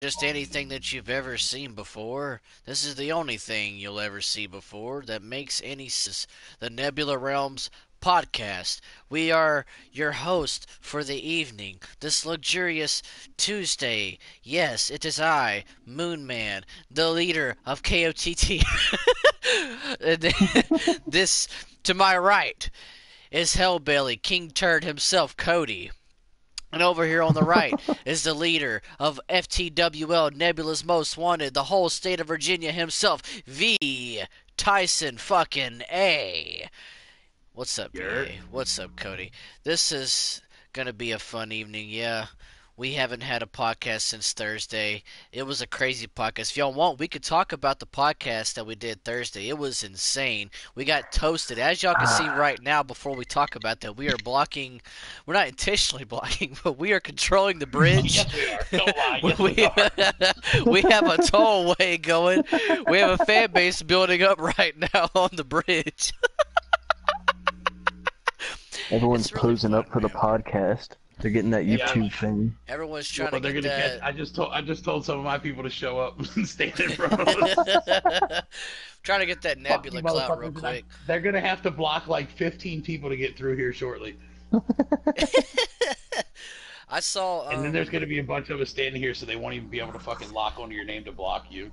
just anything that you've ever seen before. This is the only thing you'll ever see before that makes any sense. The Nebula Realms podcast. We are your host for the evening, this luxurious Tuesday. Yes, it is I, Moon Man, the leader of KOTT. This, to my right, is Hellbelly, King Turd himself, Cody. And over here on the right is the leader of FTWL, Nebula's Most Wanted, the whole state of Virginia himself, V. Tyson fucking A. What's up, Yurt. VA? What's up, Cody? This is gonna be a fun evening, yeah. We haven't had a podcast since Thursday. It was a crazy podcast. If y'all want, we could talk about the podcast that we did Thursday. It was insane. We got toasted. As y'all can see Ah, right now, before we talk about that, we are blocking. We're not intentionally blocking, but we are controlling the bridge. yes, we are. Don't lie. Yes, we we, are. we have a tollway going. We have a fan base building up right now on the bridge. Everyone's It's really posing fun, up for the man. podcast. They're getting that Yeah. YouTube fame. Everyone's trying Well, to they're get gonna catch. that. I just told some of my people to show up and stand in front of us. Trying to get that Fuck you, Nebula clout real motherfuckers! quick. They're gonna have to block like 15 people to get through here shortly, I saw. and then there's gonna be a bunch of us standing here, so they won't even be able to fucking lock onto your name to block you.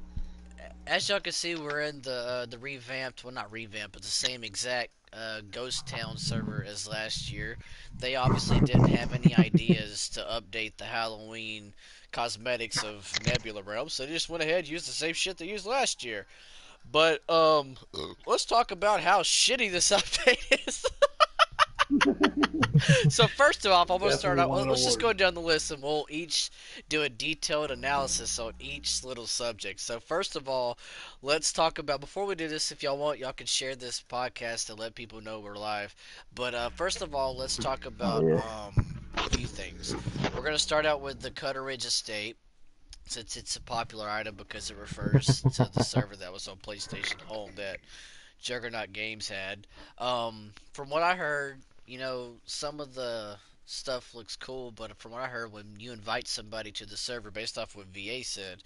As y'all can see, we're in the revamped. Well, not revamped, but the same exact Ghost Town server as last year. They obviously didn't have any ideas to update the Halloween cosmetics of Nebula Realm, so they just went ahead and used the same shit they used last year. But let's talk about how shitty this update is. So first off, I'm gonna start Definitely out. won an Let's just go award. down the list, and we'll each do a detailed analysis on each little subject. So first of all, let's talk about. Before we do this, if y'all want, y'all can share this podcast to let people know we're live. But first of all, let's talk about Yeah. a few things. We're gonna start out with the Cutter Ridge Estate, since it's a popular item because it refers to the server that was on PlayStation Home that Juggernaut Games had. From what I heard, some of the stuff looks cool, but from what I heard, when you invite somebody to the server, based off what VA said,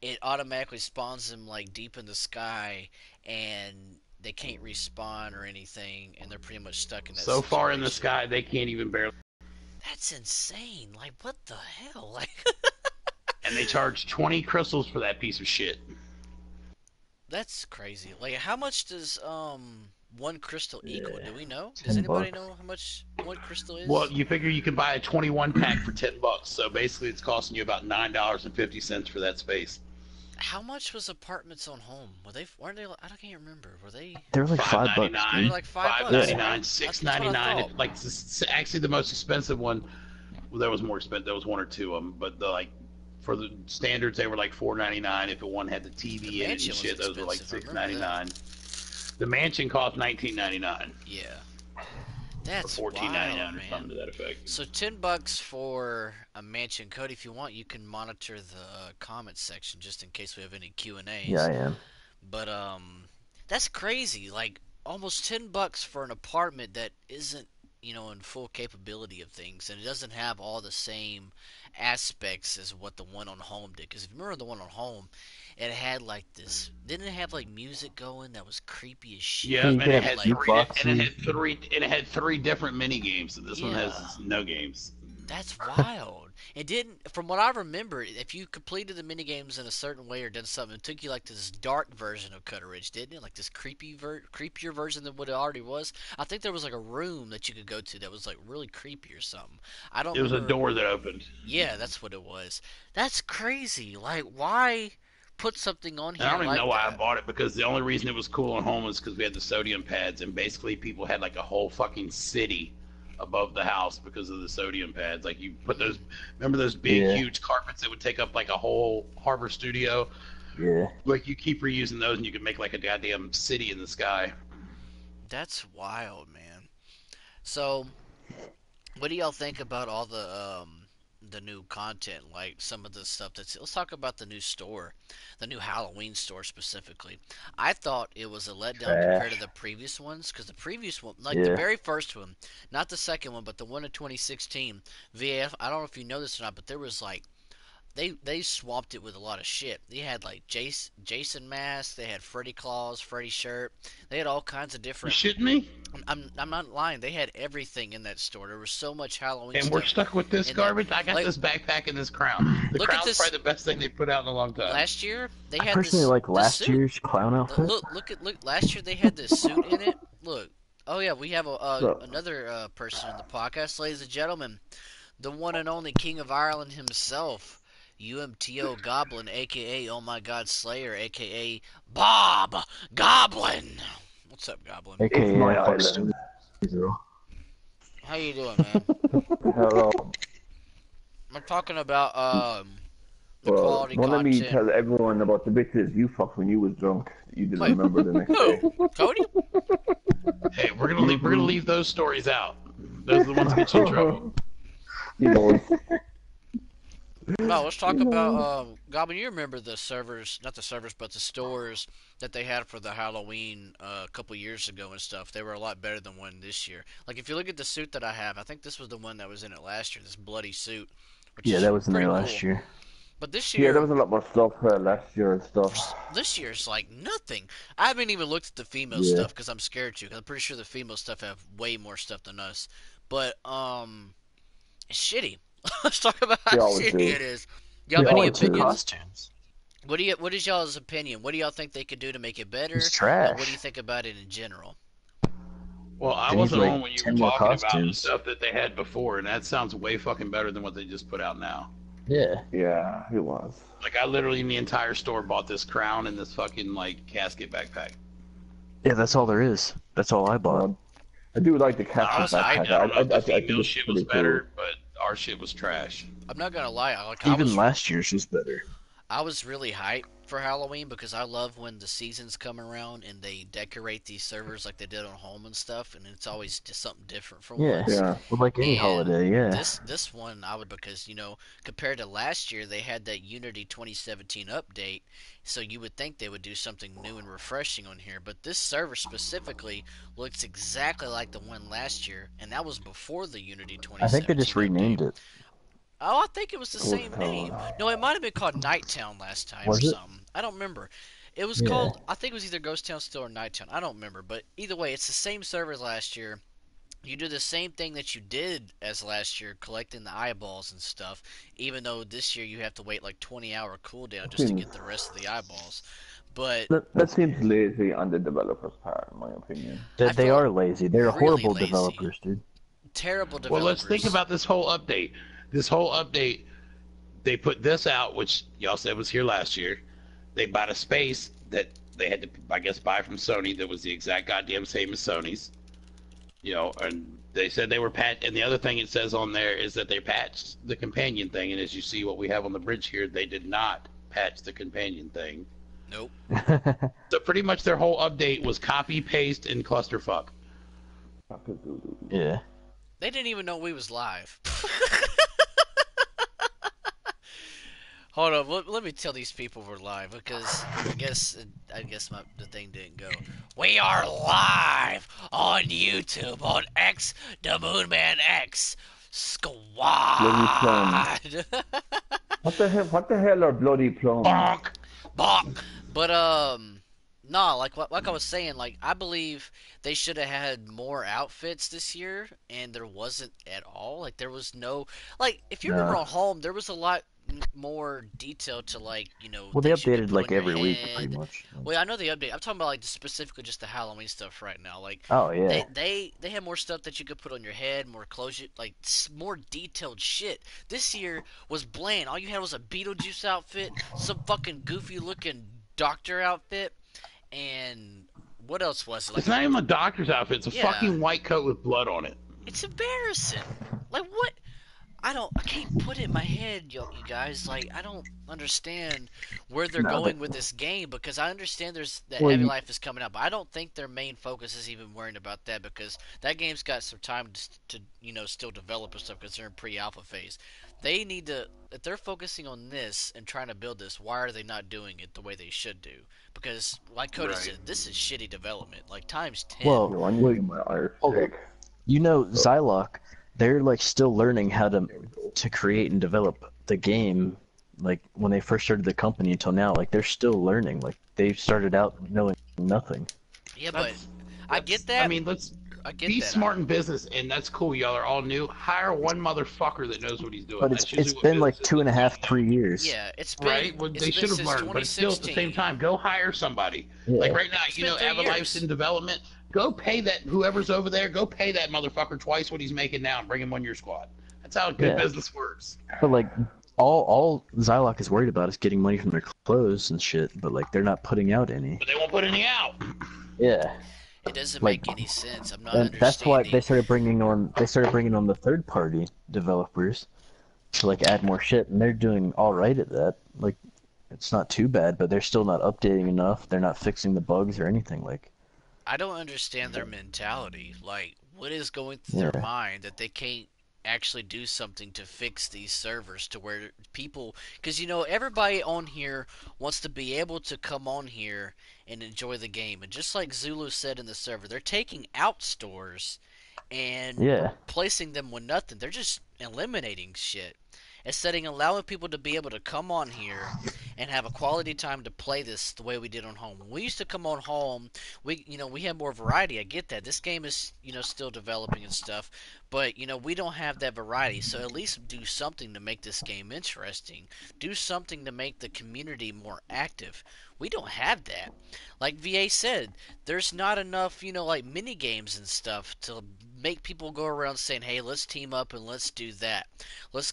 it automatically spawns them like deep in the sky, and they can't respawn or anything, and they're pretty much stuck in that So far in the situation. sky, they can't even barely. That's insane. Like, what the hell? Like, And they charge 20 crystals for that piece of shit. that's crazy. Like, how much does one crystal equal? Yeah. Do we know? Does 10 anybody bucks. know how much one crystal Well, is? you figure you can buy a 21 pack for $10, so basically it's costing you about $9.50 for that space. How much was apartments on home? Were they? Weren't they? I can't remember. Were they? They're like Five $5, ninety They were nine, dude. like five $5, ninety Yeah. nine, right? six That's what ninety I nine. thought. Like actually the most expensive one. Well, there was more expensive. There was one or two of them, but the like for the standards they were like $4.99. If it one had the The TV in it and mansion was shit, those were like expensive. I six remember ninety that. nine. The mansion cost $19.99 Yeah, or that's $14.99 wild, or something to man. that effect. So $10 for a mansion. Cody, if you want, you can monitor the comment section just in case we have any Q and Yeah, A's. I am. But that's crazy. Like almost $10 for an apartment that isn't, in full capability of things, and it doesn't have all the same aspects as what the one on home did. Because if you remember the one on home, it had like this. Didn't it have like music going that was creepy as Yeah, Yep, you shit? can and it have And had like, jukeboxes. three different mini games. So this one yeah, has no games. that's wild. It didn't, from what I remember, if you completed the minigames in a certain way or done something, it took you like this dark version of Cutter Ridge, didn't it? Like this creepier version than what it already was. I think there was like a room that you could go to that was like really creepy or something. I don't It was a remember. door that opened. Yeah, that's what it was. That's crazy. Like, why put something on And I here don't even know like why I that? bought it because the only reason it was cool on home was because we had the sodium pads and basically people had like a whole fucking city above the house because of the sodium pads. Like you put those, remember those big Yeah. huge carpets that would take up like a whole harbor studio? Yeah. Like you keep reusing those and you can make like a goddamn city in the sky. That's wild, man. So, what do y'all think about all the new content, like some of the stuff that's. Let's talk about the new store, the new Halloween store specifically. I thought it was a letdown compared to Trash. the previous ones, because the previous one, like the Yeah. very first one, not the second one, but the one in 2016, VAF. I don't know if you know this or not, but there was like they swamped it with a lot of shit. They had like Jason masks, they had Freddy claws, Freddy shirt. They had all kinds of You different. shitting me? I'm not lying. They had everything in that store. There was so much Halloween And we're stuff stuck with this in there. garbage? I got Like, this backpack and this crown. The look at crown's this. probably the best thing they put out in a long time. Last year they I had personally this like this last suit. year's clown outfit. Look. Last year they had this suit in it. Look. Oh yeah, we have So, another person in the podcast, ladies and gentlemen, the one and only King of Ireland himself, UMTO Goblin, aka Oh My God Slayer, aka Bob Goblin. What's up, Goblin? AKA It's my fuck island. Zero. How you doing, man? Hello. We're talking about the Well, quality don't let me content. tell everyone about the bitches you fucked when you was drunk. You didn't Wait. remember the next day. Who? Cody? Hey, we're gonna leave those stories out. Those are the ones that get you in trouble. You know, No, let's talk about Goblin. You remember the servers, not the servers, but the stores that they had for the Halloween a couple years ago and stuff. They were a lot better than one this year. Like if you look at the suit that I have, I think this was the one that was in it last year. This bloody suit. Which Yeah, is that was in pretty there cool. last year. But this yeah, year, there was a lot more stuff last year and stuff. this year's like nothing. I haven't even looked at the female Yeah. stuff because I'm scared to. Cause I'm pretty sure the female stuff have way more stuff than us. But it's shitty. Let's talk about how They always shitty do. it is. Y'all have They any always do. opinions? Costumes. What is y'all's opinion? What do y'all think they could do to make it better? It's And trash. what do you think about it in general? Well, I They need, wasn't like, on when you 10 were more talking about the costumes. stuff that they had before, and that sounds way fucking better than what they just put out now. Yeah. Yeah, it was. Like I literally in the entire store bought this crown and this fucking like casket backpack. Yeah, that's all there is. That's all I bought. I do like the I casket was I backpack. don't know if the think female it's shit pretty was better, but our shit was trash. I'm not gonna lie. I Even last year's was better. I was really hyped for Halloween because I love when the seasons come around and they decorate these servers like they did on Home and stuff, and it's always just something different for Yeah. once. Yeah. Well, like any And holiday, yeah. This one I would, because compared to last year they had that Unity 2017 update, so you would think they would do something new and refreshing on here. But this server specifically looks exactly like the one last year, and that was before the Unity 2017. I think they just renamed update. it. Oh, I think it was the Ghost same Town. name. No, it might have been called Nighttown last time Was or it? something. I don't remember. It was Yeah. called, I think it was either Ghost Town still or Nighttown. I don't remember. But either way, it's the same server as last year. You do the same thing that you did as last year, collecting the eyeballs and stuff, even though this year you have to wait like 20-hour cooldown just to get the rest of the eyeballs. But That seems lazy on the developer's part, in my opinion. I They feel are lazy. They're really horrible lazy. developers, dude. terrible Well, developers. let's think about this whole update. This whole update, they put this out, which y'all said was here last year. They bought a space that they had to, I guess, buy from Sony that was the exact goddamn same as Sony's. And they said they were and the other thing it says on there is that they patched the companion thing, and as you see what we have on the bridge here, they did not patch the companion thing. Nope. So pretty much their whole update was copy, paste, and clusterfuck. Yeah. They didn't even know we was live. Hold on, let me tell these people we're live, because I guess the thing didn't go. We are live on YouTube on xDaMoOnMaNx Squad. What the hell are bloody plums? Bonk! Bonk. But nah, like I was saying, like I believe they should have had more outfits this year, and there wasn't at all. Like there was no, like if you remember on Home, there was a lot more detail to Well, they things you could updated put like on your every week, head. pretty much. Well, I know they update. I'm talking about like specifically just the Halloween stuff right now. Like Oh yeah. they have more stuff that you could put on your head, more clothes, like more detailed shit. This year was bland. All you had was a Beetlejuice outfit, some fucking goofy looking doctor outfit, and what else was it? It's not even a doctor's outfit. It's a Yeah. fucking white coat with blood on it. It's embarrassing. Like what? I can't put it in my head, you guys. Like I don't understand where they're going with this game, because I understand that Heavy Life is coming out, but I don't think their main focus is even worrying about that, because that game's got some time to still develop and stuff, because they're in pre-alpha phase. They need to, if they're focusing on this and trying to build this, why are they not doing it the way they should do? Because like Cody said, this is shitty development, like times 10. Well, Yo, I need to get my Irish steak. Xylock, they're like still learning how to create and develop the game like when they first started the company until now, like they're still learning. Like they started out knowing nothing. Yeah, but That's, I get I that. mean, let's I get be that. smart in business, and that's cool. Y'all are all new. Hire one motherfucker that knows what he's doing. But That's it's usually what been like businesses 2.5, do. 3 years. Yeah, it's been Right? Well, it's they been should have since learned, but it's still at the 2016. same time, go hire somebody. Yeah. Like right now, It's been 3 Avalife's years. in development. Go pay that whoever's over there. Go pay that motherfucker twice what he's making now, and bring him on your squad. That's how good Yeah. business works. But like all Xyloc is worried about is getting money from their clothes and shit. But like they're not putting out any. But they won't put any out. Yeah. It doesn't Like, make any sense. I'm not And understanding. that's why they started bringing on the third party developers to like add more shit, and they're doing all right at that. Like it's not too bad, but they're still not updating enough. They're not fixing the bugs or anything. Like I don't understand their mentality. Like, what is going through their Yeah. mind that they can't actually do something to fix these servers to where people, because everybody on here wants to be able to come on here and enjoy the game. And just like Zulu said in the server, they're taking out stores and yeah, placing them with nothing. They're just eliminating shit. Instead of allowing people to be able to come on here and have a quality time to play this the way we did on home. When we used to come on home, we had more variety. I get that. This game is still developing and stuff, but we don't have that variety. So at least do something to make this game interesting. Do something to make the community more active. We don't have that. Like VA said, there's not enough, like mini games and stuff to make people go around saying, "Hey, let's team up and let's do that. Let's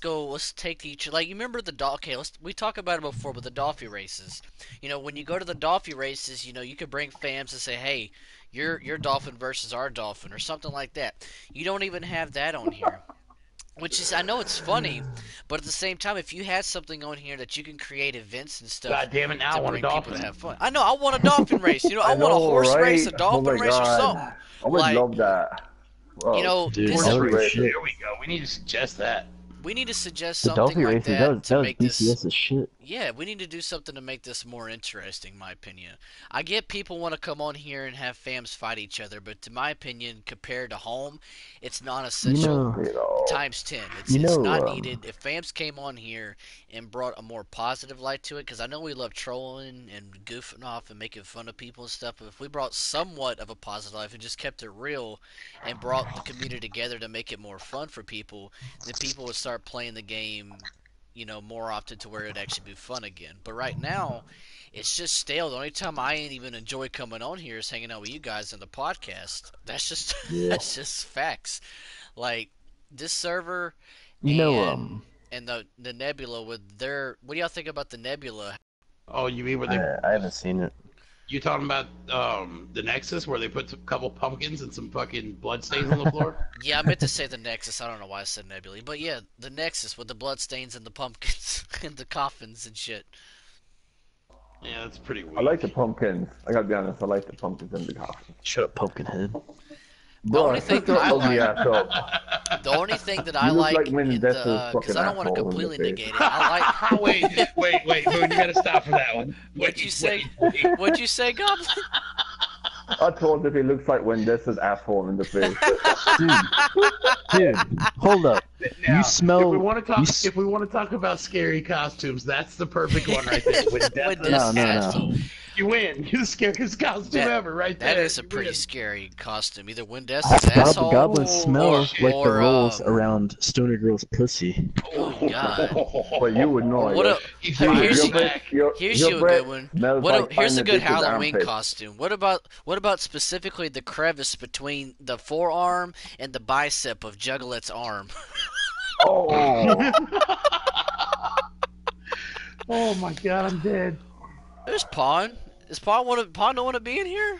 take each like you remember the okay, we talked about it before with the Dolphy races. When you go to the Dolphy races, you could bring fans and say, "Hey, your dolphin versus our dolphin," or something like that. You don't even have that on here. Which is, I know it's funny, but at the same time, if you had something on here that you can create events and stuff God damn it! Now I to want a bring people dolphin. to have fun. I know, I want a dolphin race. I I want a know, horse right? race, a dolphin Oh my race, or God. something. I would Like, love that. Well, dude, this that would be race. shit. Here we go. We need to suggest that. we need to suggest The something Dolphy like races, that to that was make this. BCS's shit. Yeah, we need to do something to make this more interesting, in my opinion. I get people want to come on here and have fams fight each other, but to my opinion, compared to home, it's non-essential times 10. It's not needed. If fams came on here and brought a more positive light to it, because I know we love trolling and goofing off and making fun of people and stuff, but if we brought somewhat of a positive life and just kept it real and brought the community together to make it more fun for people, then people would start playing the game more often to where it'd actually be fun again. But right now, it's just stale. The only time I ain't even enjoy coming on here is hanging out with you guys on the podcast. That's just that's just facts. Like this server and the Nebula with their. What do y'all think about the Nebula? Oh, you mean where they? I haven't seen it. You talking about the Nexus where they put a couple pumpkins and some fucking bloodstains on the floor? Yeah, I meant to say the Nexus. I don't know why I said Nebula, but yeah, the Nexus with the bloodstains and the pumpkins and the coffins and shit. Yeah, that's pretty weird. I like the pumpkins. I gotta be honest. I like the pumpkins and the coffee. Shut up, Pumpkinhead. Bro, only thing shut your I ugly like- ass up. The only thing that I You look like like Win in Death's the because I don't want to fucking asshole in completely the negate it. I like. wait, Moon, you gotta stop for that one. What'd you say? Wait. What'd you say, Goblin? I told him he looks like Win Death's asshole in the face. Dude, hold up. Now, You smell. If we want to talk, you s- if we want to talk about scary costumes, that's the perfect one right there. When With Death this No. asshole. You win. You're the scariest costume That- ever, right there. That is a You pretty win. scary costume. Either Windessa's asshole Goblin smells like or, the rolls around Stoner Girl's pussy. Oh God! But you would know. What a, He's here's your you, back. here's you a good one. Here's a good Halloween Halloween costume. What about specifically the crevice between the forearm and the bicep of Juggalet's arm? Oh, Oh my god, I'm dead. There's Pawn. Does Pawn don't want to be in here?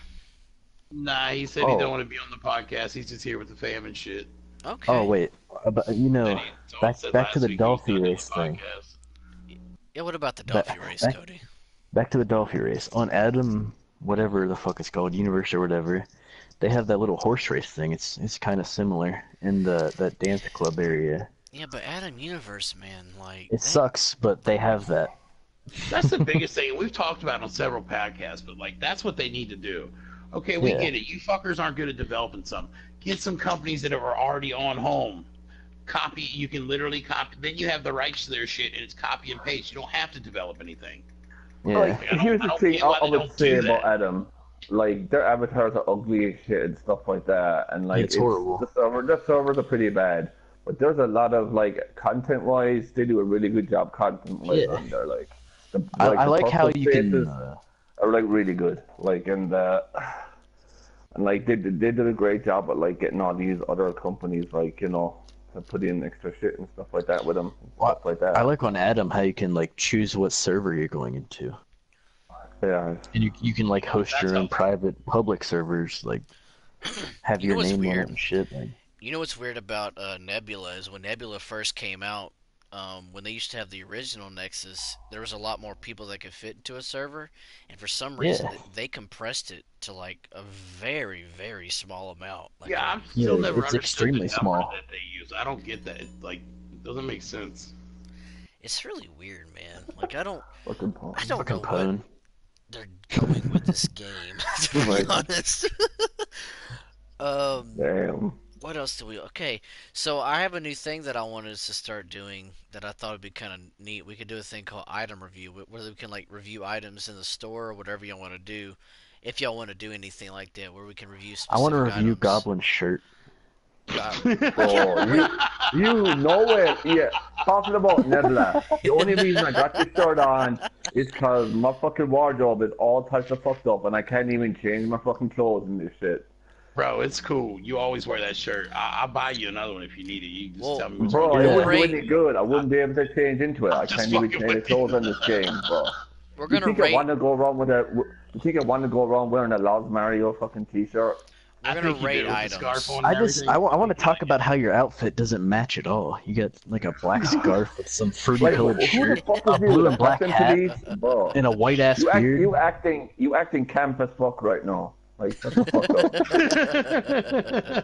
Nah, he said he don't want to be on the podcast. He's just here with the fam and shit. Okay. Oh wait, but And he said back to last the week he was Dolphy done doing race the thing. podcast. Yeah. What about the Back- Dolphy race, back- Cody? Back to the Dolphy race on Adam, whatever the fuck it's called, Universe or whatever. They have that little horse race thing. It's kind of similar in that dance club area. Yeah, but Adam Universe, man, like It sucks, but they have that. That's the biggest thing. We've talked about it on several podcasts, but like that's what they need to do. Okay, we Yeah. get it. You fuckers aren't good at developing some. Get some companies that are already on home. copy. You can literally copy. Then you have the rights to their shit, and it's copy and paste. You don't have to develop anything. Yeah. Like, here's the thing I would say about that. Adam. Like, their avatars are ugly as shit and stuff like that, and like It's horrible. The servers are pretty bad. But there's a lot of like content-wise, they do a really good job content-wise on there. Like, I like how personal you can. spaces are like really good. Like, and like they did a great job at like getting all these other companies like to put in extra shit and stuff like that with them, stuff like that. I like on Adam how you can like choose what server you're going into. Yeah. And you can like host your own private public servers, like have your name on it and shit. Like, you know what's weird about Nebula is when Nebula first came out, when they used to have the original Nexus, there was a lot more people that could fit into a server, and for some reason they compressed it to like a very, very small amount. Like, Yeah, I'm still never it's understood extremely the number small. that they use. I don't get that. It doesn't make sense. it's really weird, man. Like I don't Fucking know fucking what pwn. they're going with this game. To be Right. honest. Damn. What else do we? Okay, so I have a new thing that I wanted us to start doing that I thought would be kind of neat. We could do a thing called item review, where we can like review items in the store or whatever y'all want to do. If y'all want to do anything like that, where we can review specific I want to review items. Goblin's shirt. Oh, you know it. Yeah. Talking about Nebula, the only reason I got this shirt on is because my fucking wardrobe is all types of fucked up, and I can't even change my fucking clothes in this shit. Bro, it's cool. You always wear that shirt. I'll buy you another one if you need it. You just tell me which Bro, one. it Yeah. wouldn't do any good. I wouldn't be able to change into it. I just can't even fucking change the with you. clothes in this game, bro. We're You gonna think I rate. want to go around with a? You think I want to go around wearing a Lost Mario fucking t-shirt? We're I gonna think you rate do, with the items. scarf on and I everything. want to talk about how your outfit doesn't match at all. You got like a black scarf with some fruity Like, colored who shirt, the fuck a is you? blue and black Into hat, these? Bro. and a white ass beard. You acting camp as fuck right now. Like, shut the fuck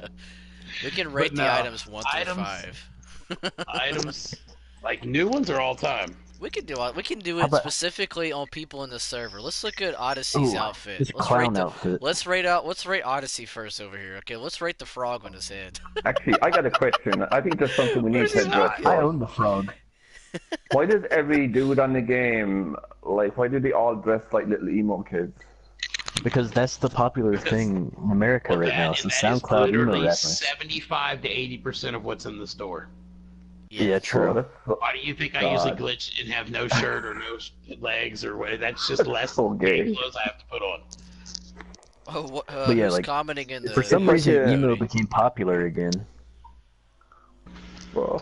up. We can rate no, the items 1 through items- 5. Items, like new ones or all time? We can do How it about- specifically on people in the server. Let's look at Odyssey's Ooh, outfit. his Let's clown rate outfit. Let's rate Odyssey first over here. Okay, let's rate the frog on his head. Actually, I got a question. I think there's something we need Where's to his address. outfit? I own the frog. Why does every dude on the game, like, why do they all dress like little emo kids? Because that's the popular thing in America right now. It's the that is SoundCloud emo literally rapping. 75 to 80% of what's in the store. Yeah, true. Oh, that's Why do you think I usually glitch and have no shirt or no legs or what? That's just less so gay. clothes I have to put on. Oh, But yeah, who's like, commenting in the? For some like reason, a- emo became popular again. Bro.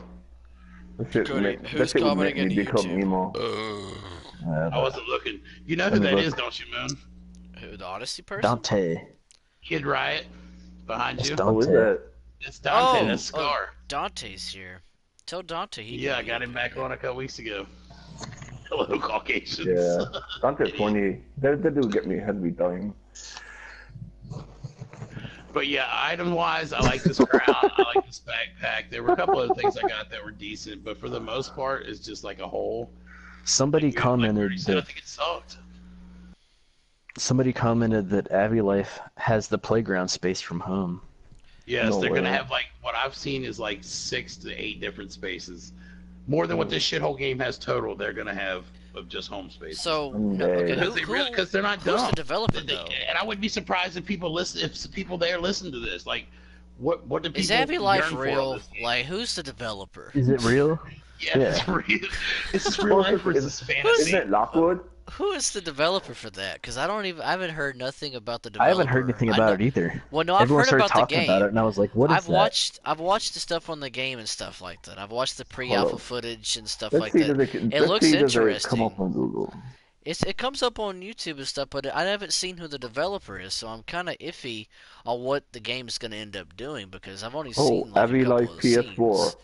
That shit Cody, that who's shit would make commenting me in become YouTube? emo. I wasn't looking. You know who that is, don't you, Moon? Who, the Odyssey person? Dante. Kid Riot behind It's you. Dante. Who is that? It's Dante. Oh, That's Scar. Dante's here. Tell Dante he. Yeah, I can got be him up back here. on a couple weeks ago. Hello, Caucasians. Yeah. Dante's funny. That dude get me head be dying. But yeah, item-wise, I like this crown. I like this backpack. There were a couple of things I got that were decent, but for the most part, it's just like a whole. Somebody Like commented Bernie said, I that think it sucked. Avi Life has the playground space from home. Yes, No they're gonna way. have like what I've seen is like 6 to 8 different spaces, more than what this shithole game has total. They're gonna have of just home space. So, Someday. okay, Because they're not who's dumb. the developer though? And I wouldn't be surprised if people listen, if people there listen to this. Like, what do people? Is Avi Life yearn for on real? this game? Like, who's the developer? Is it real? Yeah, Yeah. it's real. This is real life versus fantasy. Isn't it Lockwood? Who is the developer for that? Because I haven't heard nothing about the I developer. haven't heard anything I about know- it either. Well, no, I've Everyone heard started about the talking game. about it, and I was like, "What is I've that?" watched the stuff on the game and stuff like that. I've watched the pre-alpha Hold on. footage and stuff Let's like see that. does It let's looks see does it interesting. come up on Google. It comes up on YouTube and stuff, but I haven't seen who the developer is, so I'm kind of iffy on what the game is going to end up doing because I've only Oh, seen like Avi a couple Life of PS4. scenes.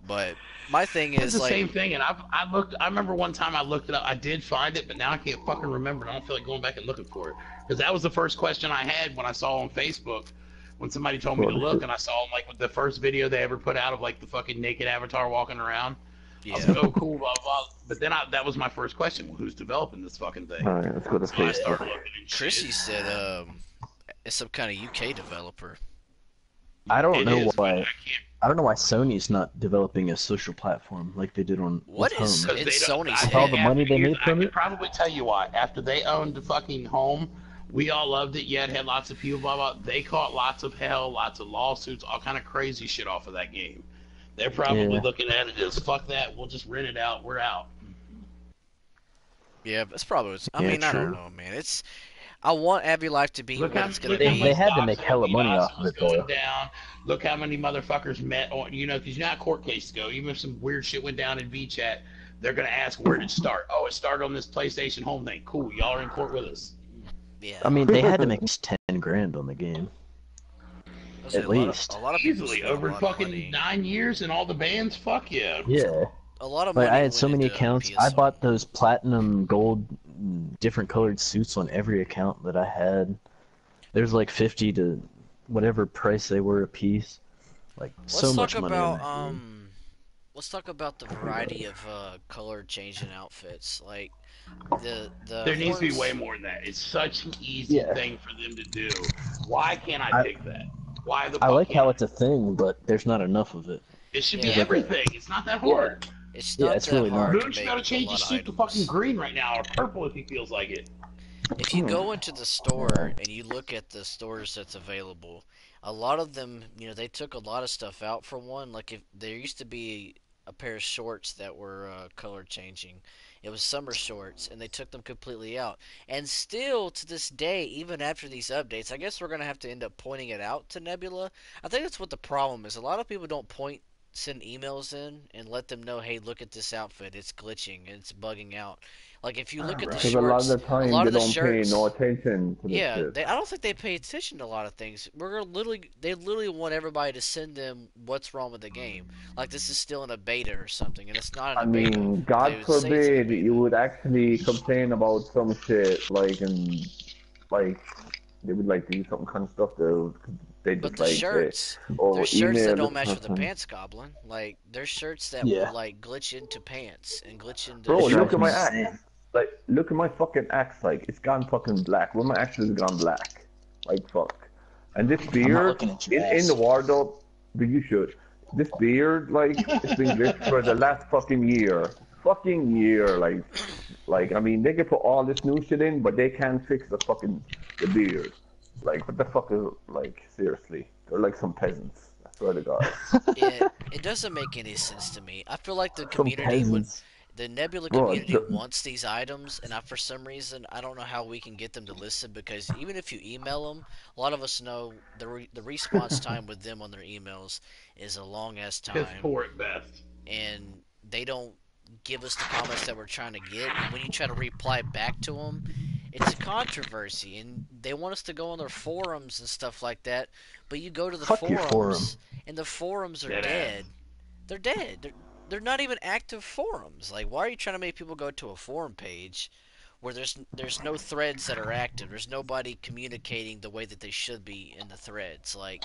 But my thing It's is the like, same thing, and I looked. I remember one time I looked it up. I did find it, but now I can't fucking remember. And I don't feel like going back and looking for it because that was the first question I had when I saw on Facebook when somebody told me to look, and I saw them like with the first video they ever put out of like the fucking naked avatar walking around. I was yeah. like, oh, cool, blah blah. But then that was my first question: well, who's developing this fucking thing? All right, let's go to So I Facebook. started looking and Chrissy shit. said it's some kind of UK developer. I don't It know is, but I why. can't. I don't know why Sony's not developing a social platform like they did on What with is Home. Because in they don't. Sony's I With all think the head? money after they years, made I from could it. probably tell you why. After they owned the fucking home, we all loved it. Yet had lots of people, blah blah. They caught lots of hell, lots of lawsuits, all kind of crazy shit off of that game. They're probably Yeah. looking at it as fuck that. We'll just rent it out. We're out. Yeah, that's probably. I Yeah, mean, I don't true. know, man. It's. I want Abbey Life to be what it's gonna Look how They much be. had to make doxing and hella money off DDoSing of was it though. going down. Look how many motherfuckers met on, because you know how court cases go. Even if some weird shit went down in VChat, they're gonna ask where did it start. Oh, it started on this PlayStation Home thing. Cool, y'all are in court with us. Yeah, I mean, they had to make 10 grand on the game I say at a lot of least. people Easily spent a over lot of fucking money. 9 years and all the bands. Fuck yeah. Yeah. A lot of Like I money had went so many into accounts. I PS Home. bought those platinum, gold, different colored suits on every account that I had. There's like 50 to whatever price they were a piece. Like so Let's talk much money on about that game. let's talk about the variety of color changing outfits. Like the There needs to be way horns. more than that. It's such an easy Yeah. thing for them to do. Why can't I I pick that? Why the I fuck like can't how I? it's a thing, but there's not enough of it. It should be There's Yeah, like a everything. It's not that yeah hard. it's yeah. not It's that really not. hard to Moon's got make to a change lot his of suit to fucking items. green right now or purple if he feels like it. If you go into the store and you look at the stores that's available, a lot of them, they took a lot of stuff out for one. Like if there used to be a pair of shorts that were color changing, it was summer shorts, and they took them completely out. And still to this day, even after these updates, I guess we're gonna have to end up pointing it out to Nebula. I think that's what the problem is. A lot of people don't send emails in and let them know, hey, look at this outfit, it's glitching, it's bugging out. Like if you look at the Because a lot of shorts, the a time lot they of the don't pay no shirts, attention to this yeah, shit. I don't think they pay attention to a lot of things. They literally want everybody to send them what's wrong with the game. Like this is still in a beta or something, and it's not in I a beta, mean, but God they would say it's in a forbid you beta. would actually complain about some shit like and like they would like do some kind of stuff that they But just the like say, shirts, oh, there's shirts that email don't this match with the person. pants goblin. Like there's shirts that will Yeah. like glitch into pants and glitch into Bro, It look drives at me my shirts. axe. insane. Like, look at my fucking axe. Like, it's gone fucking black. Well, my axe has gone black. Like, fuck. And this I'm not beard looking at your in the ass. wardrobe, but you should. This beard, like, it's been glitched for the last fucking year. Fucking year, like I mean, they can put all this new shit in, but they can't fix the beard. Like, what the fuck is like? Seriously, they're like some peasants. I swear to God, It doesn't make any sense to me. I feel like Some peasants. the Nebula bro. community wants these items, and for some reason I don't know how we can get them to listen, because even if you email them, a lot of us know the response time with them on their emails is a long ass Piss time, poor at best. and they don't give us the comments that we're trying to get. And when you try to reply back to them, it's a controversy, and they want us to go on their forums and stuff like that. But you go to the Fuck your forum. forums, and the forums are Dead ass. dead. They're dead. They're not even active forums. Like, why are you trying to make people go to a forum page where there's no threads that are active? There's nobody communicating the way that they should be in the threads. Like,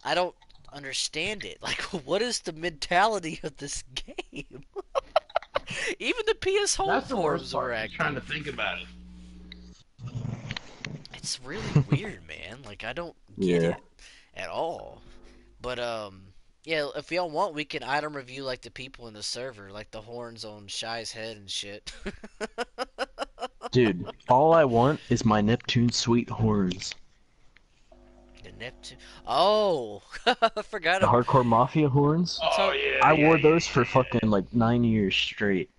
I don't understand it. Like, what is the mentality of this game? Even the PS Home That's the forums worst were part. Just trying to active. think about it. It's really weird, man. Like, I don't get Yeah. it at all. But yeah, if y'all want, we can item review like the people in the server, like the horns on Shy's head and shit. Dude, all I want is my Neptune sweet horns. The Neptune. Oh, I forgot The about. Hardcore Mafia horns. Oh yeah, I yeah, wore yeah, those for yeah, fucking like 9 years straight.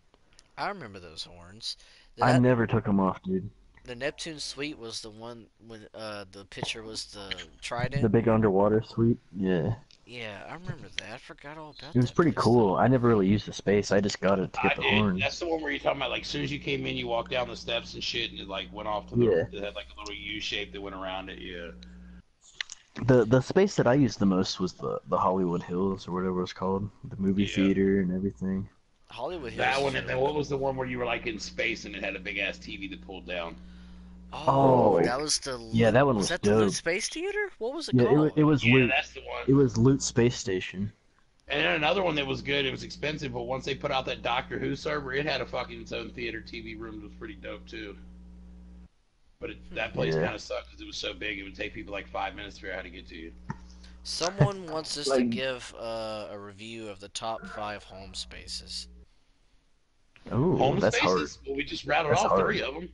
I remember those horns. I That never took them off, dude. the Neptune suite was the one when the picture was the The trident. big underwater suite. Yeah. Yeah, I remember that. I forgot all about It was that pretty play style. cool. I never really used the space. I just got it to I get the did. That's horns. the one where you're talking about. Like, as soon as you came in, you walked down the steps and shit, and it like went off to Yeah. It had like a little U shape that went around it. Yeah. The space that I used the most was the Hollywood Hills or whatever it's called. The movie Yeah. theater and everything. Hollywood Hills That is one, and then really what was the cool. one where you were like in space and it had a big ass TV that pulled down? Oh, Oh, that was the yeah, loot. that one Was was that the Loot dope. Space Theater? What was it Yeah, called? it was Yeah, Loot. that's the one. It was Loot Space Station. And then another one that was good. It was expensive, but once they put out that Doctor Who server, it had a fucking its own theater TV room. It was pretty dope too. But that place Yeah. kind of sucked because it was so big. It would take people like 5 minutes to figure out how to get to you. Someone wants us to Like, give a review of the top 5 home spaces. Ooh, Home that's hard. spaces? Well, we just rattled That's off hard. 3 of them.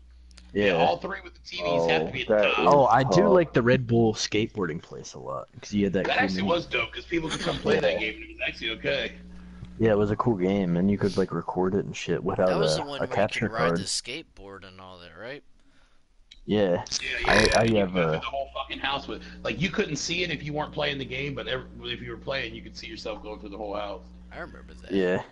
Yeah, Yeah. all 3 with the TVs have to be at the that top. is Oh, I do tough. like the Red Bull skateboarding place a lot because you had that That cool actually mini. was dope because people could come play that game and it was actually okay. Yeah, it was a cool game, and you could like record it and shit without That was the a one where you could capture ride card. the skateboard and all that, right? Yeah, Yeah. I And you have could go through a the whole fucking house with, like, you couldn't see it if you weren't playing the game, but if you were playing, you could see yourself going through the whole house. I remember that. yeah.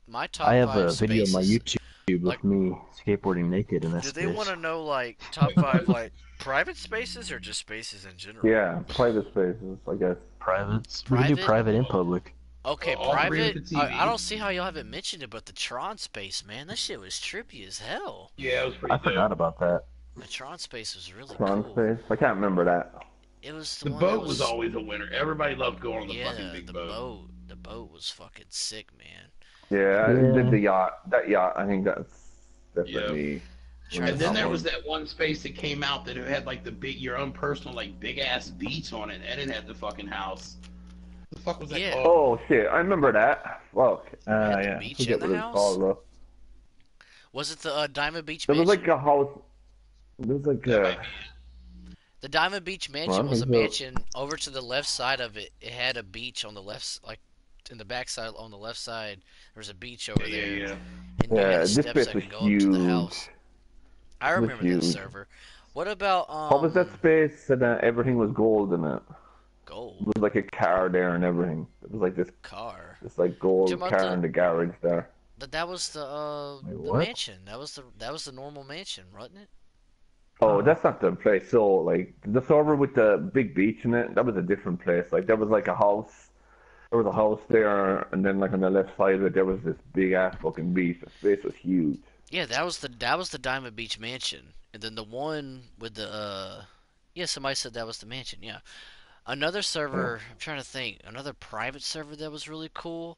My I top have 5 a video on my spaces. YouTube Like, with me skateboarding naked in that do they want space. to know like top 5 like private spaces or just spaces in general? Yeah, private spaces, I guess. Privates. We can do Private? private and public. Okay, All 3 with private. the I TV. don't see how y'all haven't mentioned it, but the Tron space, man, that shit was trippy as hell. Yeah, it was pretty I forgot dope. about that. The Tron space was really Tron cool. space. I can't remember that. It was the The one that boat was always a winner. Everybody loved going on the fucking yeah, big the boat. boat. The boat was fucking sick, man. Yeah, I Yeah. did the yacht. That yacht, I think that's definitely. Trying And to then there think. was that one space that came out that it had like the big, your own personal, like big ass beach on it, and it had the fucking house. What the fuck was that Yeah. called? Oh shit, I remember that. Fuck. had the Yeah. beach I forget in the what it's house? called, though. Was it the Diamond Beach There was Mansion? like a house. There was like That might a. be The Diamond Beach Well, I Mansion was a think so. mansion. Over to the left side of it, it had a beach on the left, like in the back side. On the left side, there was a beach over it. there, Yeah. and you Yeah, had this steps place that was could go up to the huge. house. I It was remember that huge. server. What about What was that space that everything was gold in it? It gold was like a car there and everything. It was like car? this like gold Talking about car the- in the garage there. But that was Wait, the what? mansion. That was the normal mansion, wasn't it? Oh, that's not the place. So, like, the server with the big beach in it, that was a different place. Like, there was like a house. There was a house there, and then like on the left side of it, there was this big ass fucking beach. The space was huge. Yeah, that was the Diamond Beach Mansion, and then the one with the yeah, somebody said that was the mansion. Yeah, another server. I'm trying to think. Another private server that was really cool.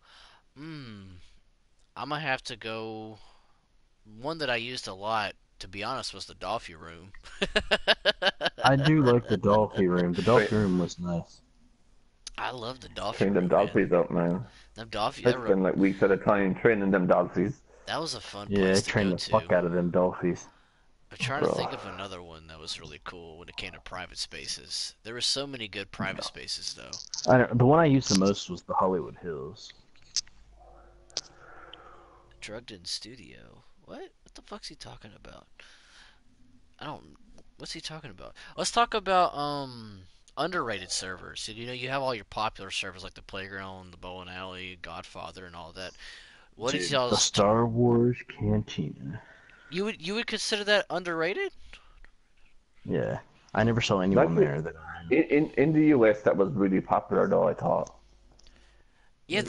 I'm gonna have to go. One that I used a lot, to be honest, was the Dolphy Room. I do like the Dolphy room. The Right. Dolphy room was nice. I love the Dolphy Train them Room, man. dogfies up, man. Them Dolphy, I that, spend like weeks at a time training them dogfies. that was a fun Yeah, I place to trained go the to. fuck out of them Dolphies. I'm trying to Bro. think of another one that was really cool when it came to private spaces. There were so many good private spaces, though. The one I used the most was the Hollywood Hills. Drugged in studio. What? What the fuck's he talking about? I don't. What's he talking about? Let's talk about underrated servers. So, you have all your popular servers like the Playground, the Bowling Alley, Godfather, and all that. What is The y'all's? Star Wars Cantina. You would consider that underrated? Yeah, I never saw anyone That's there it. that. In the US, that was really popular, though, I thought. Yeah,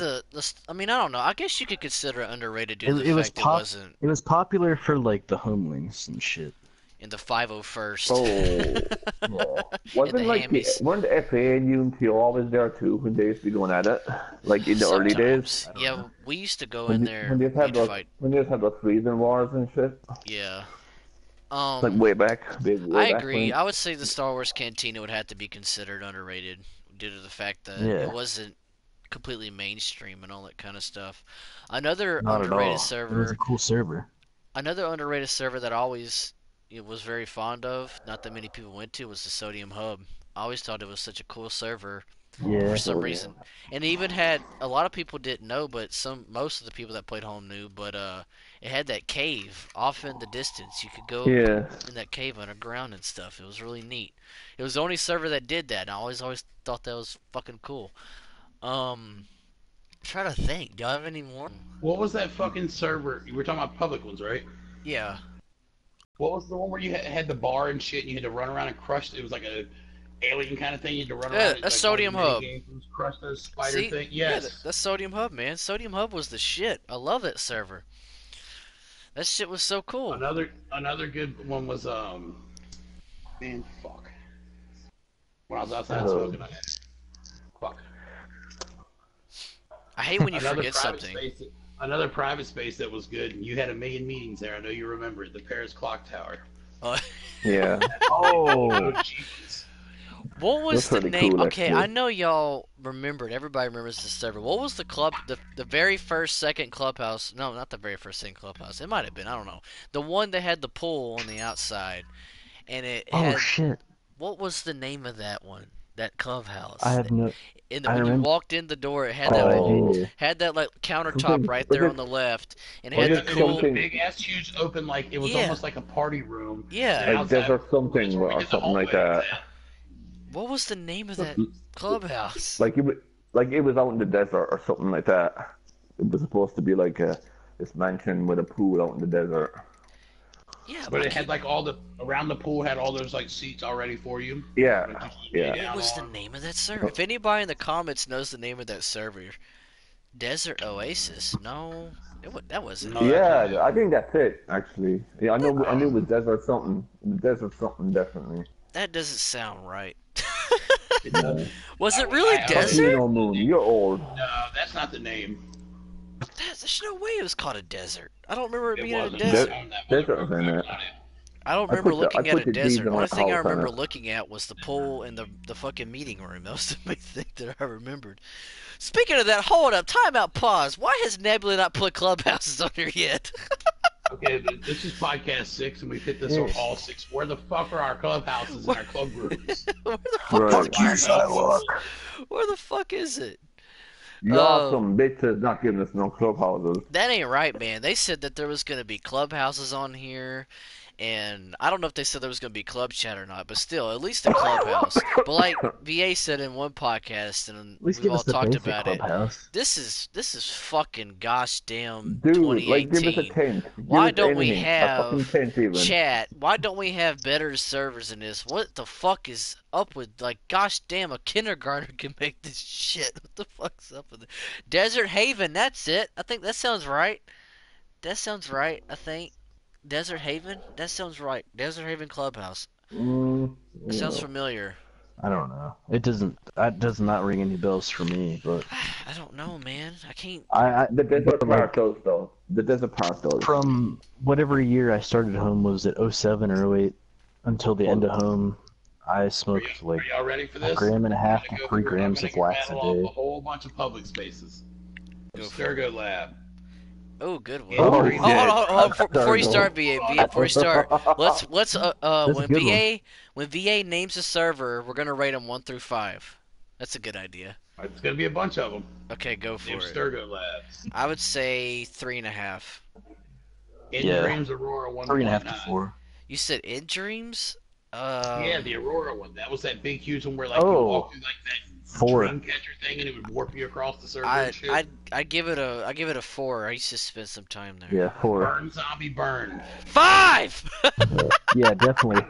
I mean, I don't know. I guess you could consider it underrated due to the It was fact it wasn't It was popular for like the homelings and shit. in the 501st. Oh, Yeah. wasn't the like Hammies. weren't the FA and UNTO always there too when they used to be going at it, like in the early days? Sometimes. Yeah, we used to go When in you- there. when they had We'd those fight. when they had those freezing wars and shit, Yeah. like way back, way I back agree. when. I would say the Star Wars Cantina would have to be considered underrated due to the fact that Yeah. it wasn't completely mainstream and all that kind of stuff. Another Not at all. underrated It was server, a cool server. another underrated server that I always was very fond of, not that many people went to, was the Sodium Hub. I always thought it was such a cool server Yeah. for some Oh, yeah. reason. And it even had a lot of people didn't know, but most of the people that played home knew, but it had that cave off in the distance. You could go Yeah, in that cave underground and stuff. It was really neat. It was the only server that did that, and I always thought that was fucking cool. Try to think. Do I have any more? What was that fucking server? You were talking about public ones, right? Yeah. What was the one where you had the bar and shit and you had to run around and crush? It was like a alien kind of thing. You had to run Yeah, around. a and, like, Sodium all the Hub. minigames and crush those spider See? thing. Yeah, Yes. that's Sodium Hub, man. Sodium Hub was the shit. I love that server. That shit was so cool. Another good one was man, fuck. When I was outside smoking, I had it. Fuck. I hate when you forget something. Another private space that was good, and you had a million meetings there. I know you remember it. The Paris Clock Tower. Uh, yeah. Oh, Oh, jeez. What was That's the pretty name? cool, Okay, actually. I know y'all remembered. Everybody remembers the server. What was the club? The very first, second clubhouse? No, not the very first, second clubhouse. It might have been. I don't know. The one that had the pool on the outside, and it Oh had. shit! What was the name of that one? That I clubhouse. have no. I When you remember. walked in the door, it had that Oh, had that like countertop something. right Was there on it? the left, and it It Was had was, the it it was a cool. something big ass, huge open, like it was Yeah, almost like a party room. And yeah. like outside desert was something where we or did the something like hallway was that? at. What was the name of that clubhouse? Like it was out in the desert or something like that. It was supposed to be like this mansion with a pool out in the desert. Yeah, But it had like all the around the pool had all those like seats already for you. Yeah, Like, just lay yeah. what down was the on. name of that server? If anybody in the comments knows the name of that server, Desert Oasis? No, that wasn't No, it. that's not Yeah, it. I think that's it actually. Yeah, That I knew it was desert something. Desert something definitely. that doesn't sound right. It does. No. Was it really Fuck you, desert? no moon. You're old. No, that's not the name. There's no way it was called a desert. I don't remember it It being a wasn't. desert. That Desert was motherfucker. in That it. was not it. I don't remember I looking at a put the D's desert. in Only my thing I house on remember it. looking at was the pool and the fucking meeting room. That was the main thing that I remembered. Speaking of that, hold up, time out, pause. Why has Nebula not put clubhouses on here yet? Okay, this is podcast 6, and we've hit this on all 6. Where the fuck are our clubhouses and our club rooms? Where the fuck Right. is Fuck you, Sidewalk. Where the fuck is it? Y'all some bitches not giving us no clubhouses. That ain't right, man. They said that there was going to be clubhouses on here, and I don't know if they said there was going to be club chat or not, but still, at least a clubhouse. But like VA said in one podcast, and At least we've give all us the talked basic about it, clubhouse. this is fucking gosh damn Dude, like give us a 2018. tent. Why Give us don't we anything. A fucking have tent even. chat? Why don't we have better servers than this? What the fuck is up with, like, gosh damn, a kindergartner can make this shit. What the fuck's up with it? Desert Haven, that's it. I think that sounds right. That sounds right, I think. Desert Haven? That sounds right. Desert Haven Clubhouse. Mm, That you sounds know. familiar. I don't know. It doesn't. That does not ring any bells for me. But I don't know, man. I can't. The desert but, part does though. The desert part does. from whatever year I started home, was it '07 or '08 until the end of home, I smoked like Are y'all ready for a this? gram and a half I'm to gonna go 3 through- grams I'm of gonna wax a rattle off day. a whole bunch of public spaces. Go for Sturgo Lab. Oh, good one. Oh, Hold shit. on. Before you Sturgo. start, before you start, let's That's when a good one. VA names a server, we're gonna rate them 1 through 5. That's a good idea. It's gonna be a bunch of them. Okay, go for Named it. Sturgo Labs. I would say 3.5. In Yeah. Dreams Aurora 1.9. 3.5 to 4. You said In Dreams? Yeah, the Aurora one. That was that big, huge one where like you Oh. walk through like that 4. dream catcher thing and it would warp you across the server I and shit. I give it a 4. I used to spend some time there. Yeah, 4. Burn zombie burn. 5. Yeah, definitely.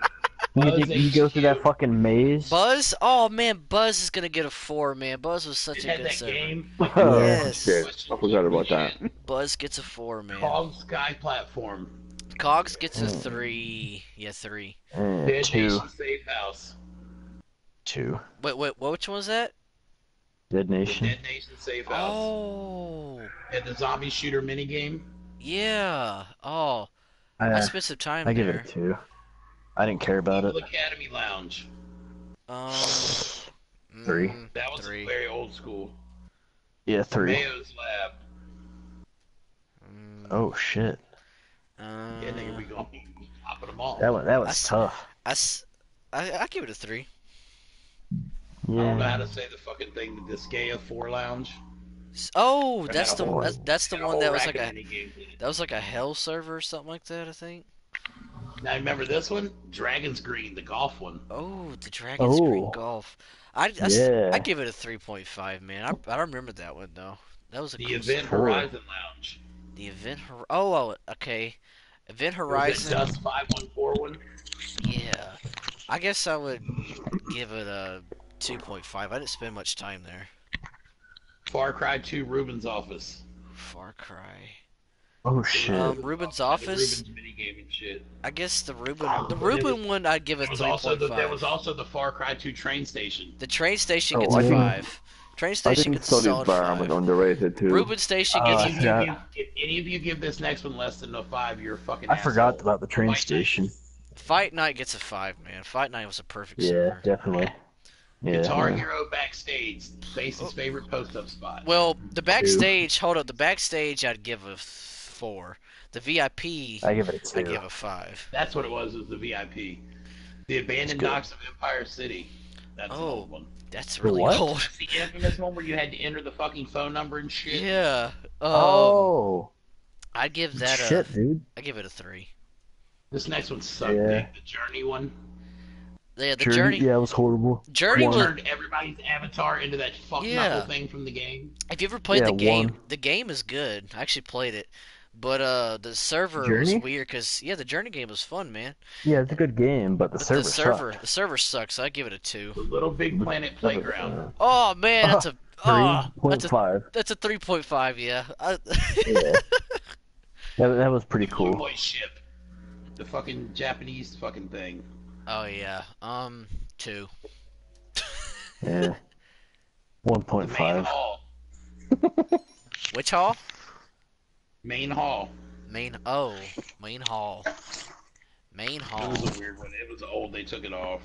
You go through that fucking maze. Buzz? Oh man, Buzz is gonna get a 4, man. Buzz was such It a had good that server. game. Oh, Yes. shit. I forgot about that. Buzz gets a 4, man. Cog Sky Platform. Cogs gets a 3. Yeah, 3. Dead 2. Nation Safe House. 2. Wait, which one was that? Dead The Nation. Dead Nation Safe House. Oh, And the zombie shooter minigame. yeah. Oh, I I spent some time I give there. it a 2. I didn't care about it. Evil Academy Lounge. Um, 3. That was 3. very old school. Yeah, 3. Mayo's Lab. Oh shit. Yeah, nigga, we gonna be popping them all. That was That's- tough. I give it a 3. I don't know how Yeah. to say the fucking thing. The Disgaea 4 Lounge. Oh, Had that's a the whole- that's the had a one whole that was rack like of a minigames in it. that was like a hell server or something like that. I think. Now remember this one? Dragon's Green, the golf one. Oh, the Dragon's Green Oh. Golf. Yeah. I give it a 3.5, man. I remember that one though. That was a The cool Event server. Horizon Lounge. The Event oh, okay. Event Was Horizon. it Dust 514 one? Yeah. I guess I would give it a 2.5. I didn't spend much time there. Far Cry 2 Ruben's Office. Far Cry. Oh shit. Ruben's The Office. Ruben's minigame and shit. I guess the Ruben one I'd give a There was also the 3.5. Far Cry 2 train station. The train station Oh, gets I a think- 5. Train I station think gets a Studies solid Bar was 5. underrated too. Ruben station Uh, gets If, a you yeah. give, if any of you give this next one less than a 5, you're a fucking I forgot asshole. about the train Fight Night. station. Fight Night gets a 5, man. Fight Night was a perfect Yeah, server. definitely. Guitar Yeah. Hero backstage, Face's favorite post-up spot. Well, the backstage. Hold up, the backstage I'd give a 4. The VIP I give it a I 2. give a 5. That's what it was the VIP. The Abandoned good. Docks of Empire City. That's an Oh, old one. that's really what? old. That's the infamous one where you had to enter the fucking phone number and shit. Yeah. Oh. I'd give that Shit, dude. I give it a 3. This next one sucked. Yeah. Big. The Journey one. Yeah, the Journey. Yeah, it was horrible. Journey Where was. you turned everybody's avatar into that fuck Yeah. knuckle thing from the game. If you ever played Yeah, the game, one. the game is good. I actually played it, but the server Journey? was weird because the Journey game was fun, man. Yeah, it's a good game, but the But server sucked. the server sucks. So I give it a 2. The Little Big Planet Playground. Oh man, that's a that's a 3.5. that's a 3.5. Yeah. Yeah. That was pretty Blue cool. Boy ship. The fucking Japanese fucking thing. Oh yeah. 2. Yeah. The main 1.5. hall. Which hall? Main hall. Main hall. Main It hall. was a weird one. It was old. They took it off.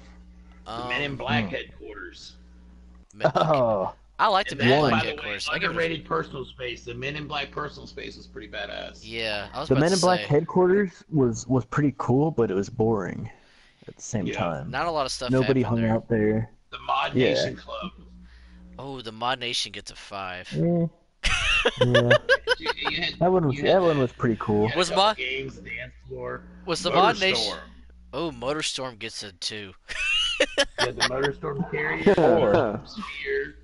The Men in Um, Black headquarters. Oh, I like the And Men that, in Black by the way, headquarters. I give it a, underrated personal space. The Men in Black personal space was pretty badass. yeah. I was the about Men to in Black say, headquarters was pretty cool, but it was boring at the same Yeah. time. not a lot of stuff. Nobody happened hung there. out there. The Mod Yeah. Nation Club. Oh, the Mod Nation gets a 5. Yeah. Yeah. You had- That one was you had pretty cool. you had a Was couple Mod- games, dance floor. Was the Mod Nation? Storm. Oh, Motorstorm gets a 2. You had the Motorstorm carrier. Four. Sphere.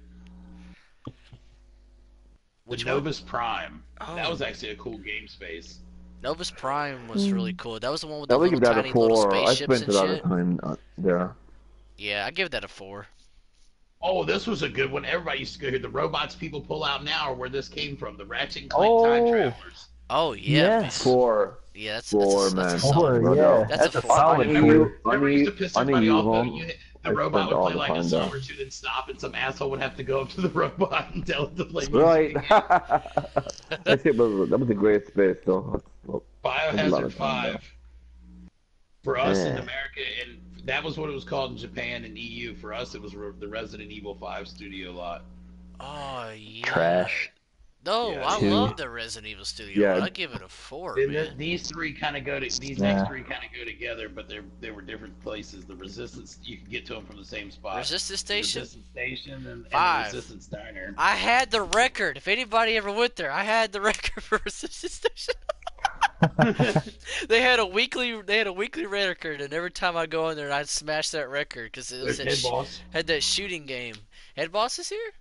Which the one? Novus Prime. That Oh. was actually a cool game space. Novus Prime was really cool. That was the one with I the would little give that tiny a little 4. I spaceships spent and a lot of shit. time there. Yeah, I give that a 4. Oh, this was a good one. Everybody used to go here. The robots people pull out now are where this came from. The Ratchet and Clank Time Oh. Travelers. Oh yeah, Yes. 4. yeah. That's Four, that's a man. solid. Four, yeah. That's a a four. solid Remember, four. remember it used to piss I everybody knew off though. them. The I robot spent would all play the like a time song there. or two, then stop, and some asshole would have to go up to the robot and tell it to play music. Right. again. that was a great space, though. A lot Biohazard of fun, 5. For us in Yeah. America, and that was what it was called in Japan and EU. For us, it was the Resident Evil 5 studio lot. Oh yeah. Trash. No, Yeah, I two. love the Resident Evil Studio. Yeah. I'd give it a 4, Then man. these three kind of go to these Yeah. next three kind of go together, but they were different places. The Resistance, you could get to them from the same spot. Resistance The Station. Resistance Station and the 5. Resistance Diner. I had the record. If anybody ever went there, I had the record for Resistance Station. They had a weekly record, and every time I go in there, I'd smash that record because it was There's Head Boss. had that shooting game. Head Boss is here.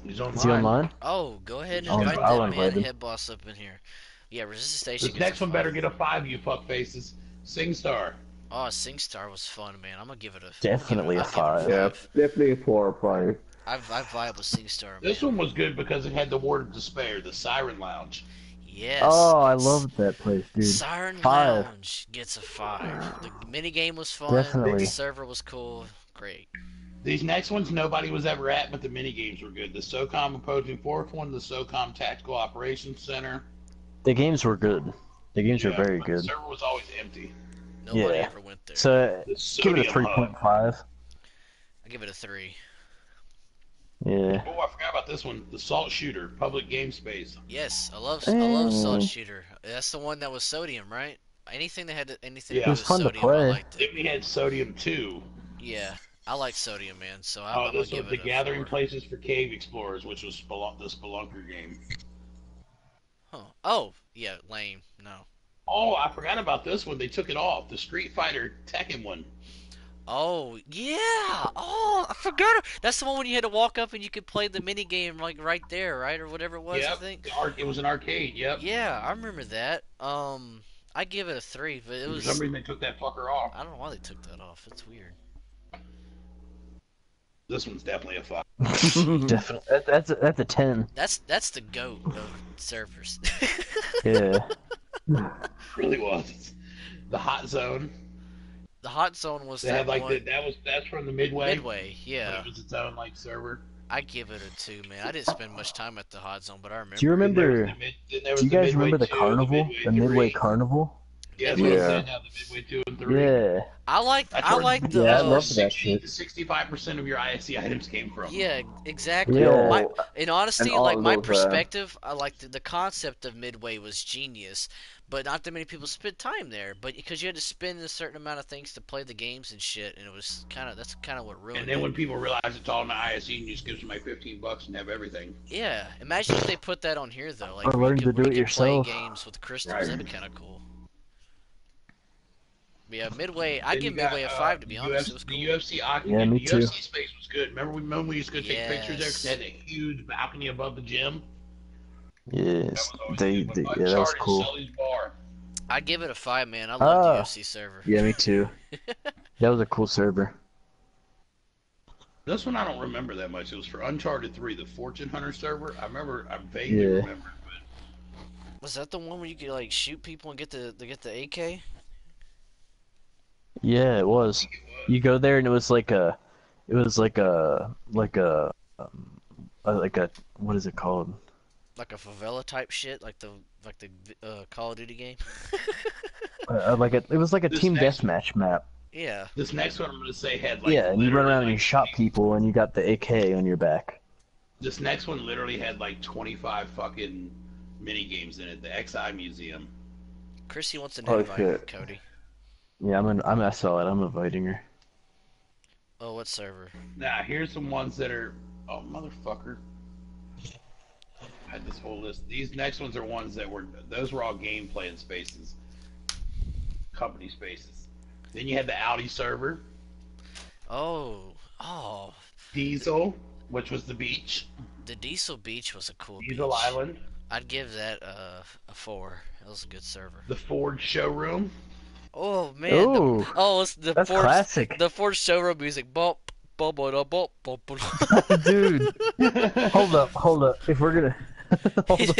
He's online. Is he online? Oh, go ahead and I'll- invite I'll that man invite him. Head Boss up in here. Yeah, Resistance Station. This gets next a one better 5. get a 5, you fuck faces. SingStar. Oh, SingStar was fun, man. I'm gonna give it a Definitely a I'll give it 5. Yeah, definitely a 4 or 5. I vibe with SingStar, man. This one was good because it had the Ward of Despair, the Siren Lounge. Yes. Oh, I loved that place, dude. Siren 5. Lounge gets a 5. The minigame was fun. Definitely. The server was cool. Great. These next ones nobody was ever at, but the mini games were good. The SOCOM Opposing Force one, the SOCOM Tactical Operations Center. The games were good. The games were Yeah, very but good. The server was always empty. Nobody Yeah. ever went there. So The give it a Sodium Hub. 3.5. I give it a 3. Yeah. Oh, I forgot about this one. The Salt Shooter, public game space. Yes, I love Salt Mm. Shooter. That's the one that was sodium, right? Anything that had anything Yeah. that It was was fun to sodium, play. I I liked it. think we had Sodium 2. Yeah, I like sodium, man. So I'm gonna This was give the it a Gathering 4. Places for Cave Explorers, which was the Spelunker game. Huh. Oh, yeah, lame. No. Oh, I forgot about this one. They took it off. The Street Fighter Tekken one. Oh, yeah. Oh, I forgot. That's the one when you had to walk up and you could play the mini game like right there, right, or whatever it was. I Yep. think. It was an arcade. Yep. Yeah, I remember that. I give it a 3, but it For was. some reason they took that fucker off. I don't know why they took that off. It's weird. This one's definitely a 5. Definitely. That's a 10. That's the goat of servers. Yeah. Really was. The Hot Zone. The hot zone was They that had like one. that's from the Midway. Midway, But yeah. it was its own like server. I give it a 2, man. I didn't spend much time at the hot zone, but I remember. Do you Then there was remember? the then there was Do you the guys Midway remember the 2, carnival? The Midway 3. Carnival? Yeah, that's what I'm Yeah. saying now. The Midway 2 and 3. Yeah. I like the Yeah, I love that 60 shit. to 65% of your ISC items came from. yeah, exactly. Yeah. My in honesty, And all like my those, perspective, I like the concept of Midway was genius, but not that many people spent time there. But because you had to spend a certain amount of things to play the games and shit, and it was that's kind of what ruined And then it. when people realize it's all in the ISC, you just give them like $15 and have everything. Yeah, imagine if they put that on here though, like Or where learn you to could, where do you it could play yourself. games with crystals. Right. That'd be kind of cool. But yeah, Midway. I'd Then give you got, Midway a 5 to be honest. It was The cool. UFC Yeah, me the too. UFC space was good. Remember when we used to go take pictures there because they Yes. had a huge balcony above the gym? Yes. That was always They, good. they With yeah, that was Uncharted cool. Sully's bar. I'd give it a 5, man. I love the Ah. UFC server. Yeah, me too. That was a cool server. This one I don't remember that much. It was for Uncharted 3, the Fortune Hunter server. I vaguely Yeah. remember. Was that the one where you could like shoot people and get the AK? Yeah, it was. You go there and it was like a what is it called? Like a favela type shit, like the Call of Duty game. It was like a This team next- deathmatch map. Yeah. This next one I'm going to say had like Yeah, and you run literally, around and you like, shot people and you got the AK on your back. This next one literally had like 25 fucking mini games in it. The XI Museum. Chrissy wants an Oh, invite, shit. Cody. Yeah, I saw it. I'm inviting her. Oh, what server? Now here's some ones that are. Oh motherfucker! I had this whole list. These next ones are ones that were. Those were all gameplay and spaces, company spaces. Then you had the Audi server, Oh, Diesel, which was the beach, the Diesel Beach was a cool Diesel beach. Island, I'd give that a 4. That was a good server. the Ford showroom. Oh man. Ooh, It's the that's Ford. classic. The Ford showroom music. Bop, bop, bop, bop, bop, bop. Dude, hold up. If we're gonna hold He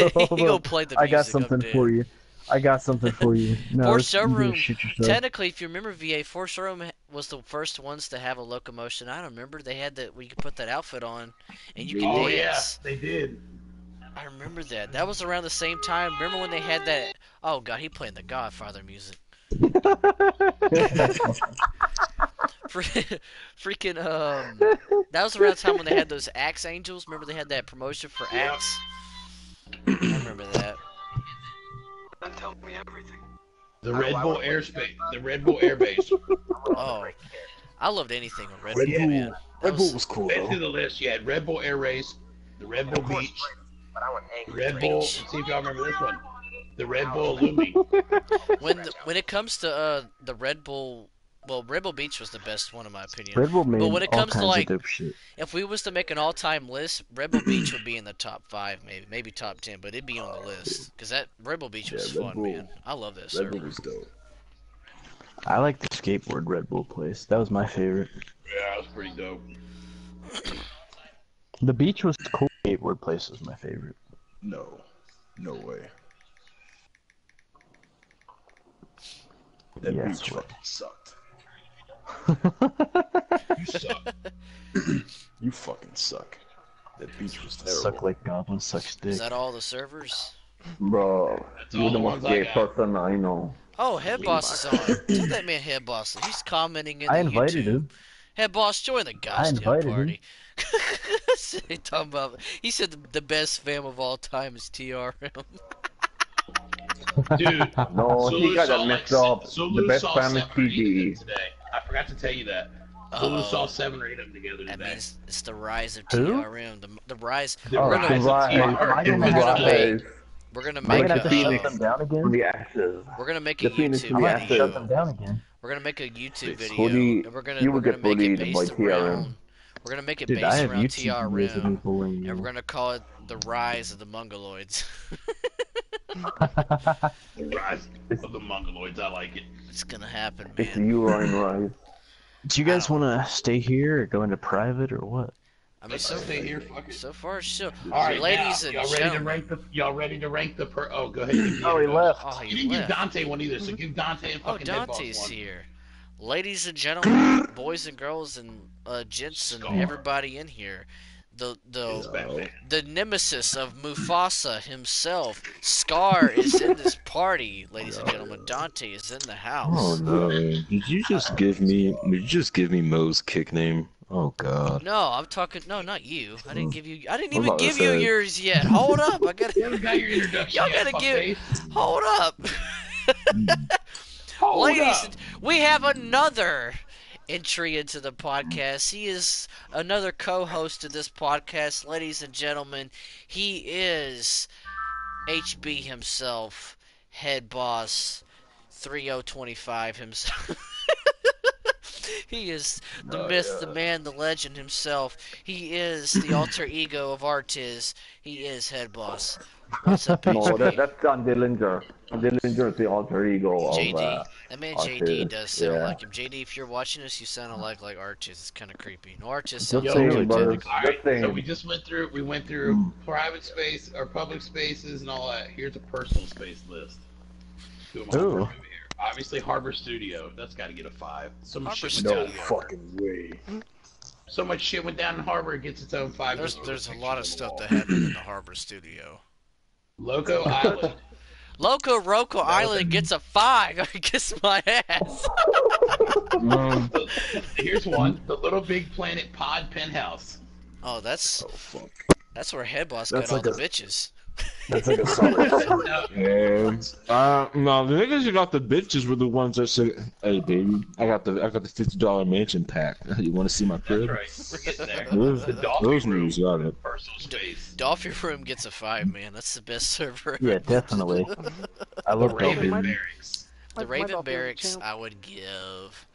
gonna up. play the music. I got something for you. No, Ford you can showroom. shoot yourself. Technically, if you remember, VA Ford showroom was the first ones to have a locomotion. I remember they had that where you could put that outfit on and you could Oh dance. yeah, they did. I remember that. That was around the same time. Remember when they had that? Oh god, he playing the Godfather music. Freaking that was around the time when they had those Axe Angels. Remember they had that promotion for Axe? I remember that. Tell me everything. The Red Bull airspace, the Red Bull airbase. Oh, I loved anything with Red Red Bull, Bull. man. That Red Bull was cool Went though. through the list. You had Red Bull Air Race, the Red Bull Beach, But I want angry. Red Bull. Let's see if y'all remember this one. The Red Bull Illumi. when it comes to the Red Bull, well, Red Bull Beach was the best one in my opinion. Red Bull made But when it all comes to, kinds like, of dope shit. If we was to make an all-time list, Red Bull Beach would be in the top 5, maybe top 10, but it'd be on the list because that Red Bull Beach was Yeah, Red fun, Bull. man. I love that Red server. Bull was dope. I like the skateboard Red Bull place. That was my favorite. Yeah, that was pretty dope. The beach was cool. Skateboard place was my favorite. No way. That Yes, beach what? fucking sucked. You suck. You fucking suck. That beach was terrible. Suck like goblin sucks dick. Is that all the servers? Bro, That's you're all the the most ones I gay got. person I know. Oh, Head Boss is on. Tell that man Head Boss. He's commenting in I the invited YouTube. him. Head Boss, join the goddamn invited party. He said the best fam of all time is TRM. Dude, No, Zulu he got saw that mixed like up. Zulu The best saw fan is 7 or 8 of them PGE. today. I forgot to tell you that. Zulu Uh-oh. saw 7 or 8 of them together That today. means it's the rise of Who? TRM. The rise. The Oh, rise of right. TRM. We're gonna Rise We're gonna I'm make gonna have to Make shut a- them down from again. the ashes. We're gonna make a The Phoenix YouTube from I'm the gonna have to shut them video. down again. We're gonna make a YouTube video, Bully- and we're gonna you would make get it bullied based by TRM. around. We're gonna make it Dude, I based have around YouTube videos of me TRM, bullying and you. we're gonna call it the rise of the Mongoloids. The rise of the Mongoloids. I like it. It's gonna happen, It's man. you, Ryan Rise. Do you guys want to stay here or go into private or what? I mean, Let's so stay here. Fuck it. so far, so All right, ladies now, and y'all ready to gentlemen. rank the? Y'all ready to rank the? Oh, go ahead. give me Oh, he your- left. Oh, You he didn't give left. Dante one either, so give Dante and Oh, fucking Head Boss Dante's one. here. Ladies and gentlemen, boys and girls, and gents and Scar. everybody in here, The It's Batman. the nemesis of Mufasa himself, Scar, is in this party, ladies and gentlemen. Dante is in the house. Oh no! Did you just give me? Did you just give me Mo's kick name? Oh god. No, I'm talking. No, not you. I didn't give you. I didn't I'm even about to give you say. yours yet. Hold up. I You gotta. haven't got your introduction Y'all yet, gotta give. fuckface. Hold up. Hold Ladies, up. we have another entry into the podcast. He is another co-host of this podcast, ladies and gentlemen. He is HB himself, head boss, 3025 himself. He is the myth, the man, the legend himself. He is the alter ego of Artiz. He is head boss. What's up, No, HB? that's John Dillinger. John Dillinger is the alter ego JD. of That man Artiz. JD does sound Yeah. like him. JD, if you're watching this, you sound like Artiz. It's kind of creepy. No, Artiz Just sounds saying, like brother. technically. All right, Just saying. so we just went through. We went through private space or public spaces and all that. Here's a personal space list. Who am I Ooh. working with here? Obviously, Harbor Studio. That's got to get a 5. So much Harbor shit went No down. Studio. fucking way. So much shit went down in Harbor. It gets its own 5. There's a lot of stuff that happened in the Harbor Studio. Loco Island. Loco Roco Island gets a 5. Kiss my ass. Here's one. The Little Big Planet Pod Penthouse. Oh, that's Oh fuck. where Head Boss That's got all like the a- bitches. That's like a solid. No, No, the niggas who got the bitches were the ones that said, "Hey, baby, I got the $50 mansion pack. You want to see my that's crib?" right. We're getting there. Those, The those Dolphin Room. niggas got it. Personal space. Dolphin Room gets a 5, man. That's the best server. Yeah, definitely. I The love Raven Dolphin. Barracks. The My Raven Dolphin Barracks, channel. I would give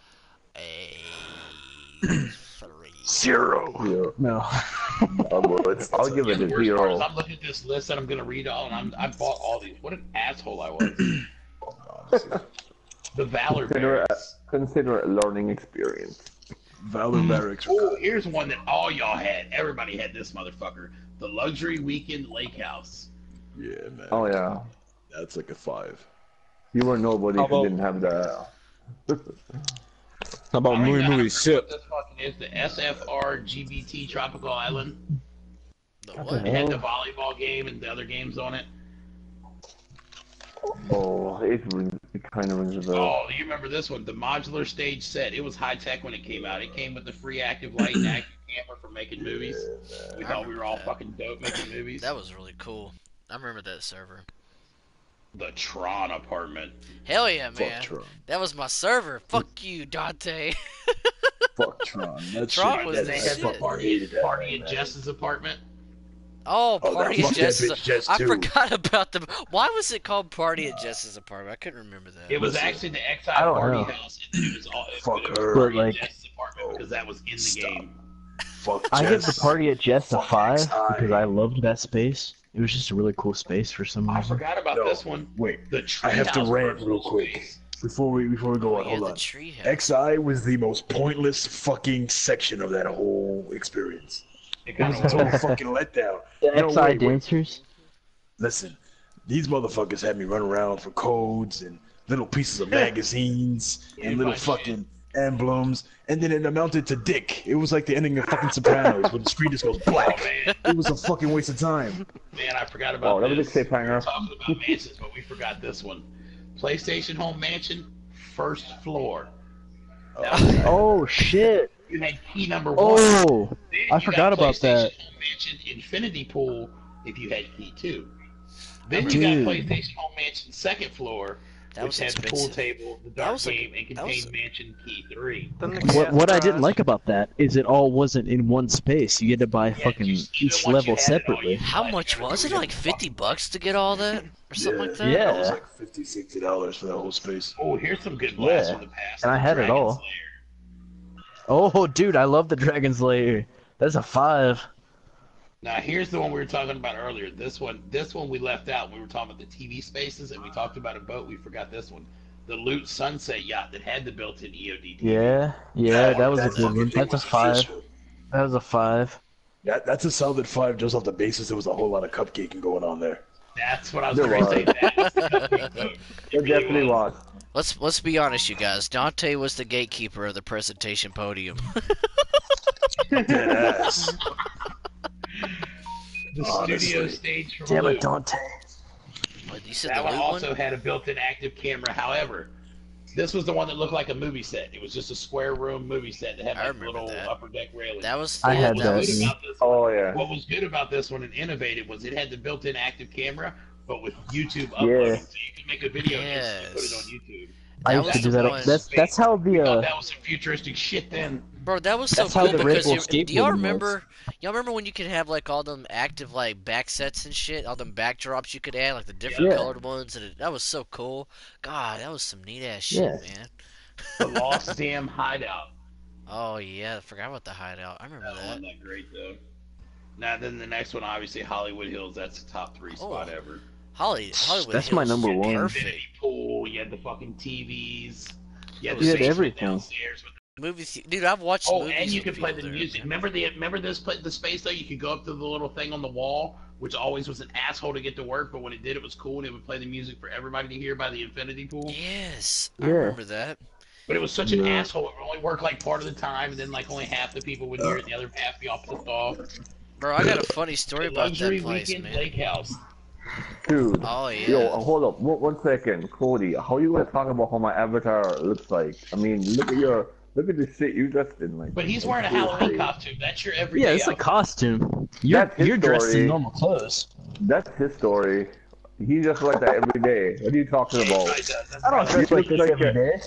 a 3. 0. No. I'll give it The a worst part is 0. I'm looking at this list and I'm gonna read all, and I bought all these. What an asshole I was. The Valor Barracks. Consider it a learning experience. Valor Barracks. Oh, here's one that all y'all had. Everybody had this motherfucker. The Luxury Weekend Lake House. Yeah, man. Oh yeah, That's like a 5. you were nobody How who about- didn't have the. How about I don't Muy even know Muy what Sip? this fucking is. The SFR GBT Tropical Island. The What what? the It had hell? the volleyball game and the other games on it. Oh, it kind of rings a bell. Oh, you remember this one? The modular stage set. It was high tech when it came out. It came with the free active light and active camera for making movies. We thought we were all fucking dope making movies. That was really cool. I remember that server. The Tron apartment. Hell yeah, Fuck man. Tron. That was my server. Fuck you, Dante. Fuck Tron. That Tron shit. was Then the they shit. had hated that Party man, at man. Jess's apartment. Oh, Oh, Party fuck at that Jess's. bitch, Jess, I too. forgot about them. Why was it called Party at Jess's apartment? I couldn't remember that. It was Listen, actually the I Exile don't Party know. House, and then it was all Fuck it was her. Party But, at like- Jess's apartment because that was in the Stop. game. Fuck I give the Jess. party at Jess a Fuck 5 XI. because I loved that space. It was just a really cool space for some I reason. forgot about No. this one. Wait, The I have to Treehouse rant personal real quick. space. before we go on. yeah, Hold the on. treehouse. XI was the most pointless fucking section of that whole experience. It It kind was of a total fucking letdown. The No, XI wait. dancers? Listen, these motherfuckers had me run around for codes and little pieces of magazines and little fucking emblems, and then it amounted to dick. It was like the ending of fucking Sopranos when the screen just goes Oh black. man, It was a fucking waste of time. man, I forgot about Oh, that was a this. cliffhanger. We were talking about mansions, but we forgot this one. PlayStation Home Mansion, first floor. That was, Oh, shit. you had key number 1. Oh, Then I you forgot got about that. PlayStation Home Mansion Infinity Pool if you had key 2. Then you Dude. got PlayStation Home Mansion second floor, That was which had the pool expensive. table, the That dark was like- game, and that was- contained Mansion Key 3. Then the What I gas didn't garage. like about that is it all wasn't in one space. You had to buy Yeah, fucking you- even each once you level had it all, separately. you- How much was it? Like $50 to get all that, or something like that? Yeah. That was like $50, $60 for that whole space. Oh, here's some good blasts Yeah. from the past. And I had it Dragon all. Slayer. Oh, dude, I love the Dragon's Lair. That's a 5. Now here's the one we were talking about earlier. This one we left out. We were talking about the TV spaces, and we talked about a boat. We forgot this one, the Loot Sunset yacht that had the built-in EOD. Yeah, that was a good fucking one. thing That's a was 5. official. That was a 5. That's a solid 5 just off the basis there was a whole lot of cupcaking going on there. That's what I was There going to say. was. That was the cupcake boat. It definitely was. Let's be honest, you guys. Dante was the gatekeeper of the presentation podium. Dead ass. the studio stage from Damn Loot. it, Dante. What, you said That the one loot also one? had a built-in active camera. However, this was the one that looked like a movie set. It was just a square room movie set that had I like remember little that. upper deck railing. That was I yeah, had that that. was Good about this Oh one. yeah. What was good about this one and innovative was it had the built-in active camera, but with YouTube Yeah. uploading, so you could make a video and instantly put it on Yes. YouTube. I That used to was do the that. one. That's how We thought the that was some futuristic shit then. Bro, that was so That's how cool the Red because Bull do y'all skateboarding was. remember? Y'all remember when you could have like all them active like back sets and shit, all them backdrops you could add, like the different Yeah. colored ones, and that was so cool. God, that was some neat ass shit, Yeah. man. The Lost Dam Hideout. Oh yeah, I forgot about the hideout. I remember That that. wasn't that great though. Now then the next one, obviously Hollywood Hills. That's the top 3 spot Oh. ever. Hollywood That's my Hills number was one. Perfect. Infinity pool. You had the fucking TVs. You had You the had basement everything. downstairs with Dude, I've watched Oh, movies and you with could play people the there, music. man. Remember the space though? You could go up to the little thing on the wall, which always was an asshole to get to work, but when it did, it was cool, and it would play the music for everybody to hear by the infinity pool. Yes, I Yeah. remember that. But it was such an Yeah. asshole. It would only work like part of the time, and then like only half the people would hear it, and the other half be all pissed off. Bro, I got a funny story The about luxury that place, weekend man. lake house. Dude. Oh yeah. Yo, hold up. One second, Cody. How you gonna talk about how my avatar looks like? I mean, look at the shit you dressed in. Like, But he's wearing a Halloween costume. That's your everyday Yeah, it's a outfit. costume. You're That's his you're dressed story. in normal clothes. That's his story. He just like that every day. What are you talking about? I don't You dress like look this like every a- day.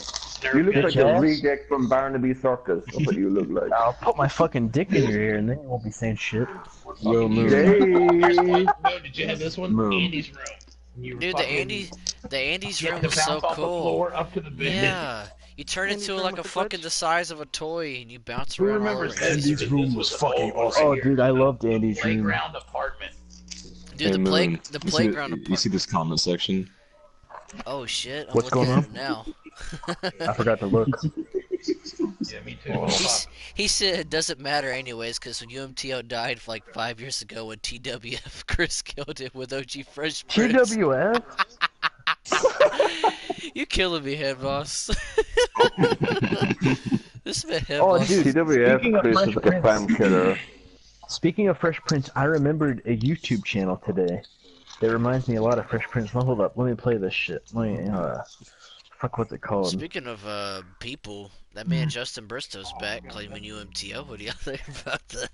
You look like Bitch the ass. reject from Barnaby Circus. That's what you look like. I'll put my fucking dick in your ear and then you won't be saying shit. Yo, Moon. Here's Hey. one. No, did you have this one? Moon. Andy's room. You Dude, fucking- the Andy's you room had to was so bounce off the cool. floor up to the bed. Yeah. You turn Andy's into room like with a the fucking glitch? the size of a toy and you bounce Who around all remembers over. this? Andy's room This was the fucking old one awesome. Oh, right here. dude, I loved Andy's room. Playground apartment. Dude, the Moon, the you see playground You apart- see this comment section? Oh shit, I'm What's looking going at him now. I forgot to look. Yeah, me too. He said it doesn't matter anyways because when UMTO died like 5 years ago when TWF Chris killed it with OG Fresh Prince. TWF? You killing me, head boss. This man head Oh, boss. dude. TWF Speaking of Chris Fresh is a Prince. fan killer. Speaking of Fresh Prince, I remembered a YouTube channel today that reminds me a lot of Fresh Prince. Well, hold up, let me play this shit. Let me, fuck, what's it called? Speaking of people, that man Justin Bristow's back claiming UMTO. What do y'all think about that?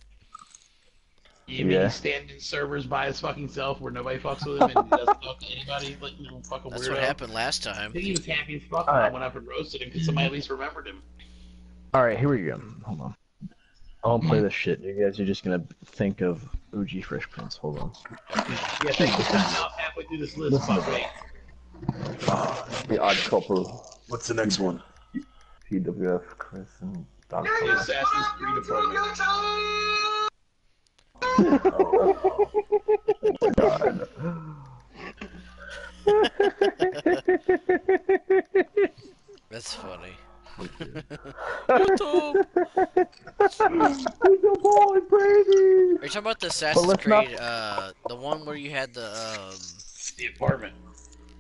You mean Yeah. he's standing servers by his fucking self where nobody fucks with him and he doesn't talk to anybody? Like, you know, fucking That's weirdo. what happened last I time. think he was happy as fuck when I went up and roasted him because somebody at least remembered him. Alright, here we go. Hold on. I'll play this shit. You guys are just gonna think of OG Fresh Prince. Hold on. Yeah, thanks for cutting out halfway through this list, fuckmate. The Odd Couple. What's the next one? TWF Chris and Don. The Assassin's Creed apartment. God. That's funny. He's a boy, baby. Are you talking about the Assassin's let's not- Creed, the one where you had the, The apartment.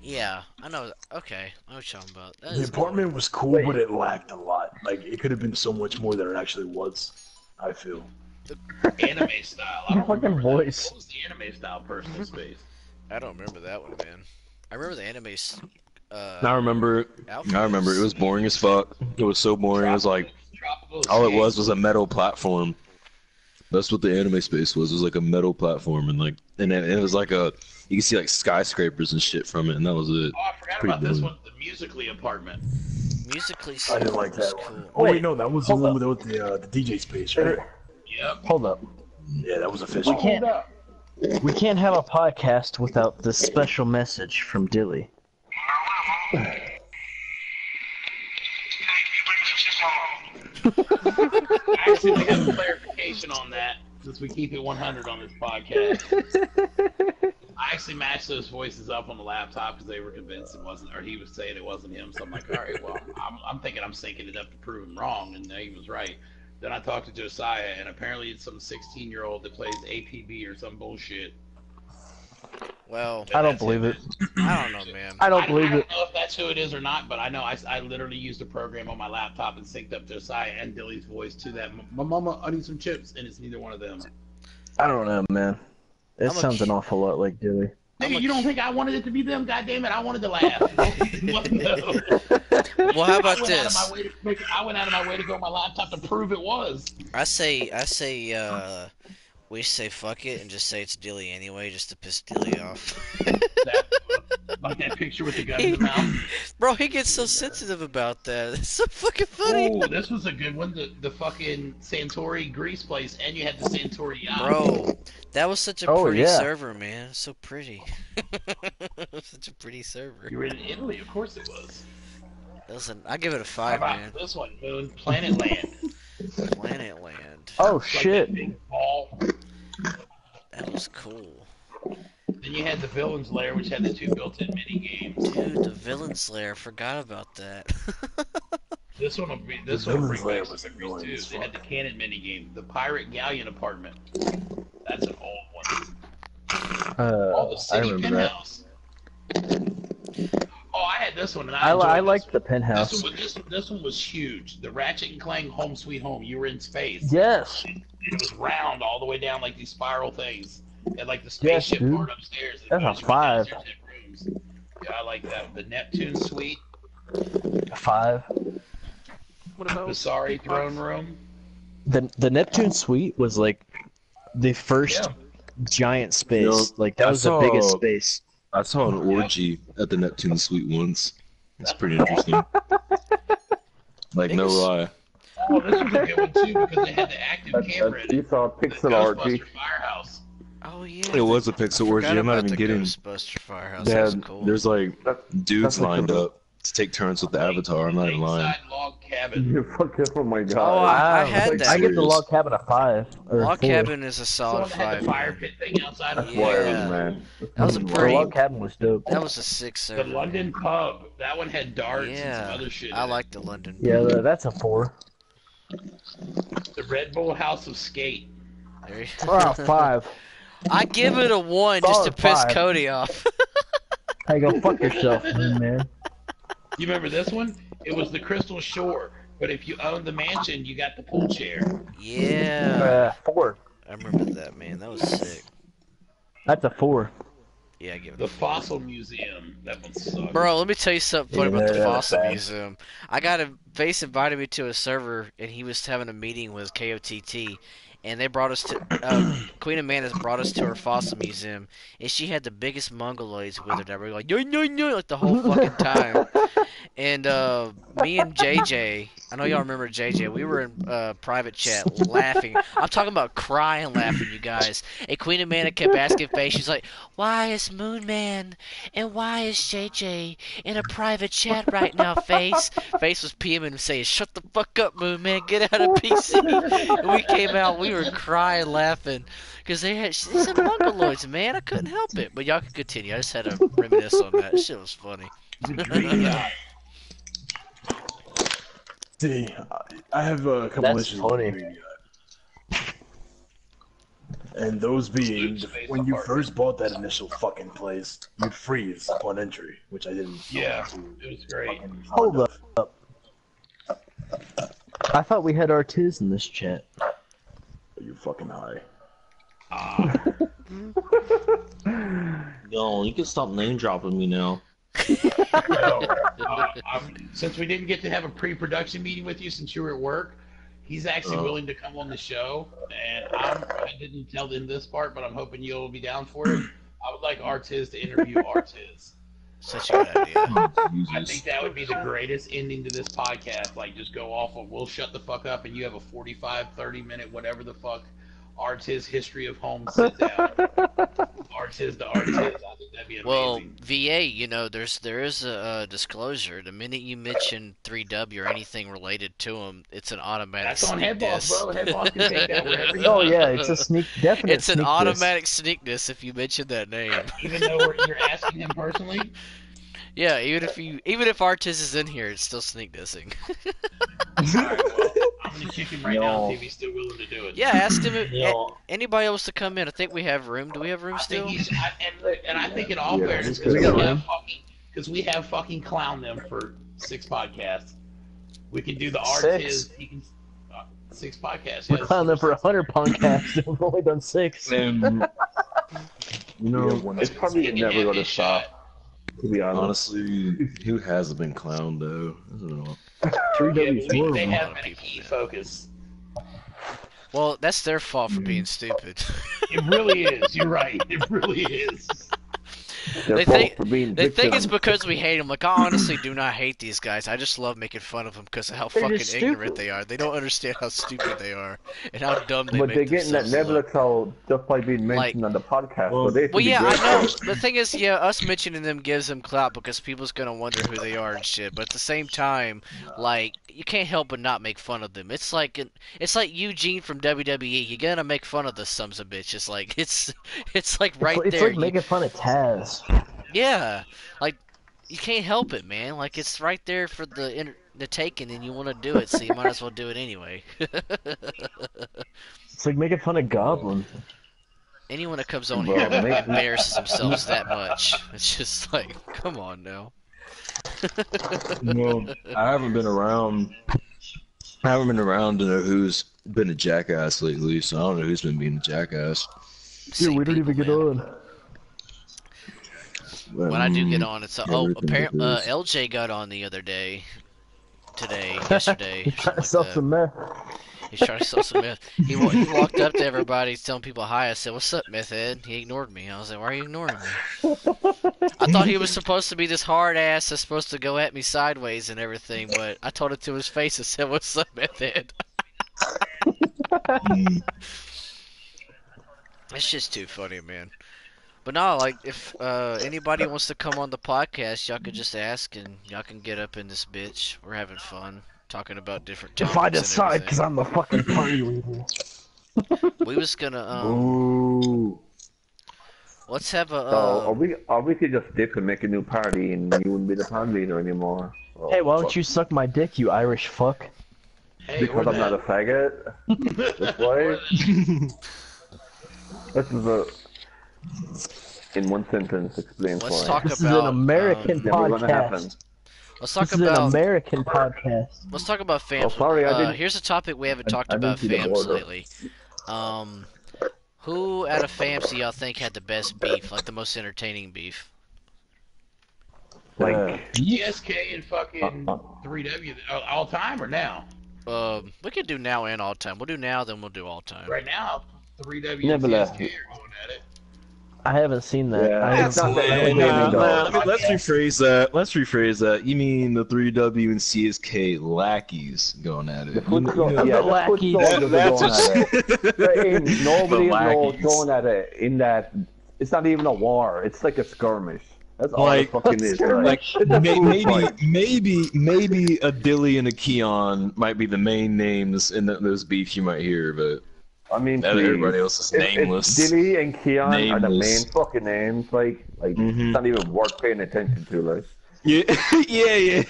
yeah, I know, okay, I know what you're talking about. That The is apartment was cool, but it lacked a lot. Like, it could have been so much more than it actually was, I feel. Anime style. I don't Fucking remember voice. That. What was the anime style personal space? I don't remember that one, man. I remember the anime, I remember. outfits. I remember. It was boring as fuck. It was so boring. It was like Tropical all it Escape. was a metal platform. That's what the anime space was. It was like a metal platform, and it was like a you can see like skyscrapers and shit from it, and that was it. Oh, I forgot Pretty about this boring. one. The Musically apartment. Musically, I didn't like was that one. cool. Oh, Wait, wait, no, that was the hold one up. with the DJ space, right? Yep. Hold up. Yeah, that was official. We can't have a podcast without this special message from Dilly. Actually, we have a clarification on that since we keep it 100 on this podcast. I actually matched those voices up on the laptop because they were convinced it wasn't, or he was saying it wasn't him. So I'm like, all right, well, I'm thinking I'm syncing it up to prove him wrong, and he was right. Then I talked to Josiah, and apparently it's some 16-year-old that plays APB or some bullshit. Well, I don't believe it. I don't know, man. I don't believe I it. don't know if that's who it is or not, but I know I literally used a program on my laptop and synced up Josiah and Dilly's voice to that. My mama, I need some chips, and it's neither one of them. I don't know, man. That sounds an awful lot like Dilly. Nigga, you don't think I wanted it to be them? God damn it, I wanted to laugh. What, no. Well, how about this? I went out of my way to go on my laptop to prove it was. I say, we say fuck it and just say it's Dilly anyway, just to piss Dilly off. Like that picture with the gun in the mouth. Bro, he gets so sensitive about that. It's so fucking funny. Oh, this was a good one. The fucking Santori Greece place, and you had the Santori yacht. Bro, that was such a pretty server, man. So pretty. Such a pretty server. You were in Italy, of course it was. Listen, I give it a 5, How about man. this one, Moon Planet Land. Planet Land. Oh Like shit! that big ball. That was cool. Then you had the Villain's Lair, which had the 2 built-in mini games. Dude, the Villain's Lair. Forgot about that. This one will bring back some memories too. They had the Cannon mini game, the Pirate Galleon Apartment. That's an old one. The City Penthouse. Oh, I had this one, and I liked the penthouse. This one was huge. The Ratchet and Clank Home Sweet Home. You were in space. Yes. It was round all the way down like these spiral things. And like the spaceship part upstairs. That's a 5. Yeah, I like that. The Neptune Suite. A 5. What about Visari Throne Room? The Neptune Suite was like the first giant space. You know, like that was the biggest space. I saw an orgy at the Neptune Suite once. It's pretty interesting. Like, no lie. Oh, this was a good one too because they had the active camera in it. You saw a pixel Ghostbuster RG. Firehouse. Oh yeah. It was a pixel orgy. I'm not even kidding. Ghostbuster Firehouse. That was cool. There's like dudes that's lined up to take turns with the avatar. I'm not even lying. Lakeside Log Cabin. You fucking, oh my god. Oh, I had that. I give the log cabin a 5. Or Log 4. Cabin is a solid Someone had 5. the fire pit thing outside of That's why it Yeah. was, man. That was a The pretty. log cabin was dope. That was a 6 The server. London Pub. That one had darts and some Yeah, other shit. I in it. like the London. Yeah, that's a 4. The Red Bull House of Skate. There you- Oh, 5. I give it a 1 just to Solid piss 5. Cody off. Hey, go fuck yourself, man. You remember this one? It was the Crystal Shore. But if you owned the mansion, you got the pool chair. Yeah, 4. I remember that, man. That was sick. That's a 4. Yeah, I give it. The Fossil Museum. That one sucked. Bro, let me tell you something funny about the Yeah, Fossil bad. Museum. I got a Face invited me to a server, and he was having a meeting with KOTT, and they brought us to Queen Amanda's brought us to her fossil museum, and she had the biggest mongoloids with her. That were like no, like the whole fucking time. And me and JJ, I know y'all remember JJ. We were in private chat laughing. I'm talking about crying laughing, you guys. And Queen Amanda kept asking Face. She's like, "Why is Moon Man and why is JJ in a private chat right now, Face?" Face was PMing and saying, "Shut the fuck up, Moon Man. Get out of PC." And we came out. We were crying laughing because they said mongoloids, man. I couldn't help it. But y'all can continue. I just had to reminisce on that. Shit was funny. See, I have a couple That's issues funny. with the and those being, when you first bought that initial fucking place, you'd freeze upon entry, which I didn't. Yeah, it was great. Hold up. I thought we had Artiz in this chat. Are you fucking high? Yo, you can stop name dropping me now. Since we didn't get to have a pre-production meeting with you since you were at work, he's actually willing to come on the show, and I didn't tell them this part, but I'm hoping you'll be down for it. I would like Artiz to interview Artiz. Such a good idea. I think that would be the greatest ending to this podcast. Like, just go off of, we'll shut the fuck up, and you have a 45, 30-minute, whatever the fuck, Artiz history of home sit down. Artiz to Artiz. I think that'd be amazing. Well, VA, you know, there is a disclosure. The minute you mention 3W or anything related to him, it's an automatic That's on sneak Head Boss, diss. bro. Head Boss can take that wherever you Oh want. yeah, it's a definite It's an sneak automatic sneak diss if you mention that name. Even though you're asking him personally. Yeah, even if Artiz is in here, it's still sneak dissing. Alright, well, I'm gonna kick him right now and see if he's still willing to do it. Yeah, ask him if anybody else to come in. I think we have room. Do we have room I still? think and I think in all fairness, we got room. because we have fucking clowned them for 6 podcasts. We can do the Six? Artiz. He can 6 podcasts. We yes. clowned them for 100 podcasts. We've only done 6. You know, It's probably never gonna stop. To be honest. honestly, who hasn't been clowned though? I don't know. 3W's horrible. They have been a key focus. Well, that's their fault for being stupid. It really is. You're right. It really is. They think it's because we hate them. Like, I honestly do not hate these guys. I just love making fun of them because of how They're fucking just ignorant stupid. they are. They don't understand how stupid they are and how dumb they But make they're getting that themselves Nebula look. cloud just by being mentioned on the podcast. Well, so they should Well, be yeah, I grateful. know. The thing is, yeah, us mentioning them gives them clout because people's gonna wonder who they are and shit. But at the same time, like, you can't help but not make fun of them. It's like Eugene from WWE. You're gonna make fun of the sons of bitches. Like, it's like right It's there. like making fun of Taz. Yeah, like, you can't help it, man. Like, it's right there for the taking, and you want to do it, so you might as well do it anyway. It's like making fun of Goblin. Anyone that comes on Well, here make- embarrasses themselves that much. It's just like, come on now. Well, I haven't been around. I haven't been around to know who's been a jackass lately, so I don't know who's been being a jackass. Dude, we don't even get on. When I do get on, it's everything apparently it is. LJ got on the other day, yesterday. He's trying to something sell like that. some meth. He's trying to sell some meth. He walked up to everybody, telling people hi. I said, "What's up, meth head?" He ignored me. I was like, "Why are you ignoring me?" I thought he was supposed to be this hard ass that's supposed to go at me sideways and everything, but I told it to his face and said, "What's up, meth head?" It's just too funny, man. But no, like, if anybody wants to come on the podcast, y'all can just ask and y'all can get up in this bitch. We're having fun talking about different topics. If I and decide, because everything. I'm the fucking party leader. We was gonna Ooh. let's have a or we could just stick and make a new party, and you wouldn't be the party leader anymore. Oh, Hey, why don't fuck. you suck my dick, you Irish fuck? Hey, Because or I'm not a faggot. That's why. This is a. In one sentence, explains Let's why. talk This is about an American Never gonna happen. podcast. let's talk This is an about American podcast. let's talk about fams. Oh, sorry, I didn't- Here's a topic we haven't talked I about didn't see the fams order. lately. Who out of fams do y'all think had the best beef, like the most entertaining beef? Like, GSK and fucking 3W all time or now? We could do now and all time. We'll do now, then we'll do all time. Right now, 3W and Nebula. GSK are going at it. I haven't seen that. Yeah. I haven't It's not seen that that. entertaining, though. Let's rephrase that. Let's rephrase that. You mean the 3W and CSK lackeys going at it? the foot The soldiers lackeys. are going at it. There ain't nobody The knows lackeys. going at it in that. It's not even a war. It's like a skirmish. That's all Like- it fucking is. Like It's a food fight. maybe a Dilly and a Keon might be the main names in those beefs you might hear, but I mean, everybody please. else is If nameless. Dilly and Keon are the Nameless. main fucking names. Like Mhm. it's not even worth paying attention to. Like, Yeah, yeah.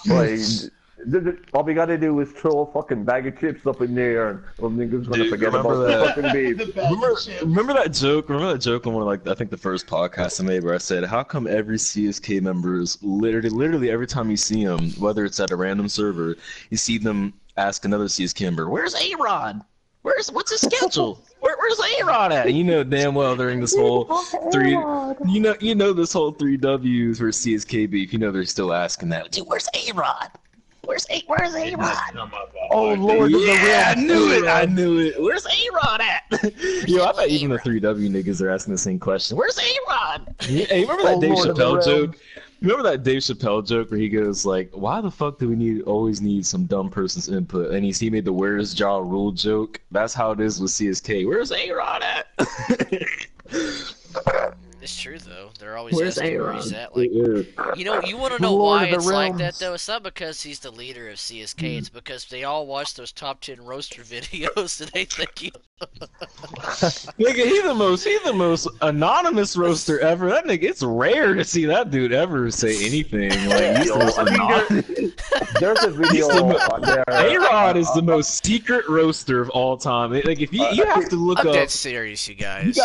like all we gotta do is throw a fucking bag of chips up in there, and niggas gonna Dude, forget about remember the that? fucking beef. Remember that joke? Remember that joke on one of, like, I think the first podcast I made where I said, "How come every CSK member is literally every time you see them, whether it's at a random server, you see them ask another CSK member, where's A-Rod? What's his schedule? Where's A-Rod at?" And you know damn well during this whole you know this whole 3Ws for CSK beef, you know they're still asking that. Dude, where's A-Rod? Where's A-Rod? Oh, Lord, Yeah, I knew it. Where's A-Rod at? Yo, I bet even the 3W niggas are asking the same question. Where's A-Rod? Hey, remember that Oh, Dave Lord of the Chappelle realms. joke? Remember that Dave Chappelle joke where he goes like, "Why the fuck do we always need some dumb person's input?" And he made the "Where's Ja Rule" joke. That's how it is with CSK. Where's A-Rod at? It's true though. They're always Where's asking where A-Rod? he's at. Like, you know, you want to know Lord why of the it's like that realms. though. It's not because he's the leader of CSK. It's because they all watch those top 10 roaster videos and they think he. Nigga, he's the most anonymous roaster ever. That nigga, it's rare to see that dude ever say anything. Like, he's the most anonymous. There's a video on there. A-Rod is the most secret roaster of all time. Like, if you have to look I'm up, dead serious, you guys.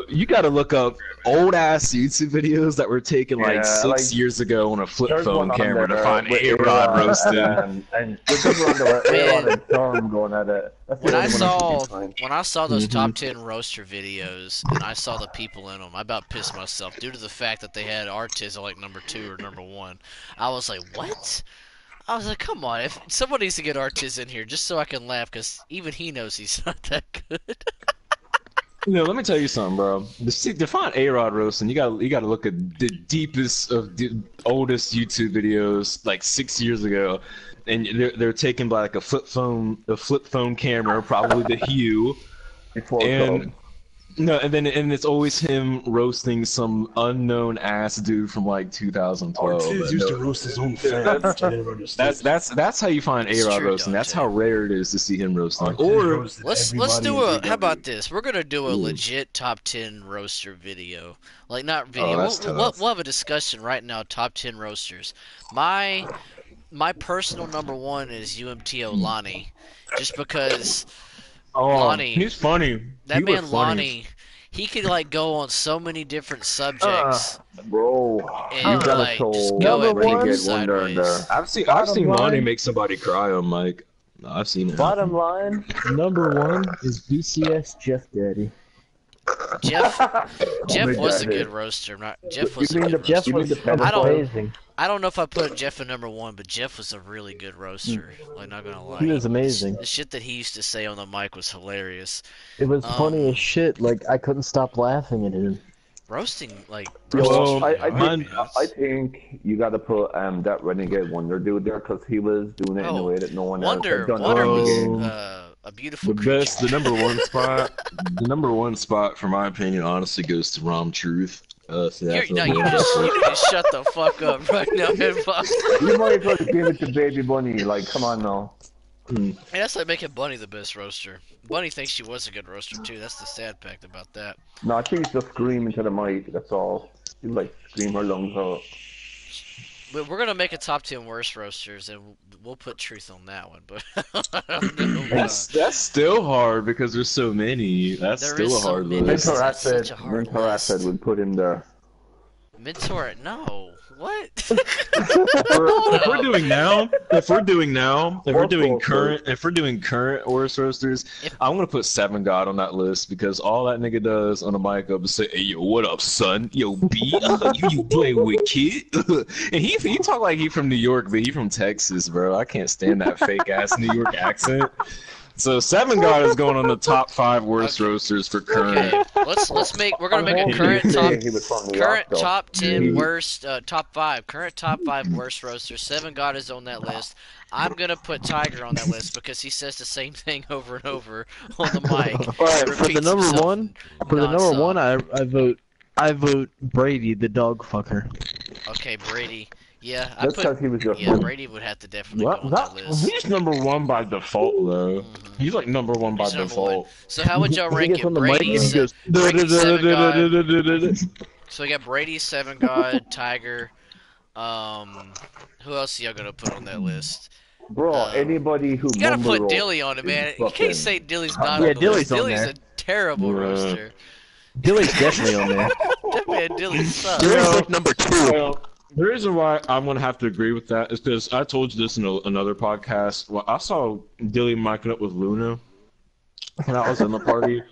you gotta look up old ass YouTube videos that were taken like Yeah, 6 like, years ago on a flip There's phone one on camera to there find with A-Rod roasting. and there's one on there with A-Rod and Storm going at it. That's the When I only one saw- can find. When I saw those top 10 roaster videos and I saw the people in them, I about pissed myself due to the fact that they had Artiz at like number 2 or number 1. I was like, what? I was like, come on, if someone needs to get Artiz in here just so I can laugh, because even he knows he's not that good. Let me tell you something, bro. To find A-Rod roasting, you gotta look at the deepest of the oldest YouTube videos, like 6 years ago, and they're taken by like a flip phone camera, probably the Hue, and and it's always him roasting some unknown ass dude from like 2012. Artiz used to roast his own fans. That's how you find A-Rod roasting. That's how rare it is to see him roasting. Or let's do a. How about this? We're gonna do a legit top 10 roaster video. Like not video. We'll have a discussion right now. Top 10 roasters. My personal number 1 is UMTO Lonnie, just because. Lonnie, he's funny. That man Lonnie, he could like go on so many different subjects. Bro, and like just go at people sideways. I've seen Lonnie make somebody cry on mic. I've seen it. Bottom line, number 1 is BCS Jeff Daddy. Jeff was a good roaster. Jeff was a good Jeff roaster. was amazing. I don't know if I put Jeff at number 1, but Jeff was a really good roaster. Like, not gonna lie. He was amazing. The shit that he used to say on the mic was hilarious. It was funny as shit. Like, I couldn't stop laughing at him. Roasting, like... I think you gotta put that Renegade Wonder dude there, because he was doing it in a way that no one else had done. Wonder was a beautiful creature. The number one spot, for my opinion, honestly, goes to Rom Truth. You need to shut the fuck up right now, Headbox. You might as well give it to Baby Bunny. Like, come on now. Hey, that's like making Bunny the best roaster. Bunny thinks she was a good roaster too. That's the sad fact about that. No, she's just screaming to the mic. That's all. She like scream her lungs out. But we're gonna make a top 10 worst roasters, and we'll put Truth on that one. But I don't know. That's still hard because there's so many. That's still a hard list. Mentor Acid would put him there. Mentor, no. What? If we're doing current worst roasters, I'm gonna put Seven God on that list because all that nigga does on the mic up is say, "Hey yo, what up, son? Yo, B, you play with kid?" And he talk like he from New York, but he from Texas, bro. I can't stand that fake ass New York accent. So Seven God is going on the top 5 worst roasters for current. Okay, we're gonna make a current top 10 worst top 5 current top 5 worst roasters. Seven God is on that list. I'm gonna put Tiger on that list because he says the same thing over and over on the mic. All right, for the number one, I vote Brady, the dog fucker. Okay, Brady. Yeah, Brady would have to definitely go on that list. He's number 1 by default, though. He's like number 1 by default. So how would y'all rank it? Brady, Seven God. So we got Brady, Seven God, Tiger. Who else are y'all gonna put on that list? Bro, anybody who you gotta put Dilly on it, man. You can't say Dilly's not on the list. Dilly's a terrible roaster. Dilly's definitely on there. That man, Dilly sucks. Dilly's like number 2. The reason why I'm going to have to agree with that is because I told you this in another podcast. Well, I saw Dilly micing up with Luna when I was in the party,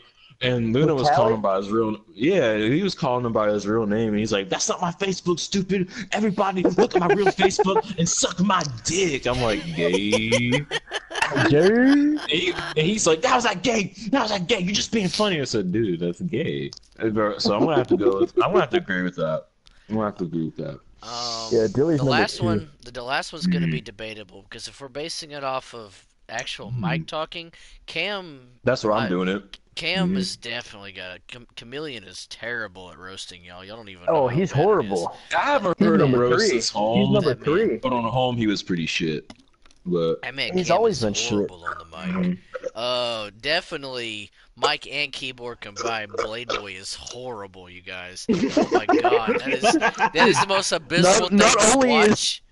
and Luna was calling him by his real he was calling him by his real name, and he's like, "That's not my Facebook, stupid. Everybody look at my real Facebook and suck my dick." I'm like, gay. And he's like, that was that gay. You're just being funny. I said, dude, that's gay. So I'm going to have to I'm going to have to agree with that. Dilly's the last one. The last one's going to be debatable because if we're basing it off of actual mic talking, Cam. That's where I'm doing it. Cam is definitely got Chameleon is terrible at roasting y'all. Y'all don't even know. Oh, he's horrible. I haven't heard him roast his home. He's number 3. But on home, he was pretty shit. But he's always been horrible on the mic. Definitely mic and keyboard combined. Blade Boy is horrible, you guys. Oh my god, that is the most abysmal thing to watch.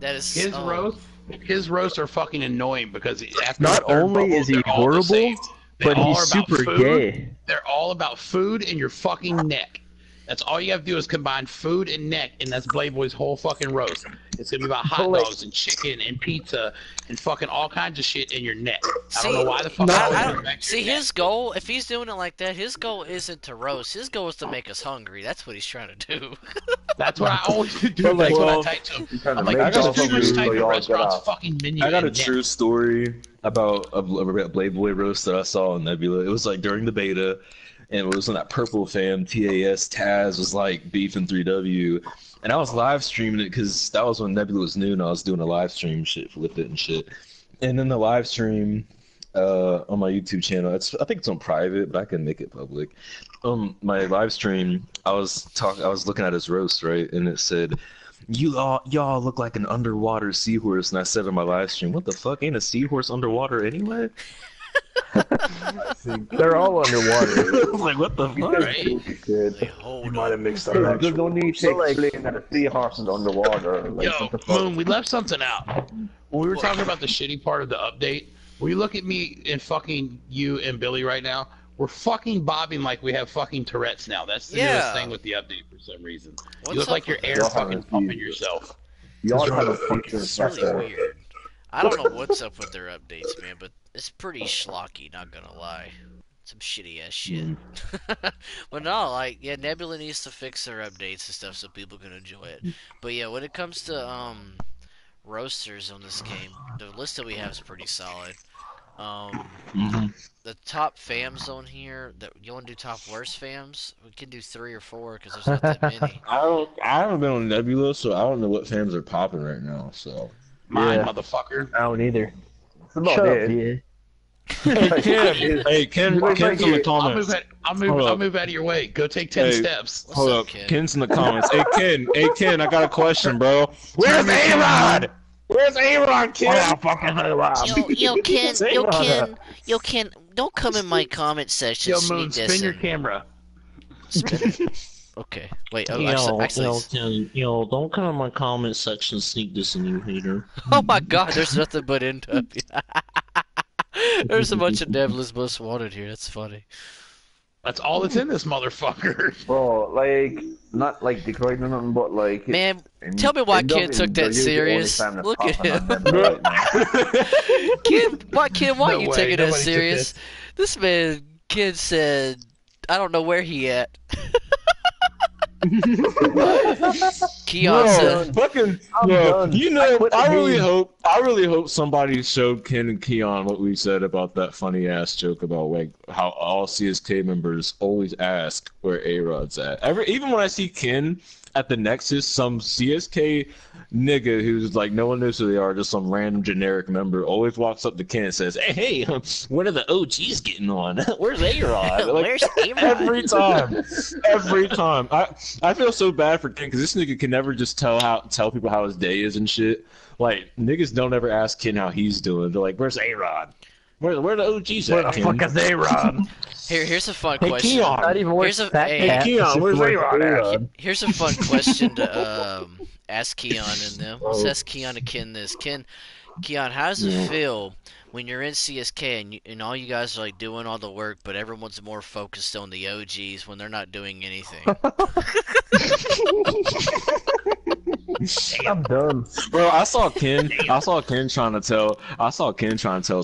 That is his roasts are fucking annoying because after not only is he horrible, but he's super gay. They're all about food and your fucking neck. That's all you have to do is combine food and neck, and that's Blade Boy's whole fucking roast. It's gonna be about hot like- dogs and chicken and pizza and fucking all kinds of shit in your neck. I don't See, know why the fuck. see, his goal, if he's doing it like that, his goal isn't to roast. His goal is to make us hungry. That's what he's trying to do. That's what I always do. But, like, That's what I well, type to him. He's trying to I'm like, make I got just a pretty much few- type so in y'all restaurant's get fucking menu. I got a and neck. true story about a Blade Boy roast that I saw in Nebula. It was like during the beta, and it was when that purple fam TAS Taz was like beefing 3W, and I was live streaming it because that was when Nebula was new, and I was doing a live stream shit with it and shit. And then the live stream on my YouTube channel, I think it's on private, but I can make it public. My live stream, I was looking at his roast, right, and it said, y'all look like an underwater seahorse, and I said on my live stream, what the fuck, ain't a seahorse underwater anyway? They're all underwater. I was like, what the fuck? Right? Good. Like, hold You on. might have mixed up. There's no need to explain that a seahorse is underwater. Like, Yo, what the fuck? Moon, we left something out. When we were talking about the shitty part of the update, when you look at me and fucking you and Billy right now, we're fucking bobbing like we have fucking Tourette's now. That's the newest Yeah. thing with the update for some reason. What's You look up like your with air that? fucking pumping yourself. Y'all It's kind of really fucking It's really weird. I don't know what's up with their updates, man, but it's pretty schlocky, not gonna lie. Some shitty ass shit. But no, like, yeah, Nebula needs to fix their updates and stuff so people can enjoy it. But yeah, when it comes to roasters on this game, the list that we have is pretty solid. The top fams on here, that you want to do top worst fams? We can do 3 or 4 because there's not that many. I haven't been on Nebula, so I don't know what fans are popping right now. So Mine, Yeah. motherfucker. I don't either. That's about Shut up, it. yeah. Ken, You're like, Ken's in the "Hey, comments. I'll move out of your way. Go take 10 Hey. steps. What's Hold up, up, Ken? Ken's in the comments. Hey Ken, I got a question, bro. Where's A-Rod? Where's A-Rod, Ken? Yo, Ken, don't come in my comment section. Yo, sneak Moon, this spin your in. camera. Okay, wait. Oh, Yo, actually, don't come in my comment section, sneak this in, you hater. oh my God, there's nothing but NW. There's a bunch of Nebula's Most Wanted here. That's funny. That's all that's in this motherfucker. Bro, like, not like degrading or nothing, but like. Man, in- tell me why in Ken Dublin, took they're that usually the only serious. time that's Look at popping him. on them right now. Ken, why No you way, taking that nobody took serious? This man, Ken said, I don't know where he at. Keon said, fucking, I'm done. you I know, quit the I really game. hope somebody showed Ken and Keon what we said about that funny ass joke about like how all CSK members always ask where A-Rod's at. Even when I see Ken at the Nexus, some CSK nigga who's like no one knows who they are, just some random generic member, always walks up to Ken and says, "Hey, when are the OGs getting on? Where's A-Rod?" Like, Where's A-Rod? every time. I feel so bad for Ken because this nigga can never just tell people how his day is and shit. Like niggas don't ever ask Ken how he's doing. They're like, "Where's A-Rod? Where the OGs at?" Where the Ken? fuck is A-Rod? here's a fun Hey, question. Keon. Not even worth Here's a- Fat hey, Cat. Keon, It's where's worth A-Rod at? A-Rod. Here's a fun question to ask Keon and them. Let's ask Keon and Ken this. Keon, how does it feel when you're in CSK and all you guys are like doing all the work, but everyone's more focused on the OGs when they're not doing anything? I'm done. Bro, I saw Ken trying to tell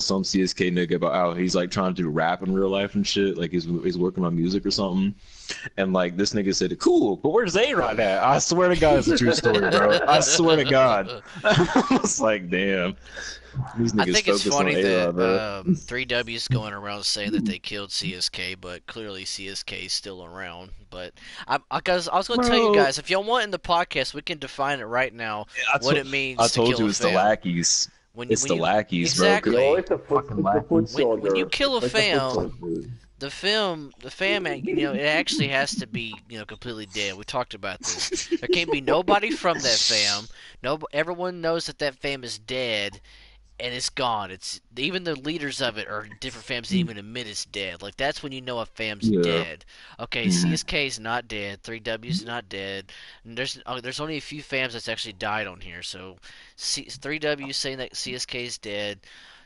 some CSK nigga about how he's like trying to do rap in real life and shit. Like he's working on music or something. And like this nigga said, "Cool, but where's A-Rod at?" I swear to God, it's a true story, bro. I swear to God. I was like, damn. These niggas I think it's focus funny on A-Rod, bro. that 3W's going around saying that they killed CSK, but clearly CSK is still around. But I was going to tell you Bro. guys, if y'all want in the podcast, we can define it right now. What it means I to told kill you a it's fam. the lackeys. It's the lackeys, bro. Exactly. Yo, it's a foot When soldier. you kill a It's foot fam, soldier. the fam, it actually has to be, completely dead. We talked about this. There can't be nobody from that fam. Everyone knows that fam is dead, and it's gone. It's even the leaders of it are different fams that even admit it's dead. Like that's when you know a fam's Yeah. dead. Okay, CSK is not dead. 3W's not dead. And there's only a few fams that's actually died on here. So 3W saying that CSK is dead.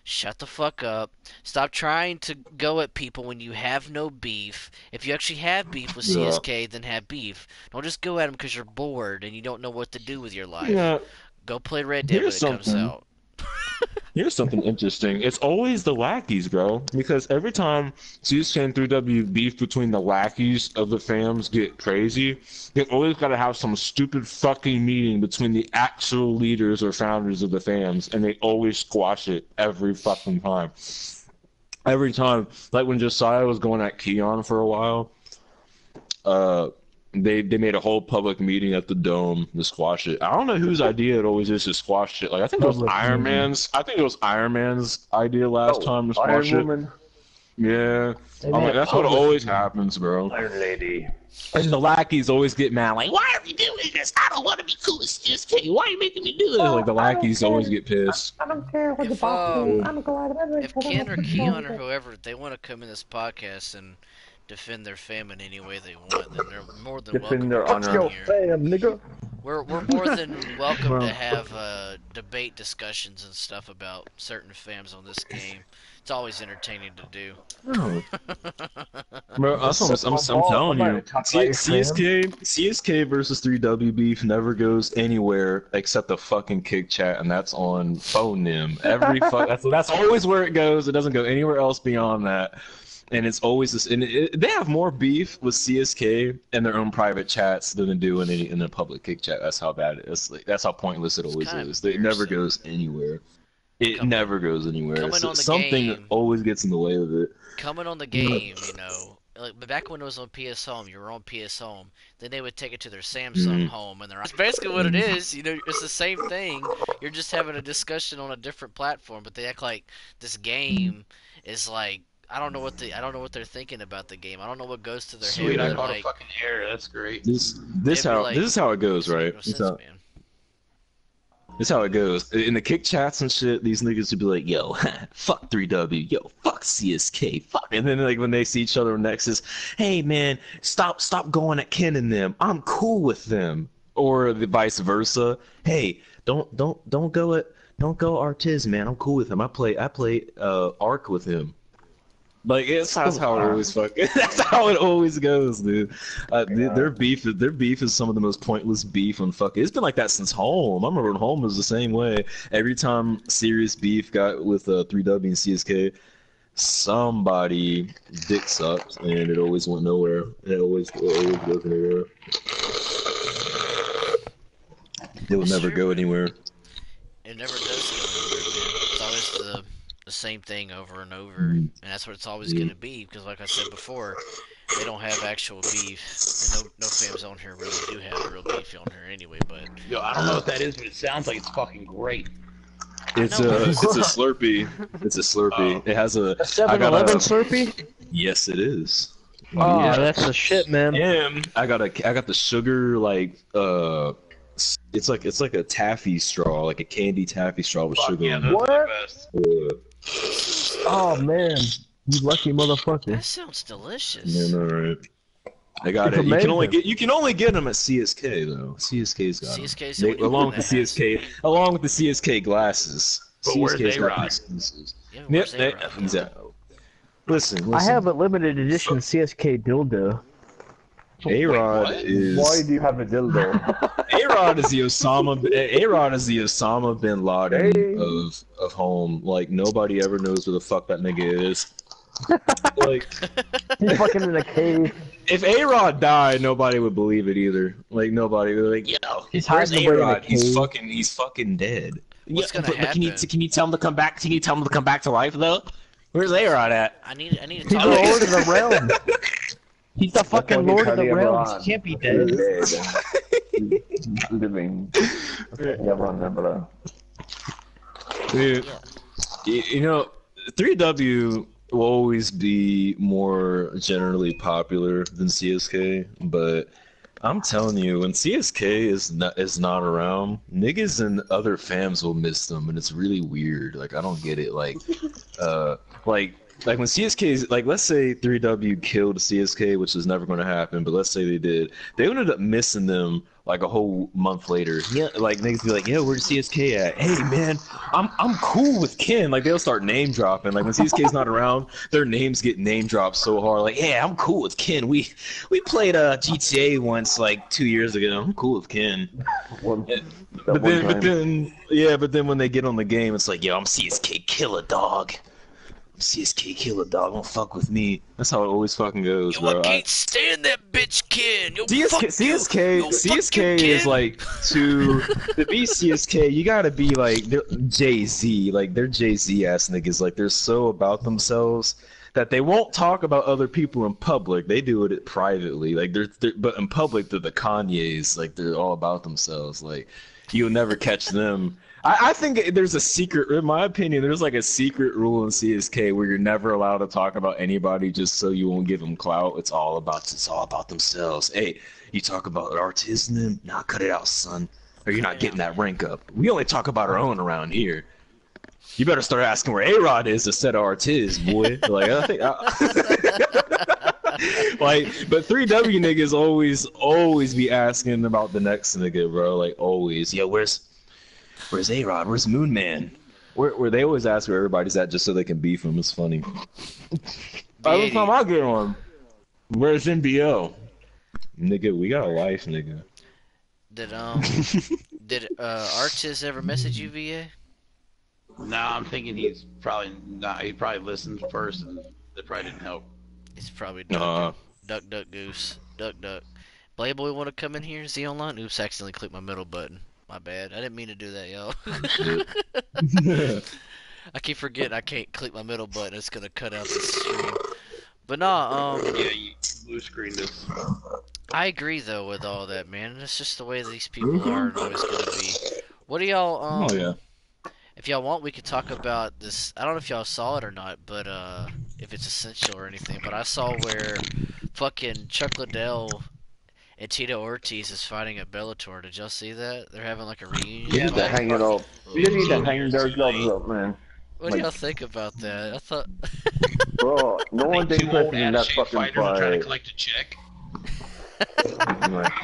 Shut the fuck up. Stop trying to go at people when you have no beef. If you actually have beef with Yeah. CSK, then have beef. Don't just go at them because you're bored and you don't know what to do with your life. Yeah. Go play Red Dead when Here's it comes something. out. Here's something interesting. It's always the lackeys, bro. Because every time CSK and 3W beef between the lackeys of the fams get crazy, they always got to have some stupid fucking meeting between the actual leaders or founders of the fams, and they always squash it every fucking time. Every time, like when Josiah was going at Keon for a while, they made a whole public meeting at the Dome to squash it. I don't know whose idea it always is to squash it. Like I think it was Iron Man's. I think it was Iron Man's idea last time to squash it. Woman. Yeah, I'm like, that's what always happens, bro. Iron Lady. And the lackeys always get mad, like, why are we doing this? I don't want to be cool with CSK. Why are you making me do this? Like the lackeys always get pissed. I don't care what the If, boss um, is. I'm gonna go out of bed. If Ken or Keon or whoever, they want to come in this podcast and defend their fam in any way they want, then they're more than welcome Defend their to come honor. here. Fam, nigga. We're more than welcome to have debate discussions and stuff about certain fams on this game. It's always entertaining to do. Bro, I'm telling you, CSK versus 3W beef never goes anywhere except the fucking kick chat, and that's on phone nim. That's always where it goes. It doesn't go anywhere else beyond that. And it's always this. And they have more beef with CSK in their own private chats than they do in a public kick chat. That's how bad it is. Like, that's how pointless it always is. It never goes anywhere. It never goes anywhere. So something always gets in the way of it. Coming on the game, you know, like back when it was on PS Home, you were on PS Home. Then they would take it to their Samsung home, and that's basically what it is. You know, it's the same thing. You're just having a discussion on a different platform, but they act like this game is like. I don't know what they're thinking about the game. I don't know what goes to their head. Sweet, I They're caught like, a fucking error. That's great. This is how it goes, right? Makes no sense, man. This is how it goes. In the kick chats and shit, these niggas would be like, yo, fuck 3W, yo, fuck CSK, fuck. And then like when they see each other next is, hey man, stop going at Ken and them. I'm cool with them. Or the vice versa. Hey, don't go Artiz, man. I'm cool with him. I play Arc with him. Like that's how it always that's how it always goes, dude. Their beef is some of the most pointless beef on fucking. It's been like that since Home. I remember when Home was the same way. Every time serious beef got with 3W and CSK, somebody dick sucked, and it always went nowhere. It always goes nowhere. It will never go anywhere. It never does go anywhere, man. It's always the same thing over and over, and that's what it's always going to be, because like I said before, they don't have actual beef, and no fams on here really do have real beef on here anyway, but... Yo, I don't know what that is, but it sounds like it's fucking great. It's a Slurpee. It's a Slurpee. It has a 7-Eleven Slurpee? Yes, it is. Oh, yeah. That's the shit, man. And I got the sugar like it's like a taffy straw, like a candy taffy straw with sugar in it. What? Oh man, you lucky motherfucker. That sounds delicious. Yeah, no, right. I got it. You can only get them at CSK though. CSK's got them. CSK's along with the CSK glasses. But where's CSK's got A-Rod? glasses. Yeah, where's A-Rod? Exactly. Listen. I have a limited edition CSK dildo. A-Rod is. Why do you have a dildo? A-Rod is the Osama bin Laden of Home. Like nobody ever knows where the fuck that nigga is. Like He's fucking in a cave. if A-Rod died, nobody would believe it either. Like nobody would be like, yo, He's where's hiding away in a A-Rod? cave. He's fucking dead. What's gonna But happen? can you tell him to come back? Can you tell him to come back to life though? Where's A-Rod at? I need to He's talk the to Lord of the Realm. He's the fucking Lord of the Realms. He can't be dead. Living. Nebula. Dude, you know, 3W will always be more generally popular than CSK, but I'm telling you, when CSK is not around, niggas and other fams will miss them, and it's really weird. Like I don't get it. Like like when CSK, like let's say 3W killed CSK, which is never going to happen, but let's say they did, they ended up missing them like a whole month later. Yeah, like niggas be like, yeah, where's CSK at? Hey man, I'm cool with Ken. Like they'll start name dropping. Like when CSK's not around, their names get name dropped so hard. Like, yeah, I'm cool with Ken. We played GTA once like 2 years ago. I'm cool with Ken. But then when they get on the game, it's like, yo, I'm CSK killer dog. CSK killer dog, don't fuck with me. That's how it always fucking goes, bro. I can't stand that bitch Ken. CSK is like to be CSK, you gotta be like Jay-Z. Like they're Jay-Z ass niggas. Like they're so about themselves that they won't talk about other people in public. They do it privately. Like but in public they're the Kanyes. Like they're all about themselves. Like you'll never catch them. I think there's a secret, in my opinion, there's like a secret rule in CSK where you're never allowed to talk about anybody just so you won't give them clout. It's all about themselves. Hey, you talk about Artiz and them? Nah, cut it out, son. Or you're not getting that rank up. We only talk about our own around here. You better start asking where A-Rod is instead of Artiz, boy. Like, I think... like, but 3W niggas always be asking about the next nigga, bro. Like, always. Yo, where's A-Rod? Where's Moon Man? Where they always ask where everybody's at just so they can beef him. It's funny. Every time I get on, where's NBO? Nigga, we got a life, nigga. Did Artis ever message you, VA? No, I'm thinking he's probably not. He probably listened first, and that probably didn't help. It's probably duck, goose, duck. Playboy want to come in here? Z online? Oops, I accidentally clicked my middle button. My bad. I didn't mean to do that, y'all. I keep forgetting I can't click my middle button. It's gonna cut out the stream. But nah, yeah, you blue screened us. I agree though with all that, man. It's just the way these people are and always gonna be. What do y'all? Oh yeah. If y'all want, we could talk about this. I don't know if y'all saw it or not, but if it's essential or anything. But I saw where fucking Chuck Liddell and Tito Ortiz is fighting at Bellator. Did y'all see that? They're having like a reunion. You need to hang it up. You need to hang their gloves up, man. What do y'all think about that? I thought. Bro, no one's interested in that fucking fight. Trying to collect a check.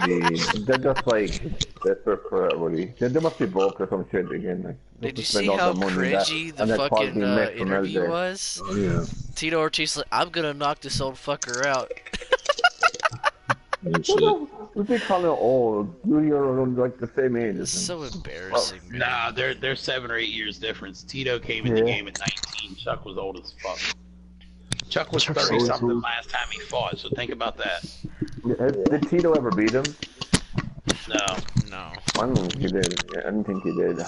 They're just like desperate for everybody. They must be broke or some shit again. Like, did you see how cringy the fucking interview was? Oh, yeah. Tito Ortiz like, I'm gonna knock this old fucker out. We be calling it old. You're like the same age. It's so embarrassing, man. Nah, they're 7 or 8 years difference. Tito came in the game at 19. Chuck was old as fuck. Chuck was 30 something last time he fought. So think about that. Did Tito ever beat him? No. No. I don't think he did. Yeah, I didn't think he did.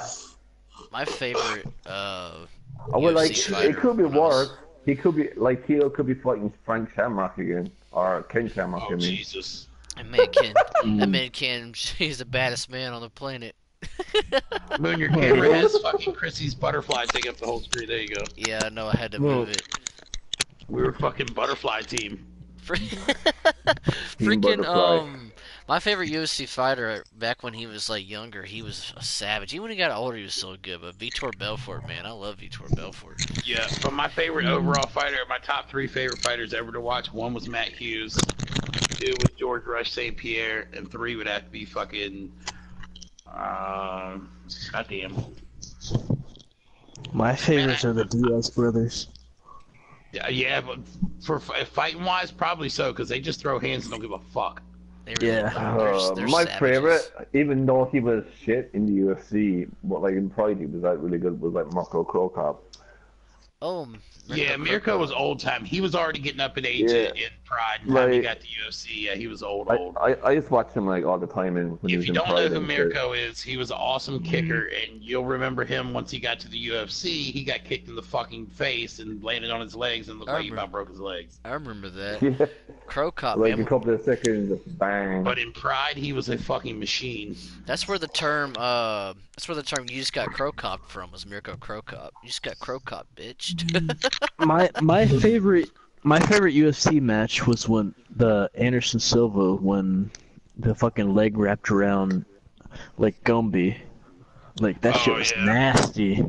My favorite I would like. It could be worse. He could be like Tito could be fighting Frank Shamrock again or Ken Shamrock. Oh Jesus! That man Ken, he's the baddest man on the planet. Moon, your camera has fucking Chrissy's butterfly taking up the whole screen. There you go. Yeah, I know. I had to move it. We were fucking butterfly team. Freaking my favorite UFC fighter back when he was like younger, he was a savage. Even when he got older, he was so good. But Vitor Belfort, man, I love Vitor Belfort. Yeah, but my favorite overall fighter, my top 3 favorite fighters ever to watch. 1 was Matt Hughes, 2 was George Rush St. Pierre, and 3 would have to be fucking goddamn. My favorites are the Diaz brothers. Yeah, but for fighting wise, probably so, because they just throw hands and don't give a fuck. They're my savages. favorite, even though he was shit in the UFC, but like in Pride he was like really good, was like Marco Krokop. Oh, yeah, Mirko was old time. He was already getting up in age in Pride. And like, he got to UFC, yeah, he was old. I just watch him like all the time. And when if you don't know who Mirko is, he was an awesome kicker, and you'll remember him once he got to the UFC. He got kicked in the fucking face and landed on his legs, and looked like he about broke his legs. I remember that. Yeah. Krokop, like man. a couple of seconds, just bang. But in Pride, he was a fucking machine. That's where the term you just got Krokop from was Mirko Krokop. You just got Krokop, bitch. my favorite UFC match was when the Anderson Silva when the fucking leg wrapped around like Gumby. Like that shit was nasty.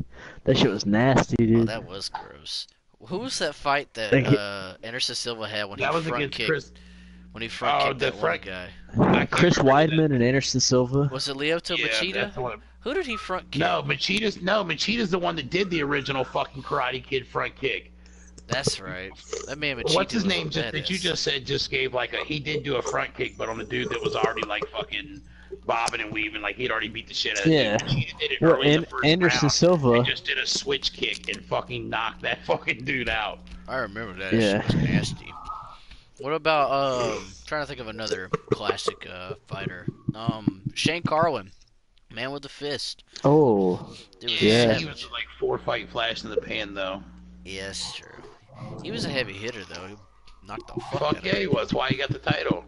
That shit was nasty, dude. Oh, that was gross. Who was that fight that Thank you. Anderson Silva had when That he was front against kicked? Chris. When he front Oh, kicked the that one front- guy. I can't Chris remember Weidman and Anderson Silva. Was it Lyoto Yeah, Machida? that's the one. Who did he front kick? No, Machida's the one that did the original fucking Karate Kid front kick. That's right. That man Machida. What's his was name? Just badass. that you just said just gave like he did do a front kick, but on a dude that was already like fucking bobbing and weaving, like he'd already beat the shit out of Yeah. him. Machida did it Well, early in the first Anderson round. Silva. And just did a switch kick and fucking knocked that fucking dude out. I remember that. Yeah. Shit was nasty. What about trying to think of another classic fighter. Shane Carwin, man with the fist. Oh, Dude was Yeah. savage. He was like 4-fight flash in the pan though. Yes, true. He was a heavy hitter though. He knocked the fuck, out Fuck of yeah, him. he was. Why he got the title?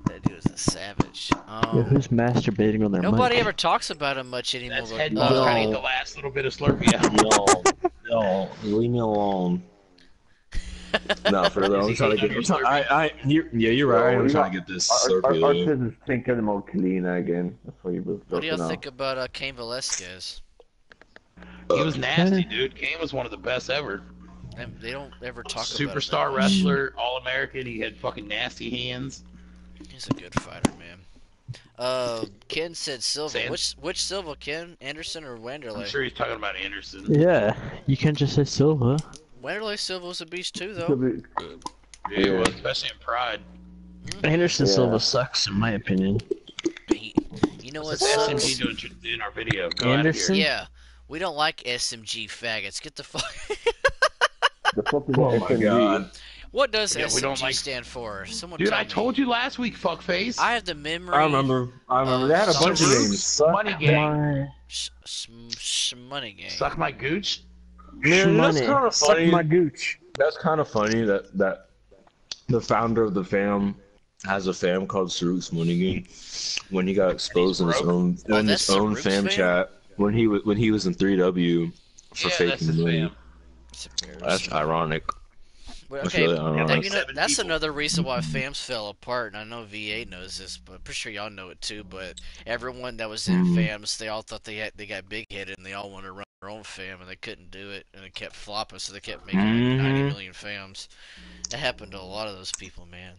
That dude was a savage. yeah, who's masturbating on their Nobody mic? ever talks about him much anymore. That's but, head Yo. trying to eat the last little bit of Slurpee out. Yo, leave me alone. No, for real. I'm trying to get. You're right. I'm trying to get this Slurpee. Artis is thinking about Kalina again. That's what he was what do y'all looking think about Cain Velasquez? He was nasty, dude. Kane was one of the best ever. They don't ever talk about him that Superstar much. wrestler, All-American. He had fucking nasty hands. He's a good fighter, man. Ken said Silva. Sam? Which Silva? Ken Anderson or I'm Wanderlei? sure he's talking about Anderson. Yeah, you can just say Silva. Wanderlei Silva was a beast too, at. though. Yeah, he was, especially in Pride. Anderson Yeah. Silva sucks, in my opinion. You know what What's SMG sucks? doing in our video? Go Anderson? Yeah, we don't like SMG faggots. Get the fuck. The fuck is Oh my SMG? god. What does Yeah, we don't SMG like- stand for? Someone Dude, tell I me. told you last week, fuckface. I have the memory. I remember. They had a bunch of names. Money gang. Money game. Suck my gooch. Yeah, that's Shmoney. kind of Suck funny. my gooch. That's kind of funny that the founder of the fam has a fam called Saruk's Money Game. When he got exposed in his broke. own Oh, in his that's own Saruk's fam fam? chat when he was in 3W for Yeah, that's faking his money. fam. That's ironic. But, That's okay, really but ironic. you know, 7 that's people. another reason why FAMs fell apart, and I know VA knows this, but I'm pretty sure y'all know it too. But everyone that was in FAMs, they all thought they got big headed, and they all wanted to run their own FAM, and they couldn't do it, and it kept flopping, so they kept making like 90 million FAMs. That happened to a lot of those people, man.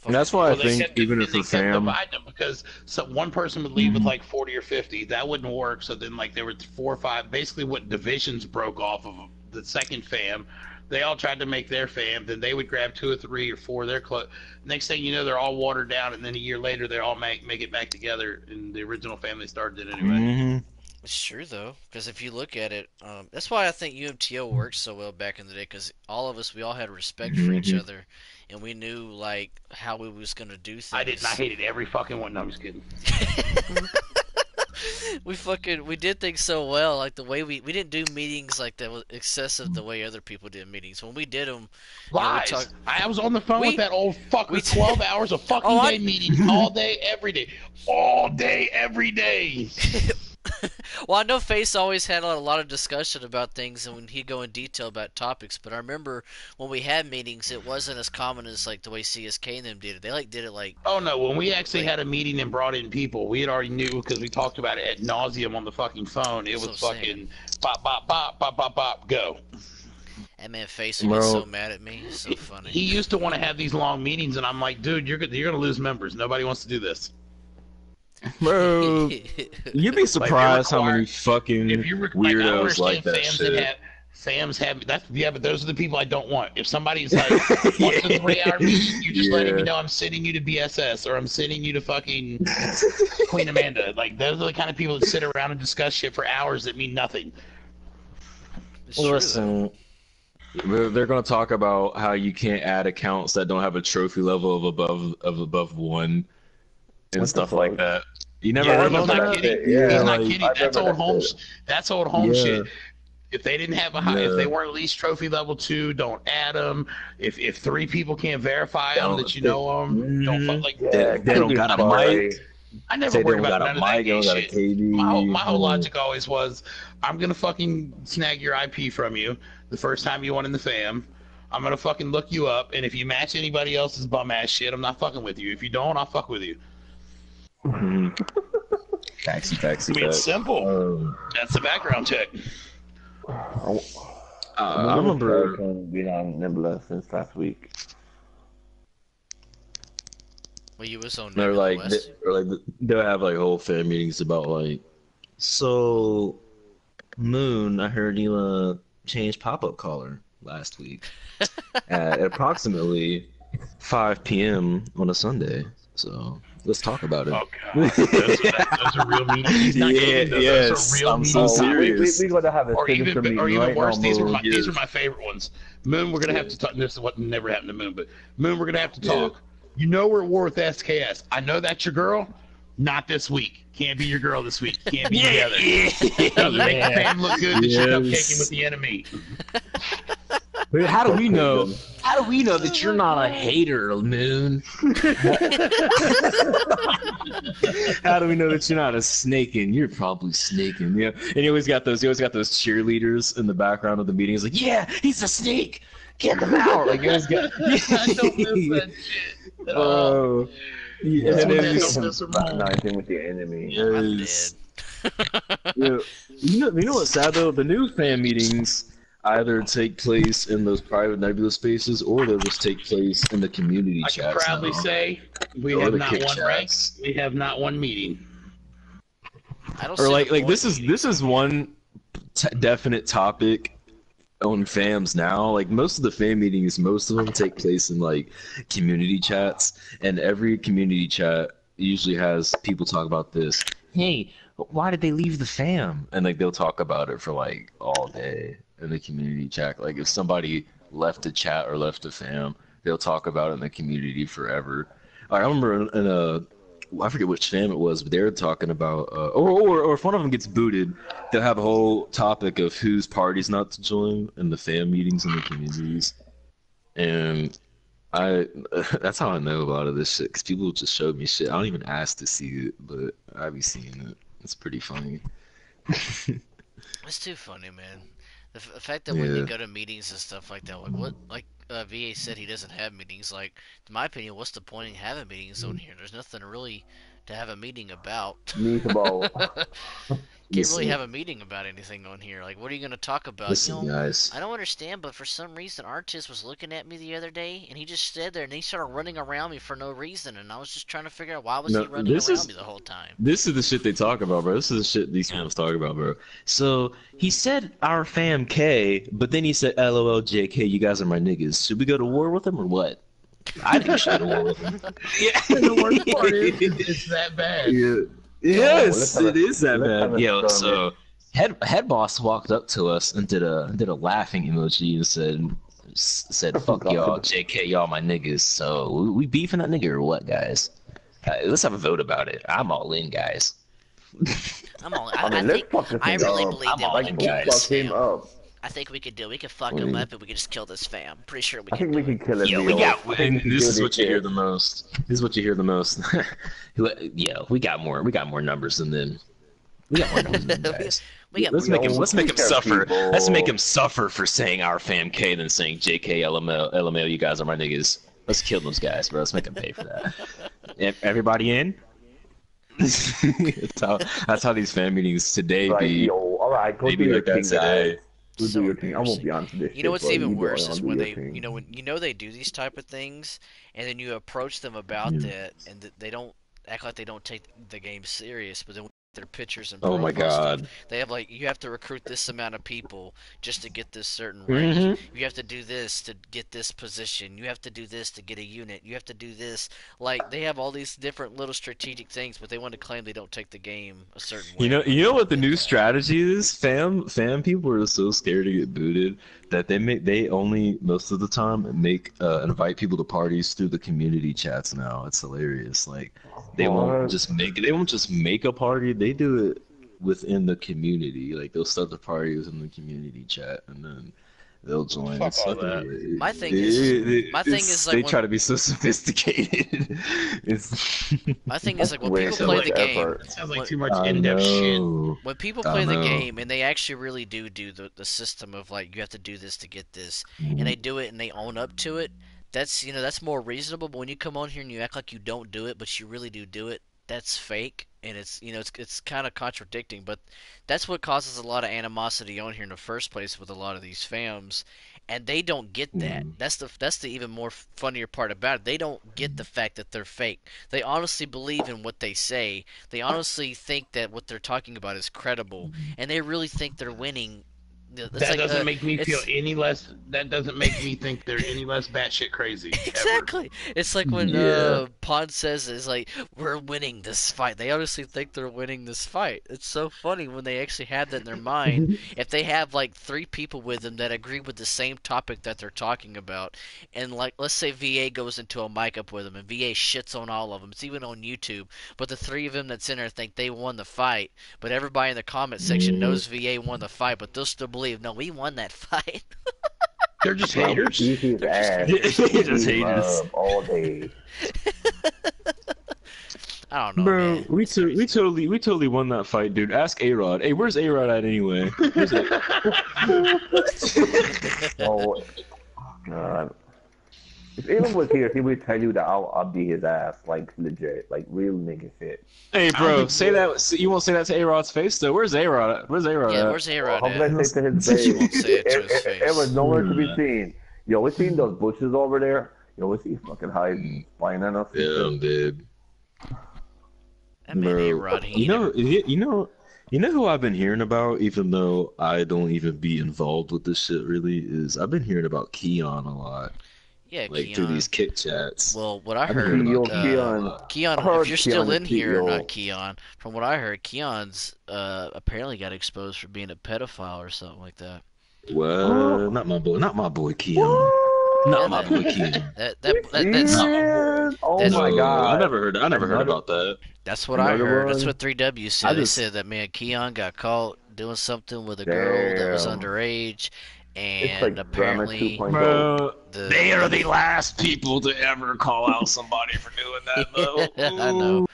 And that's why I Well, they think kept- even they if the kept fam, dividing them because one person would leave with like 40 or 50. That wouldn't work. So then like there were 4 or 5. Basically, what divisions broke off of the second fam. They all tried to make their fam. Then they would grab 2 or 3 or 4 of their club. Next thing you know, they're all watered down, and then a year later, they all make it back together. And the original family started it anyway. It's true though, because if you look at it, that's why I think UMTO worked so well back in the day. Because all of us, we all had respect for each other, and we knew like how we was gonna do things. I didn't. I hated every fucking one. No, I'm just kidding. we did things so well, like the way we didn't do meetings like that was excessive the way other people did meetings. When we did them, Lies. I was on the phone we- with that old fucker. we- 12 hours of fucking Oh, day meeting all day, every day, all day, every day. well, I know Face always had a lot of discussion about things, and when he'd go in detail about topics. But I remember when we had meetings, it wasn't as common as like the way CSK and them did it. They like did it like Oh no! When we actually had a meeting and brought in people, we had already knew because we talked about it ad nauseum on the fucking phone. It That's was what I'm fucking bop bop bop bop bop bop go. that man Face would get Bro. so mad at me. It's so funny. He used to want to have these long meetings, and I'm like, dude, you're gonna lose members. Nobody wants to do this. bro, you'd be surprised how many fucking If you I weirdos like understand that fams shit. Fams have that's but those are the people I don't want. If somebody's like wants a 3-hour meeting, you're just letting me know I'm sending you to BSS or I'm sending you to fucking Queen Amanda. Like those are the kind of people that sit around and discuss shit for hours that mean nothing. It's true, though. Listen, they're going to talk about how you can't add accounts that don't have a trophy level of above 1 and What the stuff fuck? like that. You never Yeah, heard he's about not that? kidding. Yeah, He's not like, kidding. I That's remember old that home. That's old home Yeah. shit. If they didn't have if Yeah. they weren't at least trophy level 2, don't add them. If 3 people can't verify them Don't- that you know them, don't fuck like. They don't got a mic. I never Say they worried don't about got none a of that mic, they gay don't got a shit. KD. My whole logic always was, I'm gonna fucking snag your IP from you the first time you want in the fam. I'm gonna fucking look you up, and if you match anybody else's bum ass shit, I'm not fucking with you. If you don't, I'll fuck with you. Taxi, I mean, it's simple. That's the background check. I remember, Been on Nebula since last week. Well, you was on or Nebula like, West. they'll have like whole fan meetings about like, so Moon, I heard you changed pop-up caller last week at approximately 5 p.m. on a Sunday. So let's talk about it. Oh god, those are real meetings. He's not kidding. Those are real I'm so meetings. serious. We gotta have a signature meeting Or even right worse, now, these are Moon. my favorite ones. Moon, we're gonna have to talk. This is what never happened to Moon, but Moon, we're gonna have to talk. You know we're at war with SKS. I know that's your girl. Not this week. Can't be your girl this week. Can't be together. Doesn't make the fam look good that you're cupcaking with the enemy. Wait, how do we know? How do we know that you're not a hater, Moon? How do we know that you're not a snaking? You're probably snaking, yeah. And he always got those cheerleaders in the background of the meeting. He's like, "Yeah, he's a snake. Get him out!" Like, you always got. I don't miss that shit at all. Oh, yeah. And then Recognizing with the enemy. I'm yes. dead. Yeah. You know what's sad though? The new fan meetings either take place in those private Nebula spaces, or they'll just take place in the community I chats. can proudly now. say we Or have the not kick one rank. chats. We have not one meeting. I don't Or see like the point this in is meeting. this is one definite topic on fams now. Like most of the fan meetings, most of them take place in like community chats, and every community chat usually has people talk about this. Hey, why did they leave the fam? And like they'll talk about it for like all day in the community chat. Like if somebody left a chat or left a fam, they'll talk about it in the community forever. I remember in a I forget which fam it was, but they were talking about, or if one of them gets booted, they'll have a whole topic of whose parties not to join in the fam meetings in the communities. And that's how I know a lot of this shit, because people just show me shit. I don't even ask to see it, but I be seeing it. It's pretty funny. It's too funny, man. The fact that when Yeah. you go to meetings and stuff like that, like what, like VA said, he doesn't have meetings. Like, in my opinion, what's the point in having meetings on here? There's nothing really to have a meeting about. Meet about. Can't really Listen, have a meeting about anything on here. Like, what are you gonna talk about? listen, guys. I don't understand, but for some reason, Artist was looking at me the other day, and he just stood there and he started running around me for no reason, and I was just trying to figure out why was No, he running this around is- me the whole time. This is the shit they talk about, bro. This is the shit these fans talk about, bro. So he said our fam K, but then he said LOL JK, you guys are my niggas. Should we go to war with him or what? I think we should go to war with him. Yeah. And the worst part is, it's that bad. Yeah. Yes, let's have it is that let's have bad. a Yo, skirmish. so head boss walked up to us and did a laughing emoji and said fuck y'all, JK, y'all my niggas. So we beefing that nigga or what, guys? Let's have a vote about it. I'm all in, guys. I'm all. I mean, let's fuck this I thing really up. believe I'm that all we in, can guys. kill this Fuck him fam. up. I think we could do. We could fuck him up and we could just kill this fam. Pretty sure we I can. think we do it. can kill him. Yo, we got. And this is what you hear the most. This is what you hear the most. Yo, we got more numbers than them. We got more numbers than them guys. We got Let's more make him. Let's make him Care suffer. people. Let's make him suffer for saying our fam K than saying JK LML. LML, you guys are my niggas. Let's kill those guys, bro. Let's make them pay for that. Everybody in? that's how these fan meetings today Right, be. yo, all right, go They do be your like that thing, today. guys. Go So do your thing. I won't be on to this. You know what's shit, but even you go worse on, is do when your they, thing. when they do these type of things, and then you approach them about Yeah. that, and they don't act like they don't take the game serious, but then their pictures and Oh my profile stuff, God. they have like you have to recruit this amount of people just to get this certain rank. You have to do this to get this position. You have to do this to get a unit. You have to do this. Like they have all these different little strategic things, but they want to claim they don't take the game a certain way. You know what the new strategy is? Fam people are so scared to get booted that they only most of the time invite people to parties through the community chats now. It's hilarious. Like they won't just make a party. They do it within the community. Like they'll start the party within the community chat and then they'll join. Fuck It's all like that. My thing is like they when- try to be so sophisticated. It's My thing is like when Way people too play much the game, effort. It sounds like What- too much I in-depth shit. know. when people I play the know. game and they actually really do the system of like you have to do this to get this, and they do it and they own up to it, that's more reasonable. But when you come on here and you act like you don't do it but you really do it, that's fake, and it's kind of contradicting, but that's what causes a lot of animosity on here in the first place with a lot of these fams, and they don't get that. That's the even more funnier part about it. They don't get the fact that they're fake. They honestly believe in what they say. They honestly think that what they're talking about is credible, and they really think they're winning. It's That like doesn't make me feel it's any less. That doesn't make me think they're any less batshit crazy. Ever. exactly. It's like when Yeah. Pond says it's like we're winning this fight. They honestly think they're winning this fight. It's so funny when they actually have that in their mind. If they have like 3 people with them that agree with the same topic that they're talking about, and like let's say VA goes into a mic up with them and VA shits on all of them. It's even on YouTube. But the 3 of them that's in there think they won the fight. But everybody in the comment section knows VA won the fight, but they'll still believe no, we won that fight. They're just haters. Eat his They're just ass. haters. He just Eat haters. love all day. I don't know, Bro, man. we totally won that fight, dude. Ask A-Rod. Hey, where's A-Rod at anyway? Where's it? Oh, God. If Aaron was here, he would tell you that I'll beat his ass, like legit, like real nigga shit. Hey, bro, say that. You won't say that to A-Rod's face, though. Where's A-Rod at? Where's A-Rod Yeah, at? where's A-Rod How at? can I say to his You won't face? say it to his face. It was nowhere to be seen. You always seen those bushes over there? You always see fucking hiding, spying on us. Yeah, I'm dead. That man Bro, A-Rod, he ain't you know who I've been hearing about, even though I don't even be involved with this shit really, is I've been hearing about Keon a lot, yeah, like Keon. through these kick chats. Well, what I I've been heard, hearing about Keon. Keon, I heard if you're still Keon in is here, CEO. not Keon. From what I heard, Keon's apparently got exposed for being a pedophile or something like that. Well, not my boy Keon. Not my boy Keon. That's Oh that's- my god! I never heard about that. that's what I Another heard. That's one. what 3W said. I They just- said that man Keon got caught doing something with a girl that was Damn. underage, It's and like Drama apparently 2.0. Bro, the they are the last people to ever call out somebody for doing that, though. I know.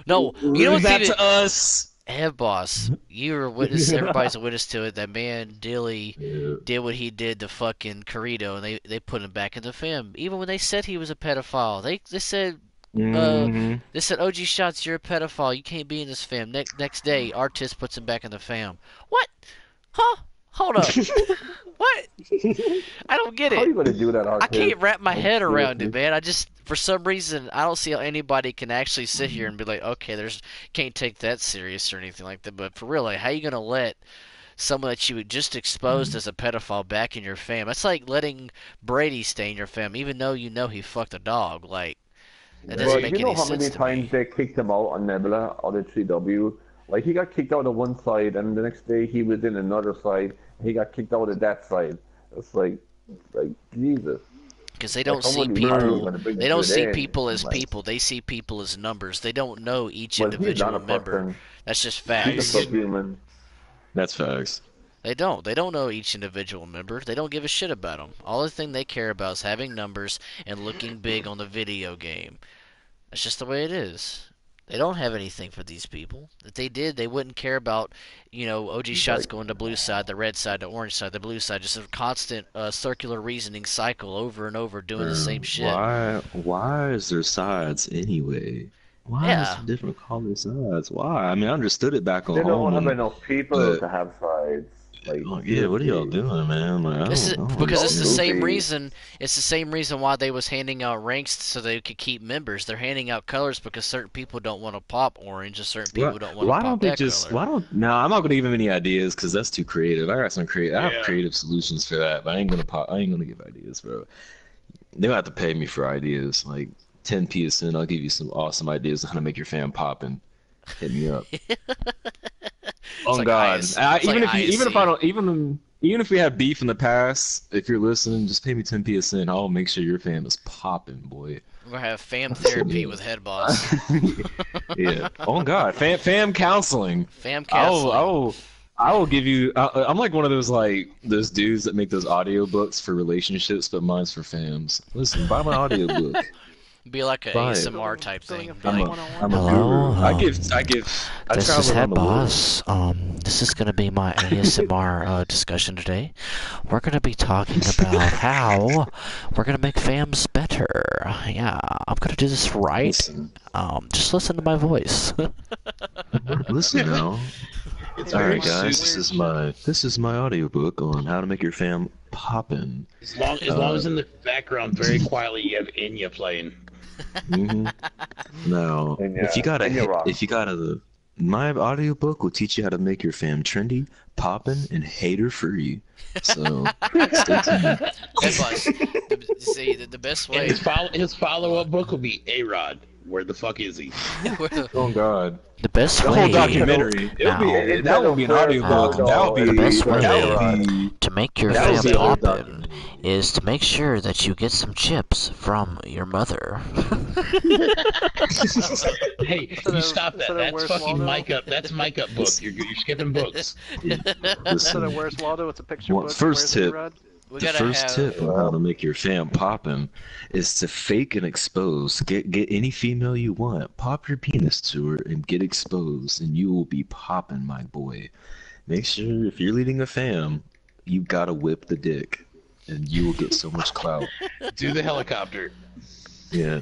No, you know Leave what's that even to us. Head boss, you were a witness. Everybody's a witness to it. That man Dilly did what he did to fucking Carito, and they put him back in the fam. Even when they said he was a pedophile, they said they said OG Shots, you're a pedophile. You can't be in this fam. Next day, Artist puts him back in the fam. What? Huh? Hold up. What? I don't get How are you it. gonna do that? I Artist? can't wrap my Like, head around seriously? it, man. I just, for some reason, I don't see how anybody can actually sit here and be like, okay, can't take that serious or anything like that. But for real, like, how you gonna let someone that you just exposed as a pedophile back in your fam? That's like letting Brady stay in your fam, even though you know he fucked a dog. Like, that doesn't But make you know any how sense many to times me. they kicked him out on Nebula out of 3W? Like he got kicked out of one side, and the next day he was in another side. And he got kicked out of that side. It's like Jesus. Because they don't Like, see somebody really people. gonna bring They don't this see in. people as Like, people. They see people as numbers. They don't know each well, he's individual not a member. person. That's just He's facts. a subhuman. That's facts. They don't. They don't know each individual member. They don't give a shit about them. All the thing they care about is having numbers and looking big on the video game. That's just the way it is. They don't have anything for these people. If they did, they wouldn't care about, OG shots going to blue side, the red side, the orange side, the blue side. Just a constant circular reasoning cycle over and over doing the same shit. Why is there sides anyway? Why Yeah. is there different color sides? Why? I mean, I understood it back on They don't home. have enough people but- to have sides. Like, Yeah, what are y'all doing, man? Like, I This is don't because it's the understand. same Goofy. reason. It's the same reason why they was handing out ranks so they could keep members. They're handing out colors because certain people don't want to pop orange, and certain people don't want to Why pop don't they that just? color. Why don't? No, I'm not gonna give them any ideas because that's too creative. I got some I have Yeah. creative solutions for that, but I ain't gonna pop. I ain't gonna give ideas, bro. They'll have to pay me for ideas. Like 10 PSN, I'll give you some awesome ideas on how to make your fan pop and hit me up. Oh like God! IS Even like if I don't even if we have beef in the past, if you're listening, just pay me 10 PSN. I'll make sure your fan is popping, boy. We're gonna have fam therapy with head boss. Yeah. Oh God, fam counseling. Fam counseling. I will give you. I'm like one of those dudes that make those audiobooks for relationships, but mine's for fams. Listen, buy my audiobook. Be like a Fine. ASMR type thing. Be I'm like, a, I'm a Hello, guru. I this travel is around Head the world. Boss. This is gonna be my ASMR discussion today. We're gonna be talking about how we're gonna make fams better. Yeah, I'm gonna do this right. Listen, Just listen to my voice. listen now. It's All very right, guys. soothing. This is my audiobook on how to make your fam poppin'. As long as in the background, very quietly, you have Enya playing. hmm Now, And, if you got and you're wrong. my audiobook will teach you how to make your fam trendy, poppin', and hater free. So stay tuned. Headbutts. See, the best And way. his follow-up book will be A-Rod. Where the fuck is he? Oh God. The best The way whole documentary. Now, That would be an audiobook. Now, That would the be. best That way would be. to make your That fam was the other poppin' is to make sure that you get some chips from your mother. Hey, you stop that. That's fucking mic up. That's mic up book. You're skipping books. Instead of Where's Waldo, it's a picture book. First Where's tip. Rod? We The gotta first have. tip on how to make your fam poppin' is to fake and expose. Get any female you want, pop your penis to her, and get exposed, and you will be poppin', my boy. Make sure if you're leading a fam, you gotta whip the dick, and you will get so much clout. Do the helicopter. Yeah.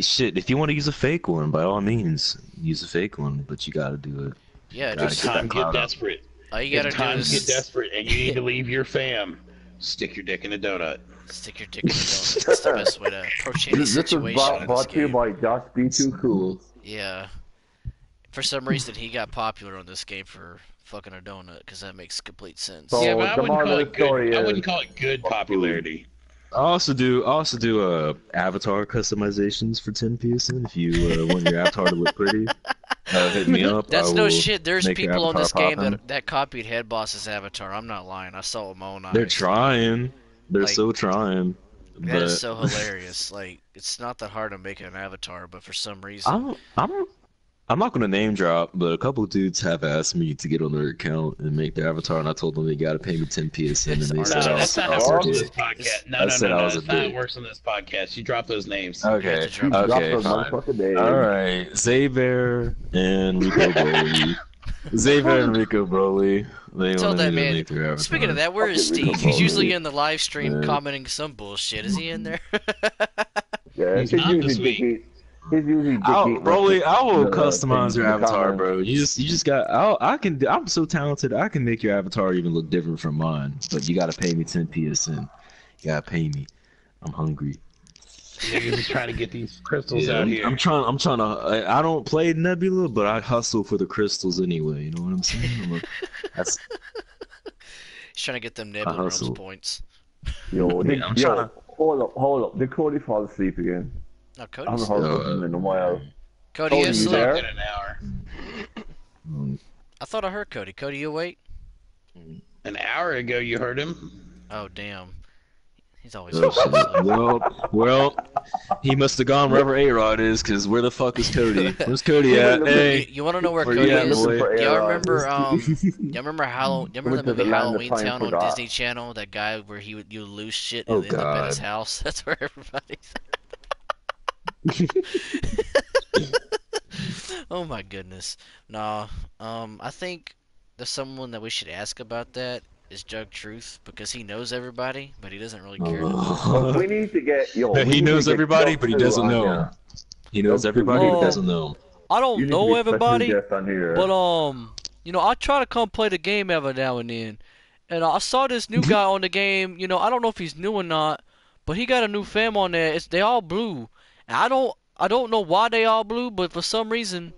Shit, if you want to use a fake one, by all means, use a fake one, but you gotta do it. Yeah, Gotta just get that Times get clout up. desperate. all you gotta If do times get is desperate and you need to leave your fam, stick your dick in a donut. stick your dick in the donut. That's the best way to approach any This is situation in brought this to you game. by Josh Be Too Cool. Yeah. For some reason, he got popular on this game for fucking a donut, because that makes complete sense. So- Yeah, but I the wouldn't call moral it of the story good. I is- wouldn't call it good popularity. I also do avatar customizations for 10 PSN if you want your avatar to look pretty. Hit me up. That's I no will shit. There's make your people on avatar this game poppin'. that copied Head Boss's avatar. I'm not lying. I saw it with my own eyes. They're trying. They're Like, so trying. That But is so hilarious. Like, it's not that hard to make an avatar, but for some reason, I'm not gonna name drop, but a couple of dudes have asked me to get on their account and make their avatar, and I told them they gotta pay me 10 PSN, and they No, said I that's was not how it a works on this dick. podcast. No, I no, said no, I no. was a That's not how it dick. works on this podcast. You drop those names. Okay, You have to drop okay, Drop the fine. motherfucking name. All right, Xavier and Rico Broly. Xavier and Rico Broly. They tell wanted that me to man. make their avatar. Speaking of that, where is Fucking Rico Steve? He's Bobby. usually in the live stream Yeah. commenting some bullshit. Is he in there? Yeah, He's not this week. He's usually Broly, I will the customize things your in the avatar, comments. bro. You just got. I'm so talented. I can make your avatar even look different from mine. But you gotta pay me 10 PSN. You gotta pay me. I'm hungry. Niggas is trying to get these crystals out here. I'm trying to. I don't play Nebula, but I hustle for the crystals anyway. You know what I'm saying? That's He's trying to get them Nebula Realms hustle. points. Yo, Yeah, I'm tryna- hold up. Did Cody fall asleep again? No, I Cody's. haven't heard from him in a while. Cody, Cody, you you asleep? there? In an hour. I thought I heard Cody. Cody, you awake? An hour ago, you heard him. Oh, damn. He's always Oh, falling shit. asleep. well, he must have gone wherever A-Rod is, cause where the fuck is Cody? Where's Cody at? Hey, You want to know where where Cody you at, is? boy? Y'all remember? Y'all remember Y'all remember Went the to the movie land of Halloween time Town on forgot. Disney Channel? That guy where you would lose shit Oh, and end up at his God. house. That's where everybody's. Oh my goodness. No. I think there's someone that we should ask about that is Jug Truth, because he knows everybody, but he doesn't really care. But we need to get He we need knows to get everybody, Chuck but he Two doesn't on know here. him. He knows everybody, but doesn't know him. I You don't need to know be a special everybody, guest on here. but I try to come play the game every now and then. And I saw this new guy on the game. I don't know if he's new or not, but he got a new fam on there. They all blue. And I don't know why they all blue, but for some reason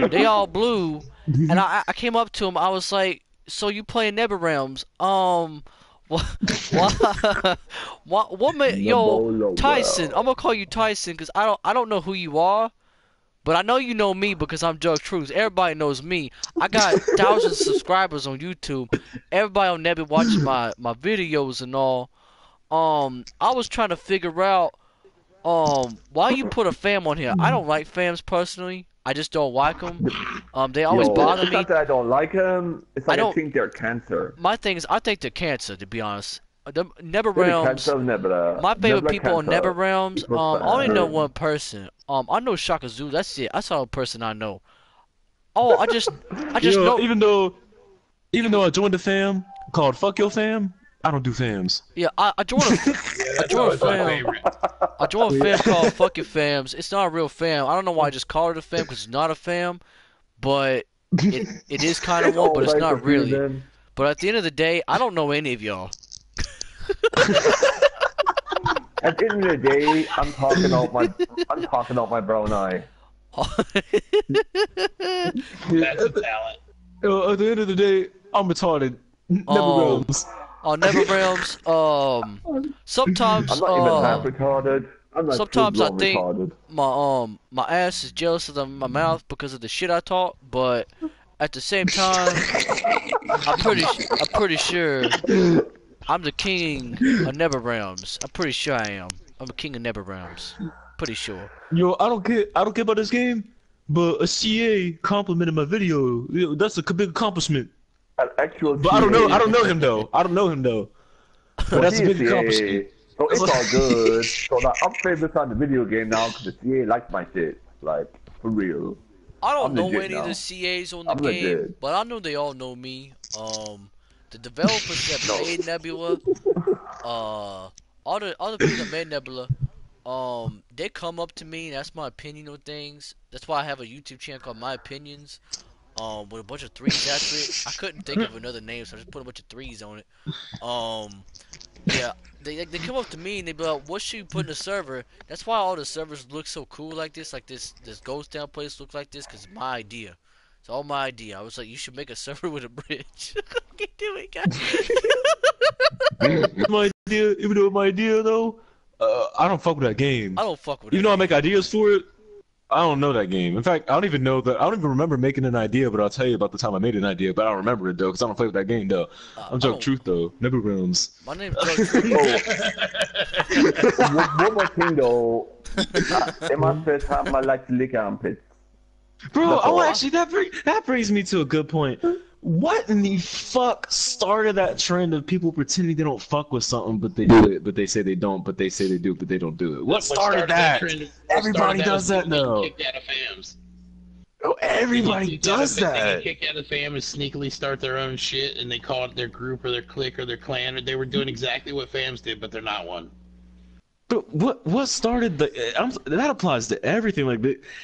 they all blue. And I came up to him. I was like, "So you playing Nebula Realms? What? What made yo Nebula Tyson? Realms. I'm gonna call you Tyson because I don't know who you are." But I know you know me because I'm Jug Truth. Everybody knows me. I got thousands of subscribers on YouTube. Everybody on Nebula watching my videos and all. I was trying to figure out why you put a fam on here. I don't like fams personally. I just don't like them. They always bother it's me. not that I don't like them. It's like I don't- think they're cancer. My thing is, I think they're cancer, to be honest. Nether Really Realms. can't tell Nebula. My favorite Nebula people can't on Nether tell. Realms. People I only know can't. one person. I know Shaka Zulu. That's it. That's the only person I know. Oh, I just know. Even though I joined a fam called Fuck Your Fam, I don't do fams. Yeah, I joined a I joined a fam. I joined a fam called Fuck Your Fams. It's not a real fam. I don't know why I just called it a fam because it's not a fam, but it is kind of one, but it's not really. But at the end of the day, I don't know any of y'all. At the end of the day, I'm talking out my brown eye. That's a talent. At the end of the day, I'm retarded. Never realms. On Never Realms, sometimes I'm not even half retarded. I'm like sometimes I think retarded. my ass is jealous of my mouth because of the shit I talk, but at the same time, I'm pretty sure I'm the king of Never Realms. I'm pretty sure I am. I'm the king of Never Realms. Pretty sure. Yo, I don't care about this game, but a CA complimented my video. That's a big accomplishment. An actual But I don't know him though. But that's a big accomplishment. So it's all good. So now I'm famous on the video game now because the CA likes my shit. Like, for real. I don't I'm know legit any now. of the CAs on the I'm game, legit. but I know they all know me. The developers that made Nebula, all the people that made Nebula, they come up to me and that's my opinion on things. That's why I have a YouTube channel called My Opinions, with a bunch of threes after it. I couldn't think of another name, so I just put a bunch of threes on it. Yeah, they come up to me and they be like, "What should you put in the server?" That's why all the servers look so cool like this Ghost Town place look like this, cause it's my idea. It's all my idea. I was like, you should make a server with a bridge. I can't do it, guys. My idea, even though my idea though, I don't fuck with that game. I don't fuck with Even though I make ideas for it, I don't know that game. In fact, I don't even remember making an idea, but I'll tell you about the time I made an idea, but I don't remember it though, because I don't play with that game though. I'm Joke Truth though. Never Realms. My name's Joke Truth. One more thing though. In my first time, I like to lick armpits. Bro, actually, that brings me to a good point. What in the fuck started that trend of people pretending they don't fuck with something, but they do it, but they say they don't, but they say they do, but they don't do it? What started that? Everybody does that now. Kicked out of fams. Oh, everybody does They get that. kicked out of fam and sneakily start their own shit, and they call it their group or their clique or their clan, or they were doing exactly what fams did, but they're not one. But what started that applies to everything,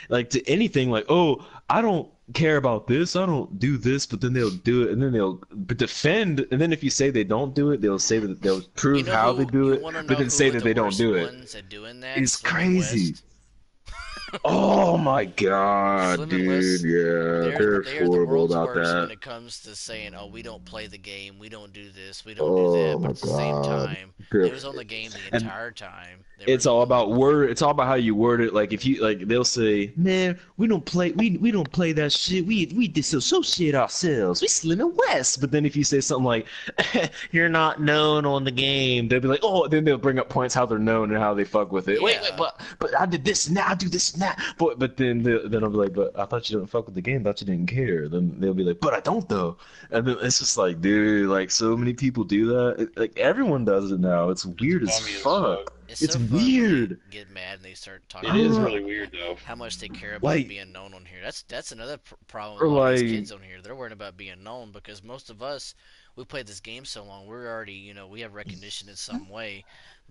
like to anything, like, oh, I don't care about this, I don't do this, but then they'll do it, and then they'll defend, and then if you say they don't do it, they'll say that they'll prove how they do it, but then say that they don't do it. It's crazy. Oh my god, dude, yeah, they're horrible about that. When it comes to saying, "Oh, we don't play the game, we don't do this, we don't do that," but at the same time, it was on the game the entire time. It's all about word. It's all about how you word it. Like if you they'll say, "Man, we don't play that shit. We disassociate ourselves. We Slim and West." But then if you say something like, "You're not known on the game," they'll be like, "Oh," then they'll bring up points how they're known and how they fuck with it. Yeah. Wait, but I did this and now I do this and that. But then I'll be like, "But I thought you didn't fuck with the game. I thought you didn't care." Then they'll be like, "But I don't though." And then it's just like, dude, like so many people do that. Like everyone does it now. It's weird as fuck. It's so weird. Get mad and they start talking. It is really weird though. How much they care about Like- being known on here. That's another problem Or with a lot of these like- kids on here. They're worried about being known because most of us, we played this game so long, we're already, we have recognition in some way.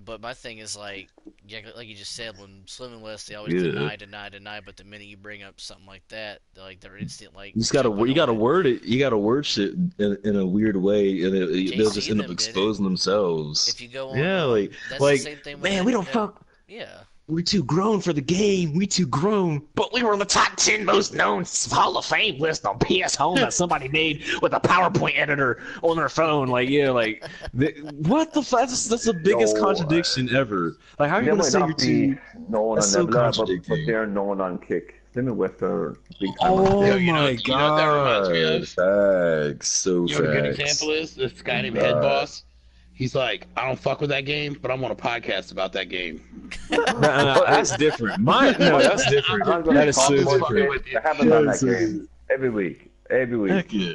But my thing is like you just said, when Slim and West, they always Yeah. deny. But the minute you bring up something like that, they're instant like. You just gotta word it. You gotta word shit in a weird way, and they'll just end up exposing themselves. If you go on, Yeah, that's the same thing with man, we don't fuck. Yeah. We're too grown for the game. We too grown. But we were in the top 10 most known Hall of Fame list on PS Home that somebody made with a PowerPoint editor on their phone. Like, yeah, like, what the fuck? That's the biggest contradiction ever. Like, how are you going to say you're too... known That's on so Nebula, but contradicting. they're known on Kick. Slim and West are big time. Oh You know my what that reminds me god. of? Facts. So You know what a good facts. example is? This guy named Head Boss. He's like, I don't fuck with that game, but I'm on a podcast about that game. No, that's different. That's different. I'm gonna That is talk so about different. it. I haven't done that game every week. every week. Heck yeah.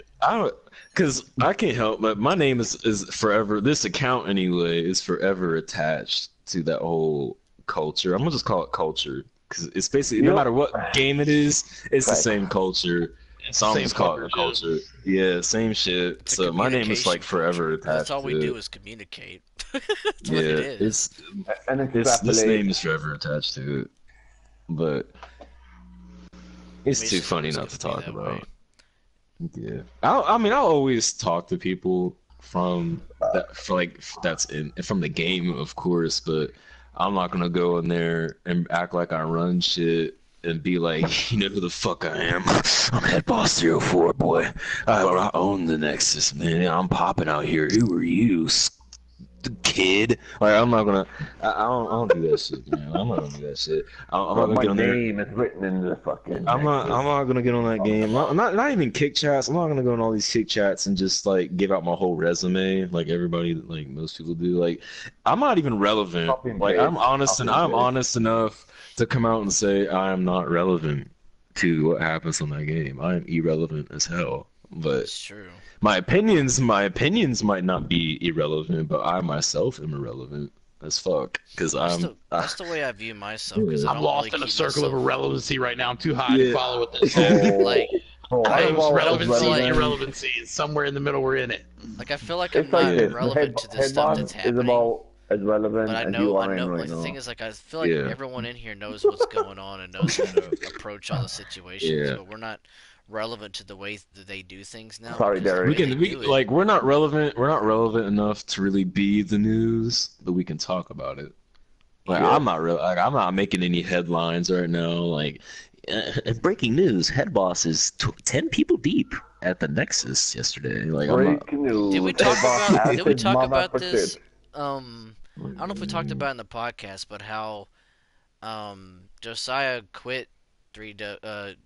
Because I can't help, but my name is forever. This account anyway is forever attached to that whole culture. I'm gonna just call it culture because it's basically no matter what game it is, it's the same culture. So I'm just call it culture. Yeah, same shit. It's a So my name is like forever culture. attached. That's all we to do it. is communicate. Yeah, it is. this name is forever attached to it, but it's too funny not to talk about. Yeah, I'll always talk to people from that from the game, of course, but I'm not gonna go in there and act like I run shit and be like, you know who the fuck I am. I'm Head Boss 304, boy. I own the Nexus, man. I'm popping out here. Who are you, kid? Like, I'm not gonna. I don't do that shit, man. I'm not gonna do that shit. I'm not gonna get on there. My name is written in the fucking. I'm not gonna get on that game. Not even kick chats. I'm not gonna go in all these kick chats and just like give out my whole resume like everybody, like most people do. Like, I'm not even relevant. Like, I'm honest enough to come out and say I am not relevant to what happens on that game. I am irrelevant as hell. But it's true. My opinions might not be irrelevant, but I myself am irrelevant as fuck because that's the way I view myself. Because I'm lost in a circle of irrelevancy right now. I'm too high to follow with this. Relevancy, irrelevancy is somewhere in the middle. We're in it. Like I feel like I'm not relevant to this stuff that's happening. As relevant but I as know, you I are know. in right Like, now. the thing is, like, I feel like everyone in here knows what's going on and knows how to approach all the situations, but we're not relevant to the way that they do things now. Sorry, Derek. We're not relevant. We're not relevant enough to really be the news, but we can talk about it. Like I'm not making any headlines right now. Like breaking news: Head Boss is 10 people deep at the Nexus yesterday. Like breaking news. Did we talk about this? I don't know if we talked about it in the podcast, but how Josiah quit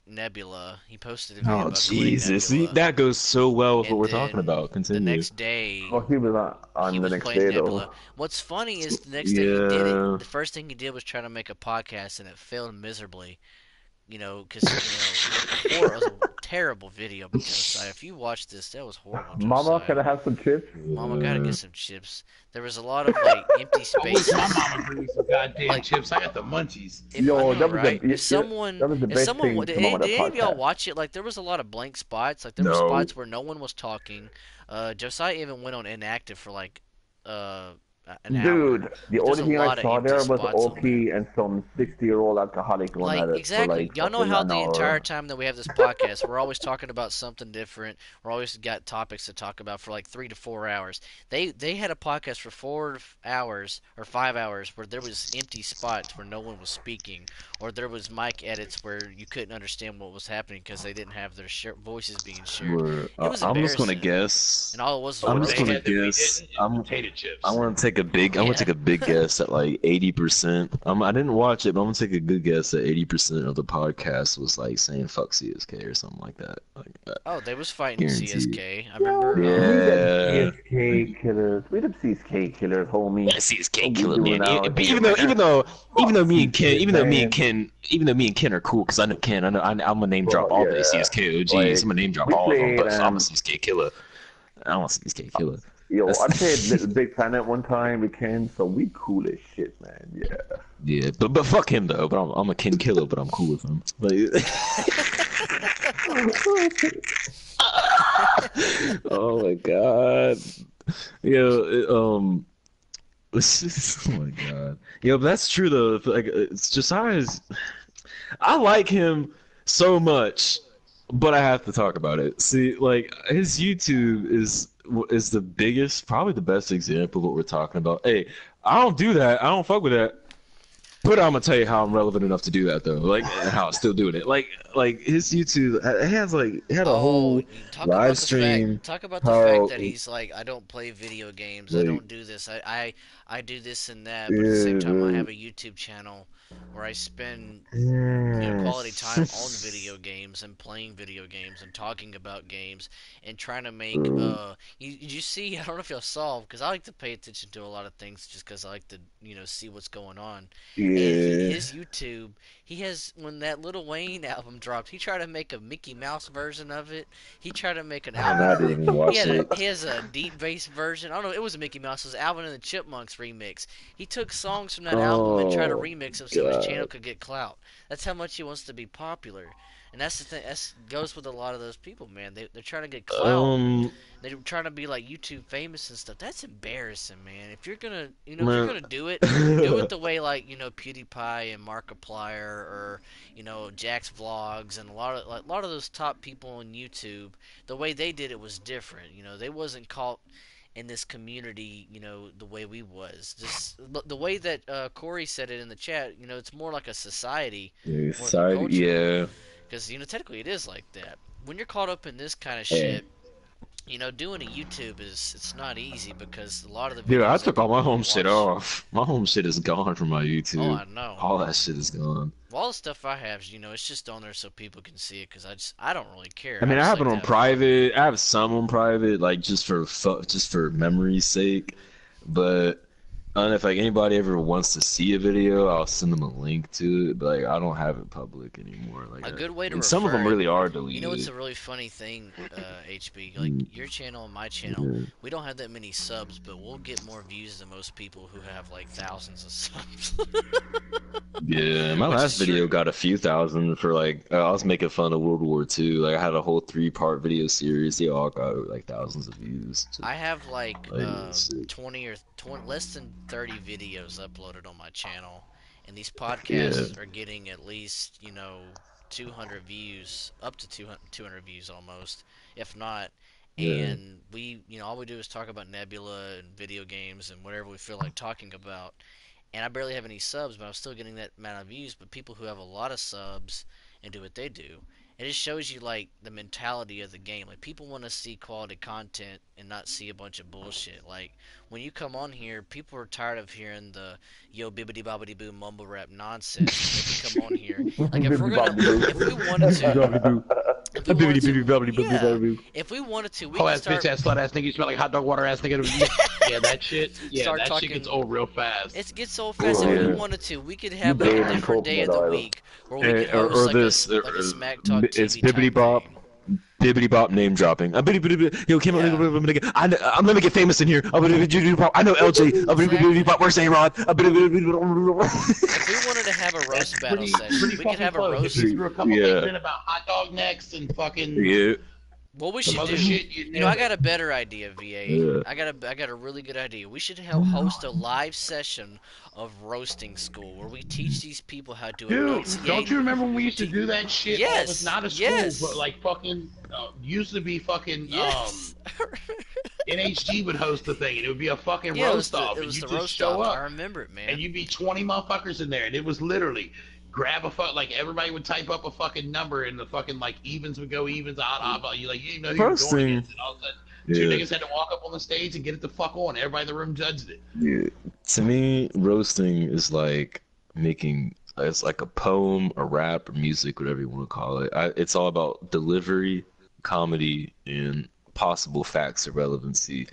Nebula. He posted a video about Jesus, Nebula. that goes so well with what we're talking about. Continue. The next day, he was on the next day Nebula. What's funny is the next day he did it. The first thing he did was try to make a podcast, and it failed miserably. You know, because it was a terrible video. Because if you watch this, that was horrible. Mama, can I have some chips? Mama, gotta get some chips. There was a lot of like empty spaces. My mama bring me some goddamn chips. I got the munchies. If someone, did any of y'all watch it? Like there was a lot of blank spots. Like there were spots where no one was talking. Josiah even went on inactive for like an hour. The only thing I saw there was OP and some 60-year-old alcoholic going at it. Exactly. Y'all know how the entire time that we have this podcast, we're always talking about something different. We're always got topics to talk about for like 3 to 4 hours. They had a podcast for 4 hours or 5 hours where there was empty spots where no one was speaking, or there was mic edits where you couldn't understand what was happening because they didn't have their voices being shared. It was I'm just gonna guess. And all it was I'm just gonna guess. I'm gonna take a big guess at like 80%. I didn't watch it, but I'm gonna take a good guess that 80% of the podcast was like saying fuck CSK or something like that. Oh, they was fighting CSK. I remember. Yeah. CSK killers. We the CSK killers, homie. Yeah, CSK killer, man. Even though me and Ken are cool, because I know Ken. I'm gonna name drop all the CSK OGs. I'm gonna name drop all of them, but I'm a CSK killer. I'm a CSK killer. Yo, I played Little Big Planet one time with Ken, so we cool as shit, man. Yeah. Yeah, but fuck him though. But I'm a Ken killer, but I'm cool with him. Oh my god. Yo, oh my god. Yo, but that's true though. Like, it's Josiah's. I like him so much, but I have to talk about it. See, like his YouTube is the biggest, probably the best example of what we're talking about. Hey, I don't do that. I don't fuck with that. But I'm gonna tell you how I'm relevant enough to do that though. Like how I'm still doing it. Like his YouTube, it had a whole live stream. Talk about the fact that he's like, I don't play video games. I don't do this. I I do this and that, but at the same time, I have a YouTube channel where I spend quality time on video games and playing video games and talking about games and trying to make. You see, I don't know if y'all saw, because I like to pay attention to a lot of things just because I like to see what's going on. Yeah. And his YouTube, he has, when that Lil Wayne album dropped, he tried to make a Mickey Mouse version of it. He tried to make an album. I didn't even watch it. He has a deep bass version. I don't know. It was a Mickey Mouse. It was Alvin and the Chipmunks remix. He took songs from that album and tried to remix them so his channel could get clout. That's how much he wants to be popular. And that's the thing. That goes with a lot of those people, man. They're trying to get clout. They're trying to be like YouTube famous and stuff. That's embarrassing, man. If you're gonna, if you're gonna do it the way like PewDiePie and Markiplier or Jack's Vlogs and a lot of those top people on YouTube. The way they did it was different. They wasn't caught in this community, the way we was. Just the way that Corey said it in the chat, it's more like a society. Society, yeah. Because, technically it is like that. When you're caught up in this kind of shit, doing a YouTube it's not easy because a lot of the videos... Dude, I took all my home shit off. My home shit is gone from my YouTube. Oh, I know. All that shit is gone. All the stuff I have, it's just on there so people can see it because I don't really care. I mean, I have it on private. I have some on private, like just for memory's sake. But I don't know if anybody ever wants to see a video, I'll send them a link to it. But I don't have it public anymore. A good way to and some of them really are deleted. It's a really funny thing, HB. Like your channel and my channel, we don't have that many subs, but we'll get more views than most people who have like thousands of subs. Yeah, my last video got a few thousand for I was making fun of World War II. I had a whole 3-part video series. They all got thousands of views. I have 20 or less than 30 videos uploaded on my channel, and these podcasts are getting at least 200 views, up to 200 views almost, if not. And we all we do is talk about Nebula and video games and whatever we feel like talking about. And I barely have any subs, but I'm still getting that amount of views. But people who have a lot of subs and do what they do, it just shows you the mentality of the game. People want to see quality content and not see a bunch of bullshit. When you come on here, people are tired of hearing the yo bibbidi bobbidi boo mumble rap nonsense. If you come on here, if we wanted to, we could start. Bitch ass slut ass nigga, you smell like hot dog water ass nigga. Yeah, that shit. Yeah, that shit gets old real fast. It gets old fast. If we wanted to, we could have a different day of the week where we could host a Smack Talk TV it's Bibbidi Bop. Bibbidi Bop name dropping. Yo, Kim, I'm gonna get famous in here. I know LJ. Bibbidi Bop, where's A-Rod? If we wanted to have a roast battle session, we could have a roast. Threw a couple things in about hot dog necks and fucking. Yeah. What we should do, I got a better idea, VA. Yeah. I got a really good idea. We should host a live session of roasting school where we teach these people how to enunciate. Don't you remember when we used to do that shit? Yes. It was not a school, but fucking used to be fucking NHG would host the thing, and it would be a fucking roast off, and you just show up. I remember it, man. And you'd be 20 motherfuckers in there, and it was literally. Grab everybody would type up a fucking number, and the fucking evens would go evens, odd, you didn't know who you were going against, and all of a sudden, two niggas had to walk up on the stage and get it the fuck on. Everybody in the room judged it. Yeah. To me, roasting is it's like a poem, a rap, or music, whatever you want to call it. It's all about delivery, comedy, and possible facts of relevancy.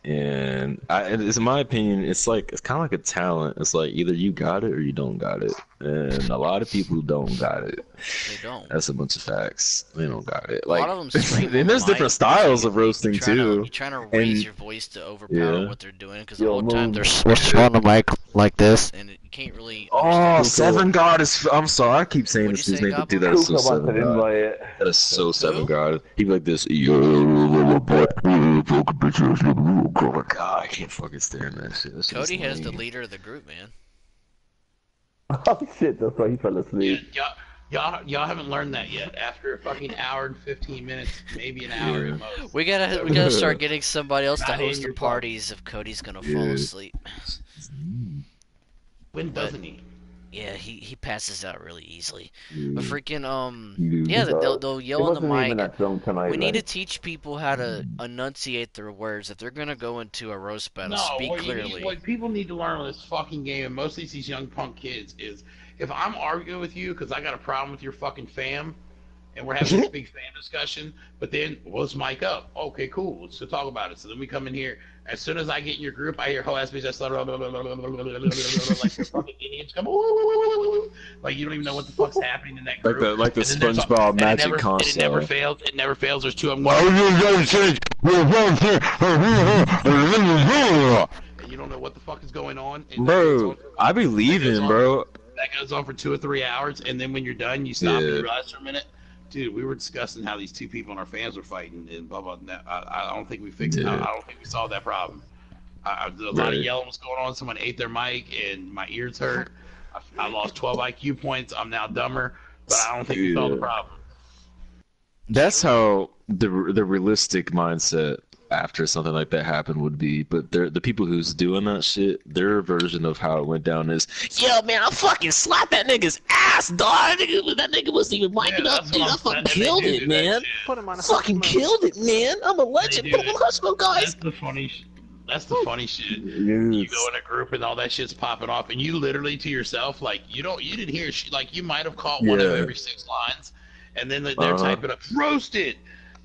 And it's in my opinion, it's kind of like a talent. It's either you got it or you don't got it. And a lot of people don't got it. They don't. That's a bunch of facts. They don't got it. A lot of them and there's different styles of roasting too. You're trying to raise your voice to overpower what they're doing because the whole time they're switching on the mic like this. And you can't really. Seven God is. I'm sorry, I keep saying this dude's name, but dude, that is so Seven God. That is so Seven God. He'd be like this. God, I can't fucking stand that shit. Cody has the leader of the group, man. Oh shit, that's why he fell asleep. Y'all haven't learned that yet. After a fucking hour and 15 minutes, maybe an hour at most. We gotta start getting somebody else to host the parties if Cody's gonna fall asleep. When doesn't he? Yeah, he passes out really easily. But Yeah. freaking yeah, Yeah. they'll It yell on the wasn't even mic. that drunk tonight, We need to like. teach people how to enunciate their words. If they're gonna go into a roast battle, No, speak clearly. what people need to learn on this fucking game, and mostly these young punk kids, is if I'm arguing with you because I got a problem with your fucking fam, and we're having this big fan discussion, but then well, let's mic up. Okay, cool. Let's talk about it. So then we come in here. As soon as I get in your group, I hear whole ass bitch that start like the fucking idiots come like you don't even know what the fuck's happening in that group. Like the SpongeBob magic console. It never fails. It never fails. There's two of them. And you don't know what the fuck is going on. And Bro, I be leaving, bro. That goes on for 2 or 3 hours, and then when you're done, you stop and you realize for a minute. Dude, we were discussing how these two people in our fans were fighting, and blah blah. I don't think we fixed it. I don't think we solved that problem. A lot of yelling was going on. Someone ate their mic, and my ears hurt. I lost 12 IQ points. I'm now dumber, but I don't think we solved the problem. That's how the realistic mindset after something like that happened would be. But the people who's doing that shit, their version of how it went down is, yo, man, I fucking slapped that nigga's ass, dog. That nigga wasn't even micing up, dude. I fucking killed it, man. Fucking killed it, man. I'm a legend. Put him on hush mode, guys. That's the funny shit. You go in a group and all that shit's popping off, and you literally to yourself, like you didn't hear shit. Like you might have caught one of every 6 lines, and then they're typing up roasted.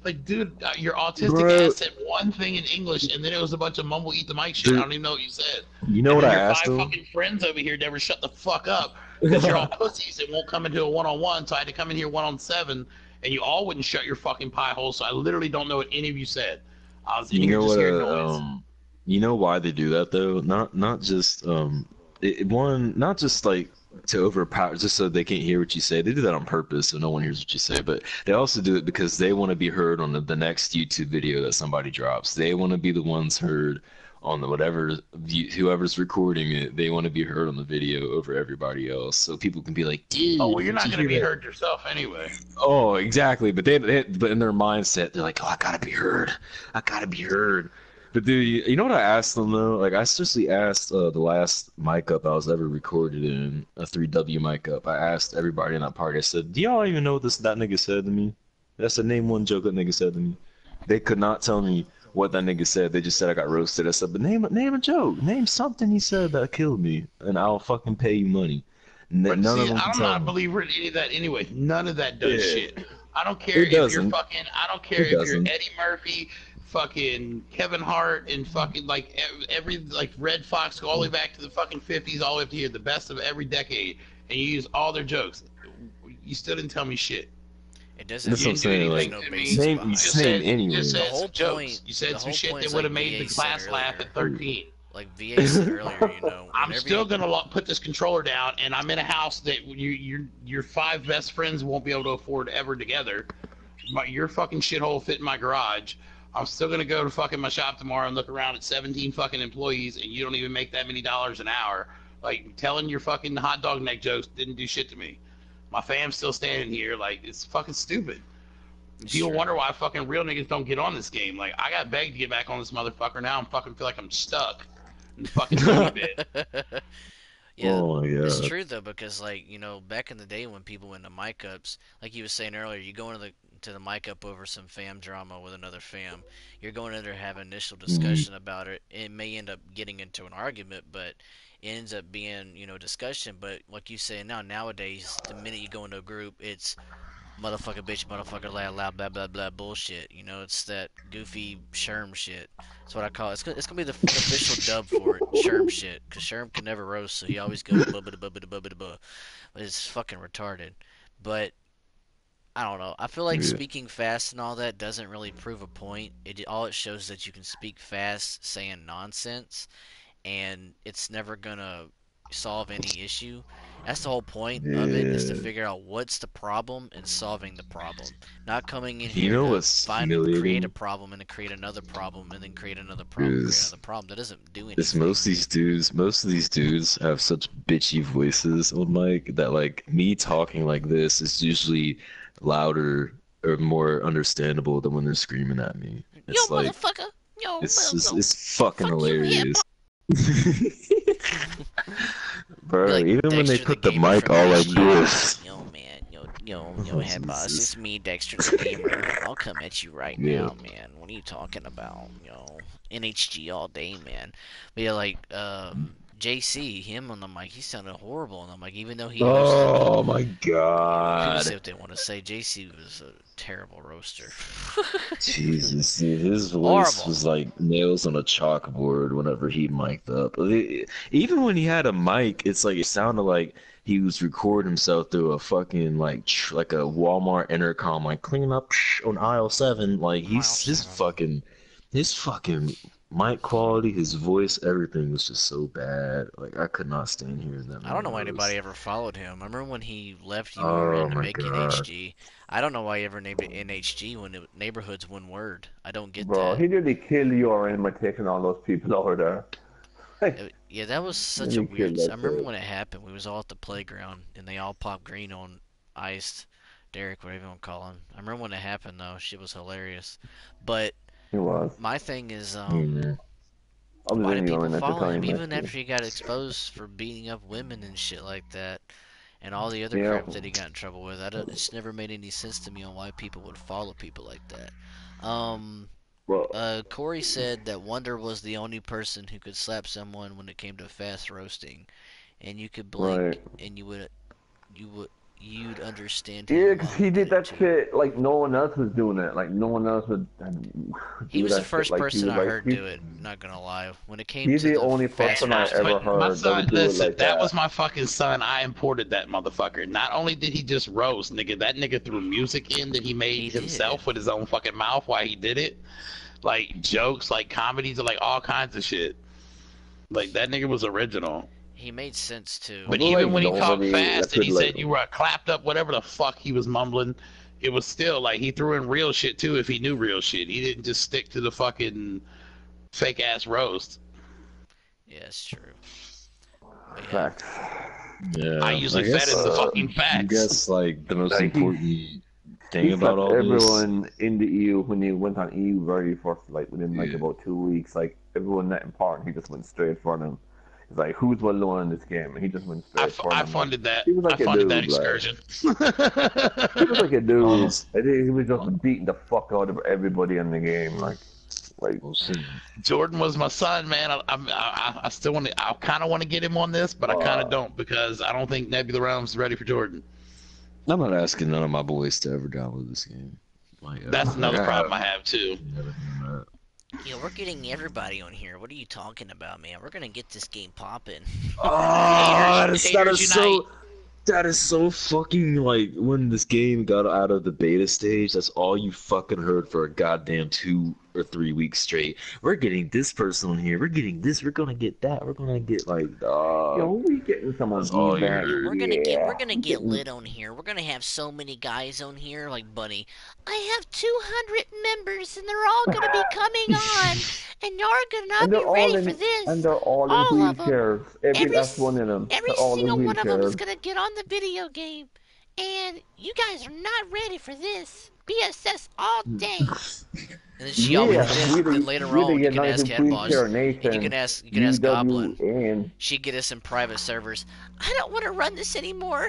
Like, dude, your autistic ass said one thing in English, and then it was a bunch of mumble eat the mic shit. I don't even know what you said. You know what I asked them? Your 5 fucking friends over here never shut the fuck up because you're all pussies and won't come into a one-on-one. So I had to come in here 1-on-7, and you all wouldn't shut your fucking pie hole. So I literally don't know what any of you said. I was in here just hearing noise. You know why they do that though? Not just not just like to overpower, just so they can't hear what you say. They do that on purpose so no one hears what you say, but they also do it because they want to be heard on the next YouTube video that somebody drops. They want to be the ones heard on whoever's recording it. They want to be heard on the video over everybody else, so people can be like, dude. Oh, well, you're not going to be heard yourself anyway. Oh, exactly. But but in their mindset, they're like, oh, I gotta be heard. I gotta be heard. But dude, you know what I asked them though? Like I seriously asked the last mic up I was ever recorded in, a 3W mic up. I asked everybody in that party. I said, "Do y'all even know what that nigga said to me?" That's the name one joke that nigga said to me. They could not tell me what that nigga said. They just said I got roasted. I said, "But name a joke. Name something he said that killed me, and I'll fucking pay you money." But see, I'm not a believer in any of that anyway. None of that does shit. I don't care if you're fucking. I don't care if you're Eddie Murphy. Fucking Kevin Hart and fucking like every like Red Fox go all the way back to the fucking 50s, all the way up to here, the best of every decade, and you use all their jokes. You still didn't tell me shit. It doesn't. That's what I'm saying. Like, same anyway. You just said jokes. You said some shit that would have made the class laugh at 13. Like VA said earlier, you know. I'm still gonna put this controller down, and I'm in a house that your 5 best friends won't be able to afford ever together. Your fucking shithole fit in my garage. I'm still gonna go to fucking my shop tomorrow and look around at 17 fucking employees, and you don't even make that many dollars an hour. Like telling your fucking hot dog neck jokes didn't do shit to me. My fam's still standing here. Like it's fucking stupid. People wonder why fucking real niggas don't get on this game. Like I got begged to get back on this motherfucker. Now I'm fucking feel like I'm stuck in the fucking bed. Yeah, oh, yeah, it's true though, because like, you know, back in the day when people went to mic ups, like you was saying earlier, you go into the mic up over some fam drama with another fam. You're going in there to have an initial discussion about it. It may end up getting into an argument, but it ends up being, you know, discussion. But like you say nowadays, the minute you go into a group, it's motherfucker, bitch, motherfucker, loud, blah, blah, blah, bullshit. You know, it's that goofy Sherm shit. That's what I call it. It's gonna be the official dub for it, Sherm shit. Because Sherm can never roast, so he always goes blah. It's fucking retarded. But I don't know. I feel like speaking fast and all that doesn't really prove a point. All it shows that you can speak fast saying nonsense, and it's never gonna solve any issue. That's the whole point of it, is to figure out what's the problem and solving the problem. Not coming in here to create a problem and to create another problem and then create another problem, That doesn't do anything. Most of these dudes have such bitchy voices on mic that like me talking like this is usually louder or more understandable than when they're screaming at me. It's like, motherfucker! Yo, it's fucking hilarious. Bro, like even when they Dexter the put the Gamer mic from all like HG. this. Yo, man, yo, head boss, it's me, Dexter the Gamer. I'll come at you right now, man. What are you talking about? NHG all day, man. But yeah, like, JC, him on the mic, he sounded horrible on the mic, even though he hosted. Oh my People god. say what they want to say. JC was a terrible roaster. Jesus, dude, his voice Horrible. was like nails on a chalkboard whenever he mic'd up. Even when he had a mic, it's like it sounded like he was recording himself through a fucking like a Walmart intercom, like clean up on aisle 7. Like his fucking mic quality, his voice, everything was just so bad. Like I could not stand hearing that. I don't know why man. anybody ever followed him. I remember when he left Oh URN to my make god. NHG. I don't know why he ever named it NHG when neighborhood's one word. I don't get Bro, that. he nearly killed URN by taking all those people over there. Yeah, that was such a weird. I remember when it happened. We was all at the playground and they all popped green on Iced, Derek, whatever you want to call him. I remember when it happened though. Shit was hilarious. But It was. my thing is, I was why in do people URN at the follow him time, even actually. after he got exposed for beating up women and shit like that? And all the other Yeah. crap that he got in trouble with. It's never made any sense to me on why people would follow people like that. Corey said that Wonder was the only person who could slap someone when it came to fast roasting, and you could blink Right. and you'd understand Yeah, him. because he did that shit like no one else was doing it. Like no one else would. He do was that the first shit. Like, person he I was, like, heard he- do it. Not gonna lie. When it came He's to the the only fast person I roasting, ever heard My that son, would do listen, it like that was my fucking son. I imported that motherfucker. Not only did he just roast, nigga, that nigga threw music in that he made himself with his own fucking mouth while he did it. Like jokes, like comedies, like all kinds of shit. Like that nigga was original. he made sense too. But even when he talked fast and he said you were clapped up, whatever the fuck he was mumbling, it was still like he threw in real shit too if he knew real shit. He didn't just stick to the fucking fake ass roast. Yeah, it's true. Facts. Yeah, I usually fed into fucking I facts. guess like the most Like, important He thing about slapped all this. everyone in the EU when he went on EU very first, like within like about 2 weeks. Like everyone that important, he just went straight for them. He's like, who's well known in this game? And he just went straight for them. I funded that. He was like I funded dude, that excursion. He was like a dude. I think he was just beating the fuck out of everybody in the game. Like Jordan was my son, man. I still want to. I kind of want to get him on this, but I kind of don't because I don't think Nebula Realms is ready for Jordan. I'm not asking none of my boys to ever download this game. That's another problem I have too. Yeah, we're getting everybody on here. What are you talking about, man? We're gonna get this game popping. That is so fucking like when this game got out of the beta stage. That's all you fucking heard for a goddamn 2 or 3 weeks straight. We're getting this person on here. We're getting this. We're gonna get that. We're gonna get like yo, we getting someone all you back. heard. We're gonna get lit on here. We're gonna have so many guys on here, like Bunny. I have 200 members, and they're all gonna be coming on, and you're gonna not be ready for this. And they're all in of 'em. wheelchairs. Every last one of them. Every They're all in single one of them is wheelchairs. gonna get on the video game, and you guys are not ready for this. BSS all day. And then she always then later on you can ask Headboss. And you can ask Goblin. UWN. She get us in private servers. I don't want to run this anymore.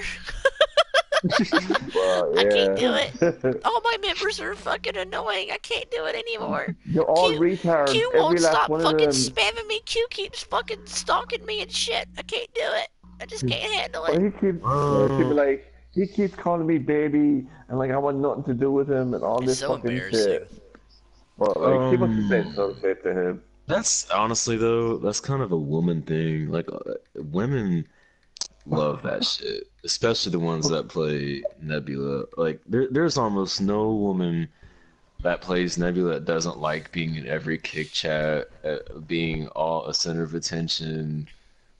Well, I can't do it. All my members are fucking annoying. I can't do it anymore. They're all retards. Q Every won't last stop one fucking of them. spamming me. Q keeps fucking stalking me and shit. I can't do it. I just can't handle But it. he keeps calling me baby, and like I want nothing to do with him, and all this so fucking embarrassing. shit. But like people keep saying some shit to him. That's honestly though, that's kind of a woman thing. Like women love that shit, especially the ones that play Nebula. Like there's almost no woman that plays Nebula that doesn't like being in every kick chat, being all a center of attention.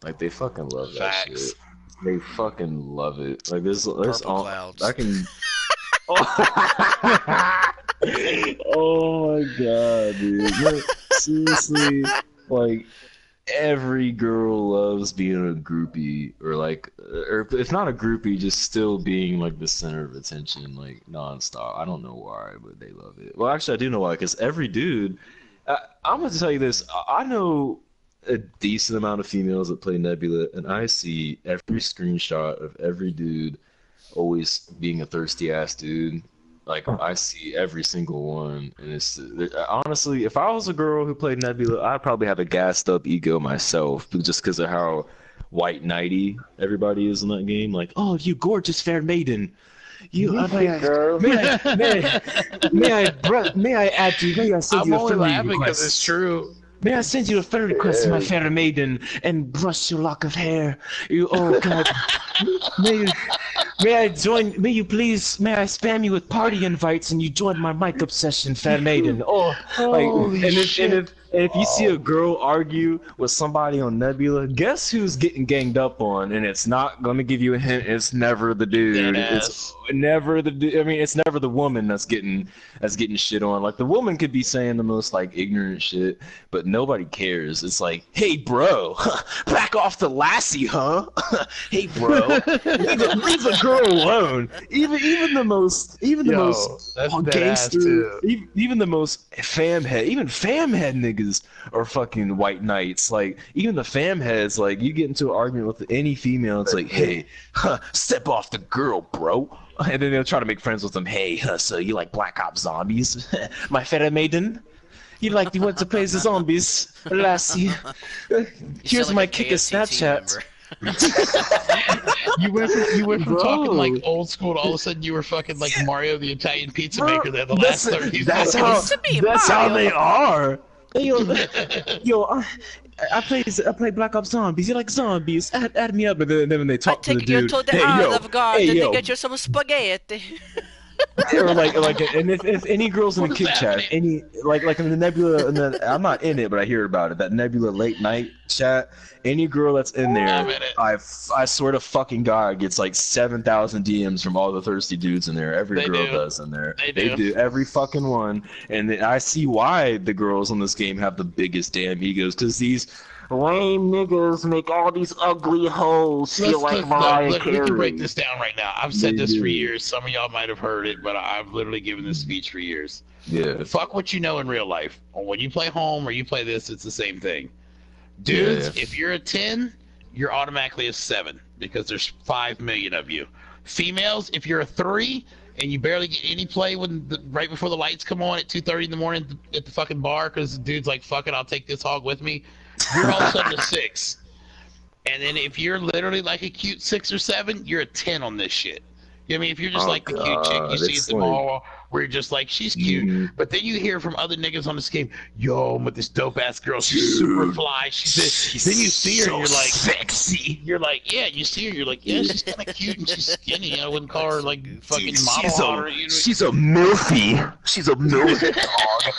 Like they fucking love that shit. They fucking love it. Like there's all clouds. I can. Oh my god, dude! Like, seriously, like every girl loves being a groupie, or if not a groupie, just still being like the center of attention, like nonstop. I don't know why, but they love it. Well, actually, I do know why, because every dude. I'm gonna tell you this. I know a decent amount of females that play Nebula, and I see every screenshot of every dude always being a thirsty ass dude. Like I see every single one, and it's honestly, if I was a girl who played Nebula, I'd probably have a gassed up ego myself, just because of how white knighty everybody is in that game. Like, oh, you gorgeous fair maiden. You, may I add you? May I send you a friend request? Because it's true. May I send you a friend request, my fair maiden, and brush your lock of hair? You, oh God, may I join? May you please? May I spam you with party invites and you join my mic obsession, fair maiden? Oh, like, and if you see a girl argue with somebody on Nebula, guess who's getting ganged up on? And it's not gonna give you a hint. It's never the dude. It's never the dude. I mean, it's never the woman that's getting shit on. Like the woman could be saying the most like ignorant shit, but nobody cares. It's like, hey, bro, back off the lassie, huh? Hey, bro, leave the girl alone. Even the most gangster, even the most fam head niggas are fucking white knights. Like even the fam heads, like you get into an argument with any female, it's like, hey, step off the girl, bro. And then they'll try to make friends with them. Hey, so you like Black Ops Zombies, my fair maiden? You want to play the zombies, lassie? Here's my kick a Snapchat. You went from talking like old school to all of a sudden you were fucking like Mario the Italian pizza maker there the last 30 minutes. That's how they are. Yo, I play Black Ops Zombies. You like zombies? Add me up. And then when they talk to the dude, to the Olive Garden to get you some spaghetti. Or and if any girls in the Kid chat, any like in the Nebula, I'm not in it, but I hear about it. That Nebula late night chat, any girl that's in there, I swear to fucking God, gets like 7,000 DMs from all the thirsty dudes in there. Every girl does in there. They do every fucking one, and I see why the girls on this game have the biggest damn egos, because these lame niggas make all these ugly hoes feel like Mariah Carey. We can break this down right now. I've said this for years. Some of y'all might have heard it, but I've literally given this speech for years. Yeah. Fuck what you know in real life. When you play home or you play this, it's the same thing. Dudes, if you're a 10, you're automatically a 7 because there's 5 million of you. Females, if you're a 3 and you barely get any play right before the lights come on at 2:30 in the morning at the fucking bar because the dude's like, fuck it, I'll take this hog with me. You're all of a sudden a 6. And then if you're literally like a cute 6 or 7, you're a 10 on this shit. You know what I mean? If you're just the cute chick you see at the mall where you're just like, she's cute, but then you hear from other niggas on this game, yo, I'm with this dope ass girl, she's super fly, then you see her and you're like, sexy. You're like, yeah, you see her, you're like, yeah, she's kind of cute and she's skinny. I wouldn't call her like fucking model. She's a milfy. She's a milfy dog.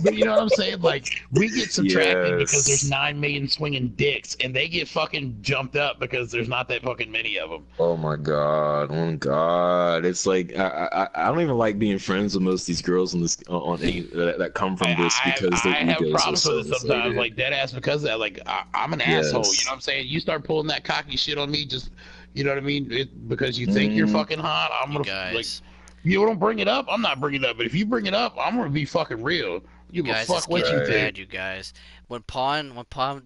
But you know what I'm saying? Like, we get subtracted because there's 9 million swinging dicks, and they get fucking jumped up because there's not that fucking many of them. Oh my god! Oh my god! It's like I don't even like being friends with most of these girls on this that come from this because I have problems with it sometimes, like dead ass because of that. Like I'm an asshole. You know what I'm saying? You start pulling that cocky shit on me, just you know what I mean? Because you think you're fucking hot. I'm gonna like. You don't bring it up, I'm not bringing it up. But if you bring it up, I'm gonna be fucking real. You guys, fuck what you think. You guys. When Pawn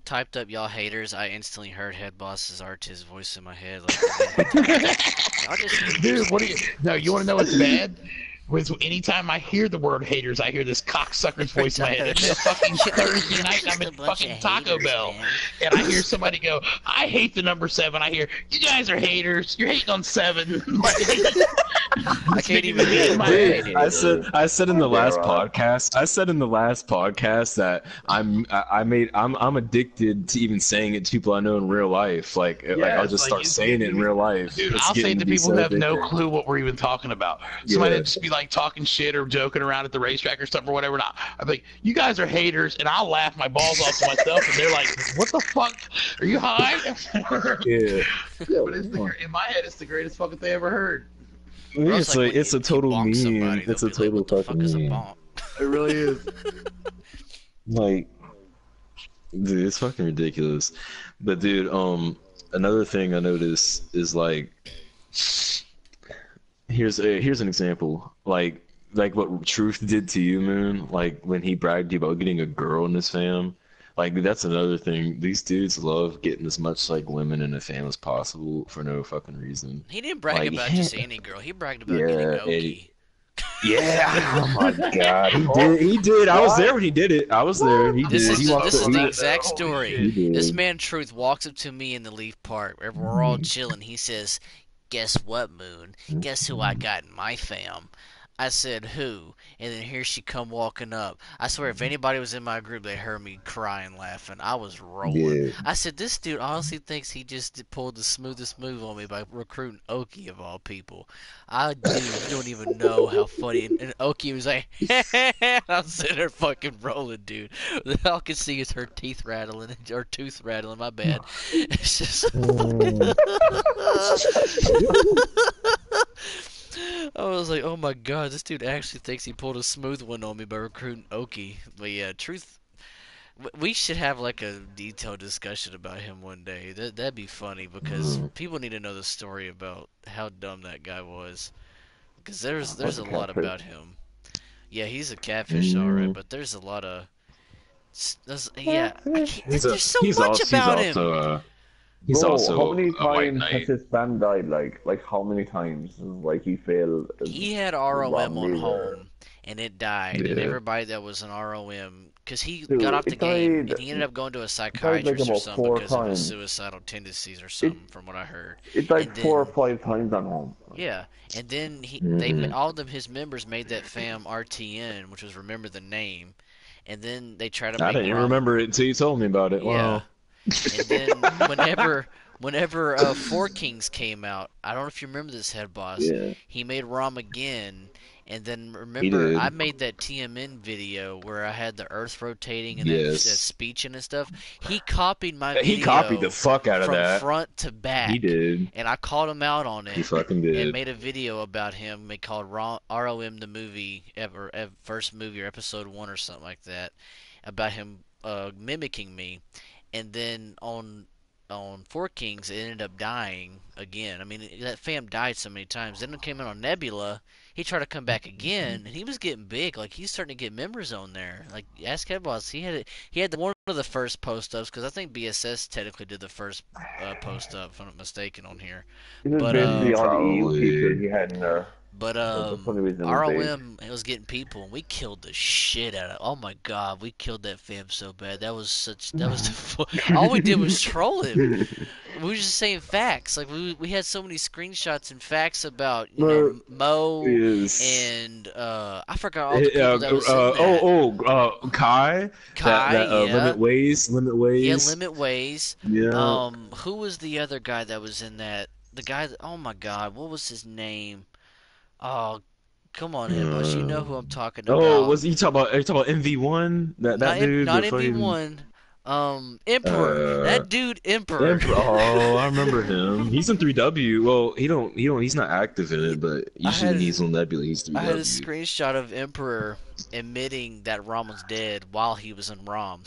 typed up y'all haters, I instantly heard Head Boss's Artist voice in my head. Like, dude, what do you? No, you want to know what's bad? Was anytime I hear the word haters, I hear this cocksucker's voice in my head. It's a fucking Thursday night, and I'm in fucking Taco Bell, and I hear somebody go, "I hate the number 7." I hear, "You guys are haters. You're hating on 7." I can't even get in my head. I said in the last podcast. I said in the last podcast that I'm addicted to even saying it to people I know in real life. Like I'll just start saying it in real life. Dude, I'll say it to people who have no clue what we're even talking about. Somebody just be like talking shit or joking around at the racetrack or something or whatever. Not, I'm like, you guys are haters, and I'll laugh my balls off to myself, and they're like, what the fuck? Are you high? Yeah. But in my head, it's the greatest fucking thing I ever heard. It's a total meme. It's a total fucking meme. It really is. Like, dude, it's fucking ridiculous. But dude, another thing I noticed is like, here's an example. Like what Truth did to you, Moon. Like when he bragged you about getting a girl in his fam. Like that's another thing. These dudes love getting as much like women in the fam as possible for no fucking reason. He didn't brag Like, about just any girl. He bragged about getting yeah, Oki. yeah. Oh my god, he did. He did. I was there when he did it. I was there. He This did. is He the, walked this up- is he- the exact He story. did. This man Truth walks up to me in the Leaf Park. We're all chilling. He says, "Guess what, Moon? Guess who I got in my fam?" I said, "Who?" And then here she come walking up. I swear, if anybody was in my group, they heard me crying, laughing. I was rolling. Yeah. I said, "This dude honestly thinks he just pulled the smoothest move on me by recruiting Oki of all people." Dude, you don't even know how funny. And Oki was like, I'm sitting there fucking rolling, dude. All I can see is her teeth rattling, or tooth rattling. My bad. It's just. I was like, oh my god, this dude actually thinks he pulled a smooth one on me by recruiting Oki. But yeah, Truth. We should have like a detailed discussion about him one day. That'd be funny because people need to know the story about how dumb that guy was. Because there's a lot about him. Yeah, he's a catfish, alright, but there's a lot of. Yeah, there's so much about him. He's Bro, also how many a white times knight. has his fan died? Like how many times? Like he failed. He had ROM on Leader. home, and it died. And Yeah. everybody that was an ROM, because he Dude, got off the it game, died- and he ended up going to a like psychiatrist or about something 4 because of his times. suicidal tendencies or something, from what I heard. It's like And then- 4 or 5 times on home. Yeah, and then all of his members made that fam RTN, which was Remember the Name, and then they tried to make I didn't even Rom- remember it until you told me about it. Yeah. Wow. And then whenever Four Kings came out, I don't know if you remember this, head boss. Yeah. He made Rom again, and then He remember did. I made that TMN video where I had the Earth rotating and that Yes. speech and stuff. He copied my video. He copied the fuck out of from that. front to back. He did. And I called him out on it. He fucking did. And made a video about him. They called ROM the movie first movie or episode 1 or something like that, about him mimicking me. And then on Four Kings, it ended up dying again. I mean, that fam died so many times. Then it came in on Nebula. He tried to come back again, and he was getting big. Like, he's starting to get members on there. Like, ask Headboss. He had one of the first post-ups, because I think BSS technically did the first post-up, if I'm not mistaken, on here. This is But, basically all the EU probably. people he had in there. But That's the only reason it was big. ROM, it was getting people, and we killed the shit out of it. Oh my god, we killed that fam so bad. That was all we did was troll him. We were just saying facts. Like we had so many screenshots and facts about Mo Yes. and I forgot all the people that was in that. Kai. Kai, that, yeah. Limit Ways. Yeah, Limit Ways. Yeah. Who was the other guy that was in that? The guy that, oh my god, what was his name? Oh, come on, Amos, you know who I'm talking about. Oh, are you talking about MV1? That dude? Not the fucking- MV1. Emperor. That dude, Emperor. Oh, I remember him. He's in 3W. Well, he's not active in it, but usually when he's on Nebula, he's 3W. I had a screenshot of Emperor admitting that Rom was dead while he was in Rom.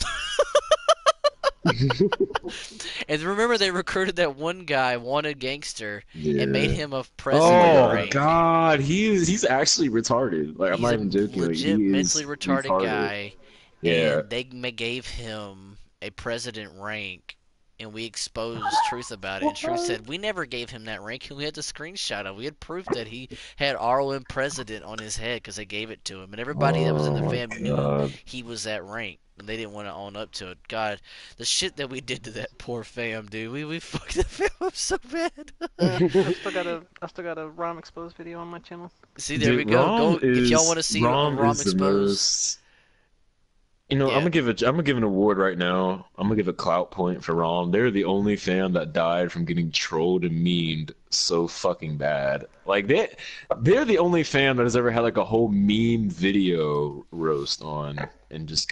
And remember, they recruited that one guy, wanted gangster, and made him a president. Oh rank. god, he's actually retarded. Like I'm He's not a even joking. Like, legit he is mentally retarded guy. Yeah. And they gave him a president rank, and we exposed Truth about it. And Truth said, we never gave him that rank, and we had the screenshot of it. We had proof that he had ROM president on his head because they gave it to him. And everybody that was in the fam knew he was that rank, and they didn't want to own up to it. God, the shit that we did to that poor fam, dude. We fucked that fam up so bad. I still got a ROM exposed video on my channel. See, there we go. If y'all want to see ROM exposed. You know, I'm gonna give an award right now. I'm gonna give a clout point for Rom. They're the only fam that died from getting trolled and memed so fucking bad. Like they're the only fam that has ever had like a whole meme video roast on and just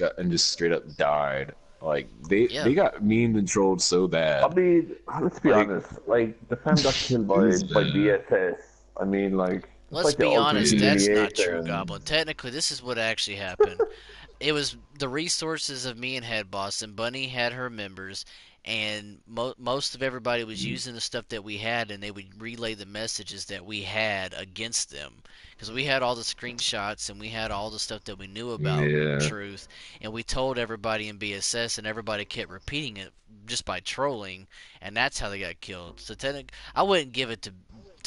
straight up died. Like they got memed and trolled so bad. I mean, let's be honest. Like the fam got killed by BSS. I mean, like let's like be honest. That's not true, humiliation. Goblin. Technically, this is what actually happened. It was the resources of me and Head Boss, and Bunny had her members, and most of everybody was using the stuff that we had, and they would relay the messages that we had against them, because we had all the screenshots and we had all the stuff that we knew about Yeah. Truth, and we told everybody in BSS, and everybody kept repeating it just by trolling, and that's how they got killed. So I wouldn't give it to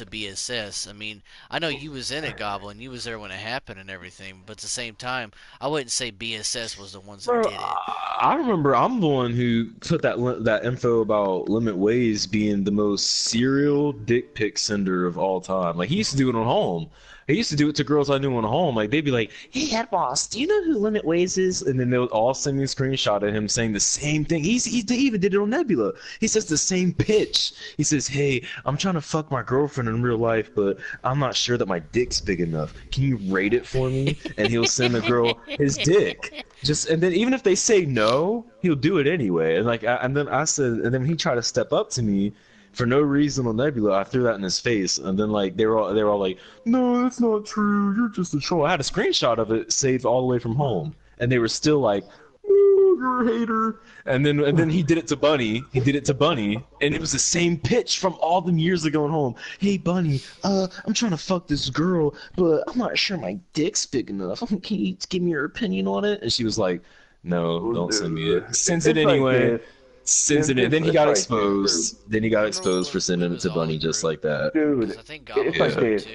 BSS. I mean, I know you was in it, Goblin. You was there when it happened and everything, but at the same time, I wouldn't say BSS was the ones that Bro, did it. I remember I'm the one who put that info about Limit Ways being the most serial dick pic sender of all time. Like he used to do it on home. He used to do it to girls I knew on home. Like they'd be like, "Hey, head boss, do you know who Limit Ways is?" And then they would all send me a screenshot of him saying the same thing. He even did it on Nebula. He says the same pitch. He says, "Hey, I'm trying to fuck my girlfriend in real life, but I'm not sure that my dick's big enough. Can you rate it for me?" And he'll send the girl his dick. And then even if they say no, he'll do it anyway. And then I said, and then he tried to step up to me for no reason on Nebula. I threw that in his face, and then like they were all like, "No, that's not true. You're just a troll." I had a screenshot of it saved all the way from home, and they were still like, "Oh, you're a hater." And then he did it to Bunny. He did it to Bunny, and it was the same pitch from all them years ago at home. "Hey, Bunny, I'm trying to fuck this girl, but I'm not sure my dick's big enough. Can you give me your opinion on it?" And she was like, "No, don't send me it." Sends it anyway. Sends it in. Then he got exposed. Then he got exposed for sending it to Bunny just like that. Dude, I think it's like this.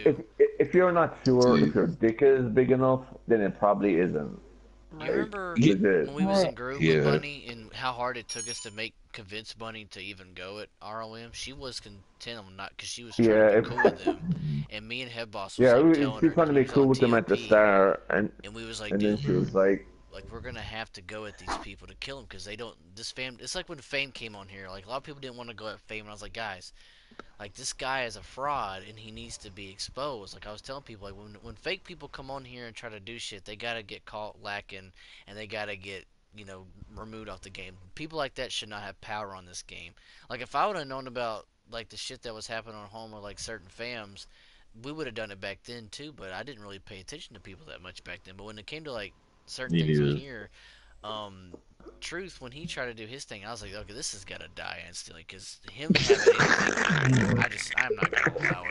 If you're not sure if your dick is big enough, then it probably isn't. You remember Yeah. when we was in group Yeah. with Bunny, and how hard it took us to convince Bunny to even go at ROM? She was content on not, because she was trying to be cool with them. And me and Head Boss was like telling she her was trying to be cool with them at the start, and we was like, then dude, she was like, we're gonna have to go at these people to kill them, because they don't. This Fame. It's like when Fame came on here. Like a lot of people didn't want to go at Fame, and I was like, guys, like this guy is a fraud, and he needs to be exposed. Like I was telling people, like when fake people come on here and try to do shit, they gotta get caught lacking, and they gotta get removed off the game. People like that should not have power on this game. Like if I would have known about like the shit that was happening on home with like certain fams, we would have done it back then too. But I didn't really pay attention to people that much back then. But when it came to like certain Me things on neither. here, Truth, when he tried to do his thing, I was like, okay, this has got to die instantly, because him having anything, I'm not gonna allow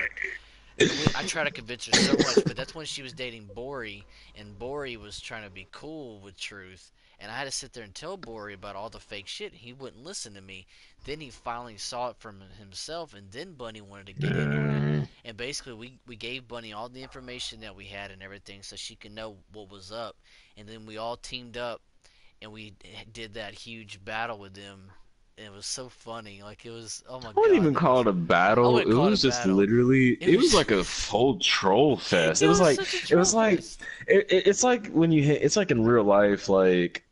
it. I try to convince her so much, but that's when she was dating Bori, and Bori was trying to be cool with Truth, and I had to sit there and tell Bori about all the fake shit. He wouldn't listen to me. Then he finally saw it from himself, and then Bunny wanted to get in on it. And basically, we gave Bunny all the information that we had and everything, so she could know what was up. And then we all teamed up, and we did that huge battle with them. And it was so funny. Like, it was, oh my god. I wouldn't even call it a battle. It was just literally. It was like a full troll fest. It was like. It was like. It's like when you hit. It's like in real life, like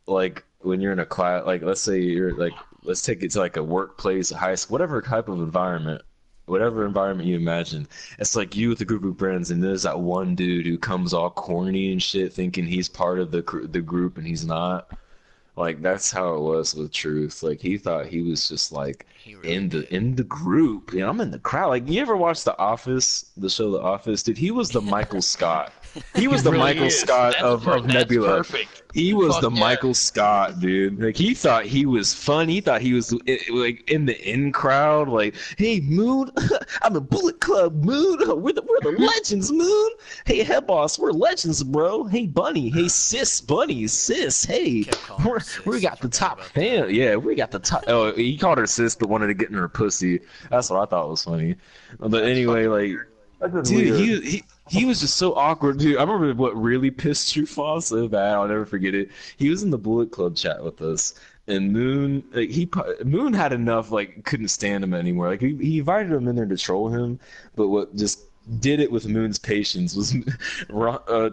when you're in a class. Like let's say you're like. Let's take it to like a workplace, a high school, whatever type of environment. Whatever environment you imagine, it's like you with a group of friends, and there's that one dude who comes all corny and shit, thinking he's part of the group, and he's not. Like that's how it was with Truth. Like he thought he was just like in the group. You know, I'm in the crowd. Like you ever watch The Office, the show The Office? Dude, he was the Michael Scott. He was the really Michael is. Scott That's of Nebula. perfect. He was Fuck the yeah. Michael Scott, dude. Like he thought he was fun. He thought he was like in the in crowd. Like, hey, Moon, I'm a Bullet Club, Moon. We're the legends, Moon. Hey, head boss, we're legends, bro. Hey, Bunny. Hey, sis, Bunny, sis. Hey, we got the top fan. Yeah, we got the top. Oh, he called her sis, but wanted to get in her pussy. That's what I thought was funny. But anyway, like, dude, he was just so awkward, dude. I remember what really pissed Truth off so bad. I'll never forget it. He was in the Bullet Club chat with us, and Moon, like, Moon had enough, like, couldn't stand him anymore. Like he invited him in there to troll him, but what just did it with Moon's patience was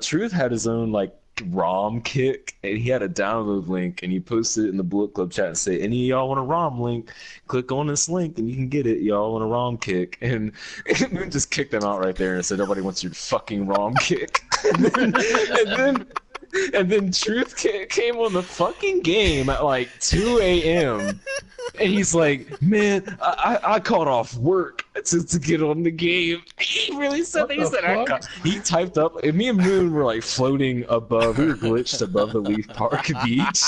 Truth had his own like ROM kick, and he had a download link, and he posted it in the Bullet Club chat and say, any of y'all want a ROM link, click on this link and you can get it. Y'all want a ROM kick? And Moon just kicked him out right there and said, nobody wants your fucking ROM kick. And then Truth came on the fucking game at like 2 a.m. And he's like, man, I called off work to get on the game. He really said What that. He the said fuck? he typed up, and me and Moon were like floating above. We were glitched above the Leaf Park beach,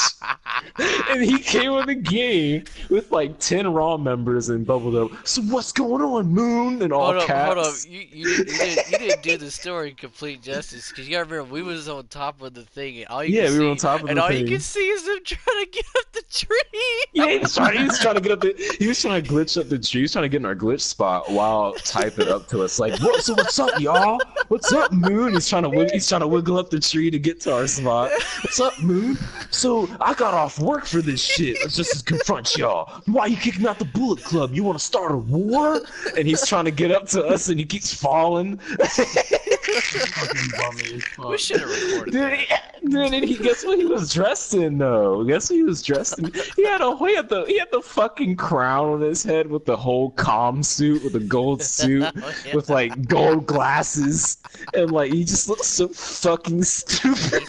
and he came on the game with like 10 Raw members and bubbled up. So what's going on, Moon? And all Hold caps. up. You didn't do the story complete justice because you gotta remember we was on top of the thing and all you Yeah, could we see, were on top of and the all you thing. could see is them trying to get up the tree. Yeah, he was trying to get up the. He was trying to glitch up the tree. He was trying to get in our glitch spot while typing up to us like, "What? So what's up, y'all? What's up, Moon?" He's trying to wiggle up the tree to get to our spot. What's up, Moon? So I got off work for this shit. Let's just confront y'all. Why you kicking me out the Bullet Club? You want to start a war? And he's trying to get up to us, and he keeps falling. We should have recorded that. Dude, and guess what he was dressed in though? Guess what he was dressed in? He had the fucking crown on his head with the whole comm suit with a gold suit with like gold glasses and like he just looks so fucking stupid.